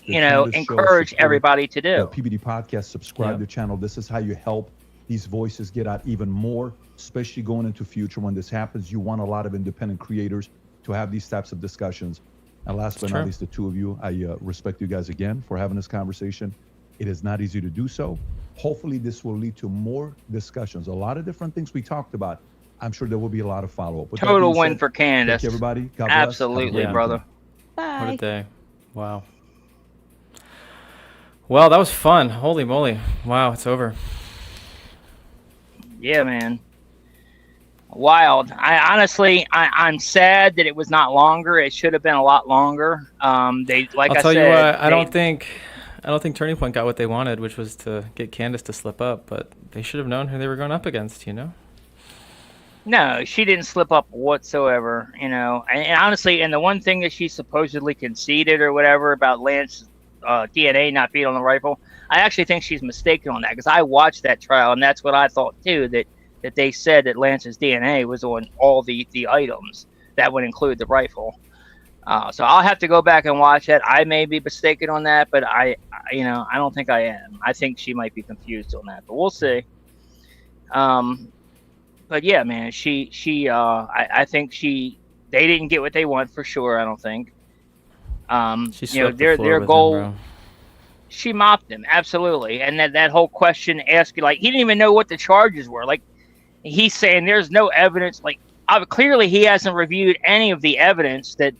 you know, encouraged everybody to do. PBD Podcast, subscribe to the channel. This is how you help these voices get out even more, especially going into future when this happens. You want a lot of independent creators to have these types of discussions. And last but not least, the two of you, I respect you guys again for having this conversation. It is not easy to do so. Hopefully this will lead to more discussions. A lot of different things we talked about. I'm sure there will be a lot of follow-up. Total win for Candace. Everybody. God bless. Absolutely, brother. Bye. What a day. Wow. Well, that was fun. Holy moly. Wow, it's over. Yeah, man. Wild. I'm sad that it was not longer. It should have been a lot longer. I'll tell you what, I don't think Turning Point got what they wanted, which was to get Candace to slip up, but they should have known who they were going up against, you know? No, she didn't slip up whatsoever, you know. And honestly, and the one thing that she supposedly conceded or whatever about Lance's DNA not being on the rifle, I actually think she's mistaken on that, because I watched that trial, and that's what I thought too, that they said that Lance's DNA was on all the items that would include the rifle. So I'll have to go back and watch that. I may be mistaken on that, but I don't think I am. I think she might be confused on that, but we'll see. But yeah, man, I think they didn't get what they want for sure. I don't think. You know, their goal. She mopped him, absolutely, and that whole question asking, like, he didn't even know what the charges were. Like, he's saying there's no evidence. Like, clearly he hasn't reviewed any of the evidence that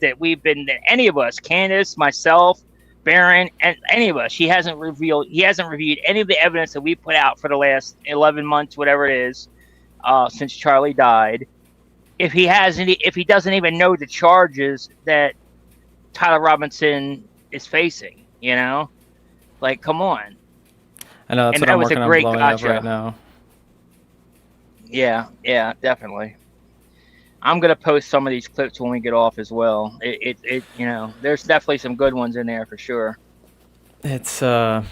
any of us, Candace, myself, Baron, and any of us. He hasn't reviewed any of the evidence that we put out for the last 11 months, whatever it is, since Charlie died. If he doesn't even know the charges that Tyler Robinson is facing, you know, like, come on. I know, that's what I'm working on blowing up right now. Yeah, definitely. I'm gonna post some of these clips when we get off as well. It you know, there's definitely some good ones in there for sure. It's that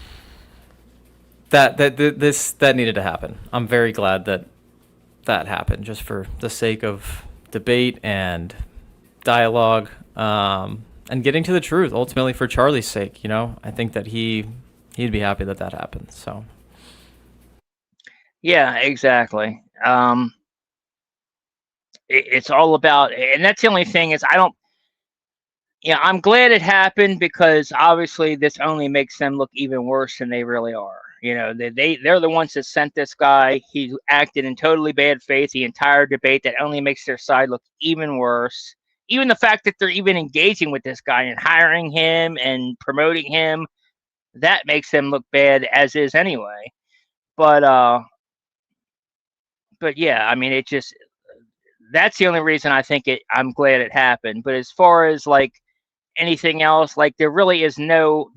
needed to happen. I'm very glad that happened, just for the sake of debate and dialogue, and getting to the truth. Ultimately, for Charlie's sake, you know, I think that he'd be happy that happened. So. Yeah, exactly. It's all about, and that's the only thing is I'm glad it happened, because obviously this only makes them look even worse than they really are. You know, they're the ones that sent this guy. He acted in totally bad faith the entire debate. That only makes their side look even worse. Even the fact that they're even engaging with this guy and hiring him and promoting him, that makes them look bad as is anyway. But yeah, I mean, that's the only reason I think I'm glad it happened. But as far as like anything else, like there was no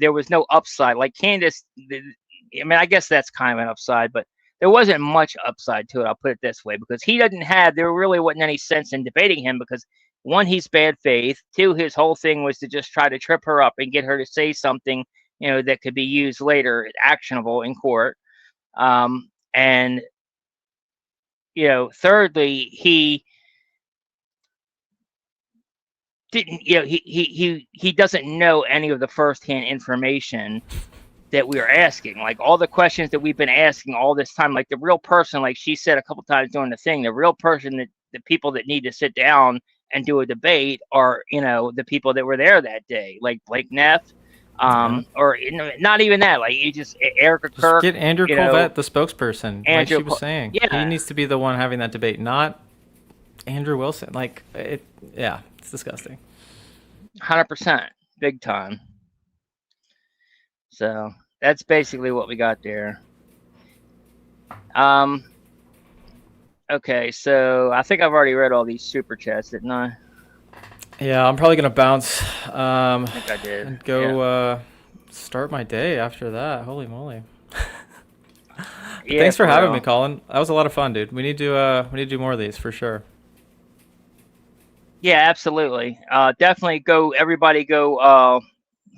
upside. Like Candace, I mean, I guess that's kind of an upside, but there wasn't much upside to it. I'll put it this way, because there really wasn't any sense in debating him, because one, he's bad faith. Two, his whole thing was to just try to trip her up and get her to say something, you know, that could be used later, actionable in court. And thirdly, he didn't. He doesn't know any of the firsthand information that we are asking. Like all the questions that we've been asking all this time. Like the real person, like she said a couple times during the thing, the real person that the people that need to sit down and do a debate are the people that were there that day, like Blake Neff. Or not even that. Like you just Erica Kirk. Get Andrew Colvett, the spokesperson. Andrew, like she was saying, yeah, he needs to be the one having that debate, not Andrew Wilson. Like it's disgusting. 100%, big time. So that's basically what we got there. Okay, so I think I've already read all these super chats, didn't I? Yeah, I'm probably gonna bounce. I think I did. And go start my day after that. Holy moly! Thanks for having me, Colin. That was a lot of fun, dude. We need to do more of these for sure. Yeah, absolutely. Definitely everybody go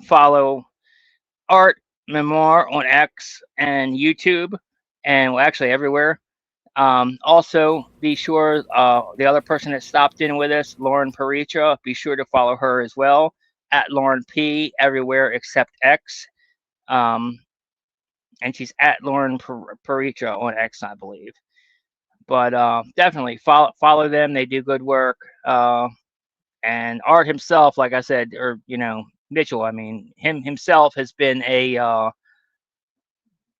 follow Art Memoir on X and YouTube, and actually everywhere. Also, be sure the other person that stopped in with us, Loren Piretra, be sure to follow her as well at Loren P everywhere except X. And she's at Loren Piretra on X, I believe. But definitely follow them. They do good work. And Art himself, like I said, or Mitchell, I mean, himself has been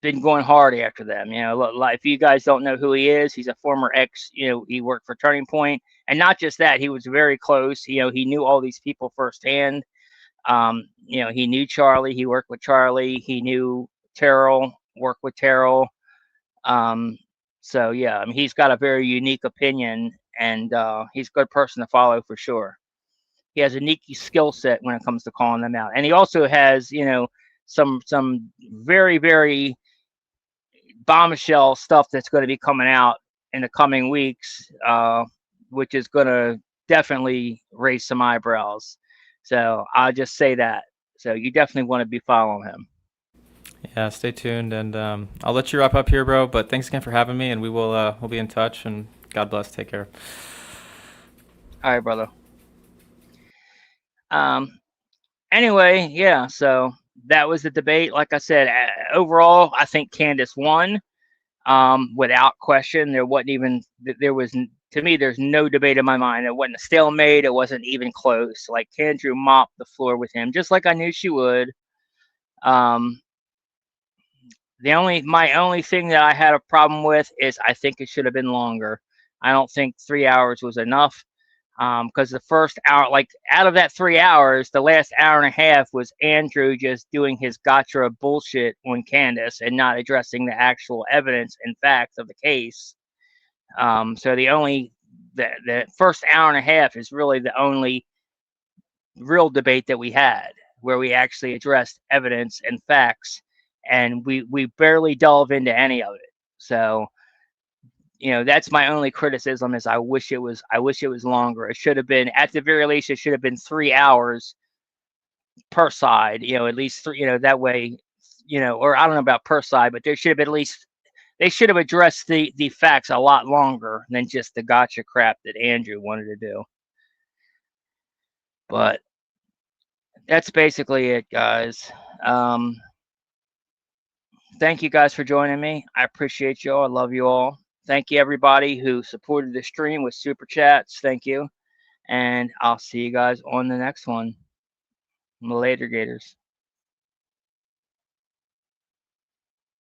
been going hard after them. If you guys don't know who he is, he's a former ex. He worked for Turning Point, and not just that, he was very close. He knew all these people firsthand. He knew Charlie. He worked with Charlie. He knew Terrell. Worked with Terrell. So yeah, I mean, he's got a very unique opinion, and he's a good person to follow for sure. He has a unique skill set when it comes to calling them out, and he also has some very, very bombshell stuff that's going to be coming out in the coming weeks, which is going to definitely raise some eyebrows. So I'll just say that. So you definitely want to be following him. Yeah, stay tuned, and I'll let you wrap up here, bro. But thanks again for having me, and we'll be in touch. And God bless. Take care. All right, brother. Anyway, yeah. So that was the debate. Like I said, overall, I think Candace won. Without question. There wasn't even, to me, there's no debate in my mind. It wasn't a stalemate. It wasn't even close. Like Kendra mopped the floor with him, just like I knew she would. My only thing that I had a problem with is I think it should have been longer. I don't think 3 hours was enough. Because the first hour, like out of that 3 hours, the last hour and a half was Andrew just doing his gotcha bullshit on Candace and not addressing the actual evidence and facts of the case. So the first hour and a half is really the only real debate that we had, where we actually addressed evidence and facts, and we barely delve into any of it. So that's my only criticism, is I wish it was longer. It should have been, at the very least, it should have been 3 hours per side, at least 3, that way, or I don't know about per side, but there should have been they should have addressed the facts a lot longer than just the gotcha crap that Andrew wanted to do. But that's basically it, guys. Thank you guys for joining me. I appreciate you all. I love you all. Thank you, everybody who supported the stream with super chats. Thank you. And I'll see you guys on the next one. Later, Gators.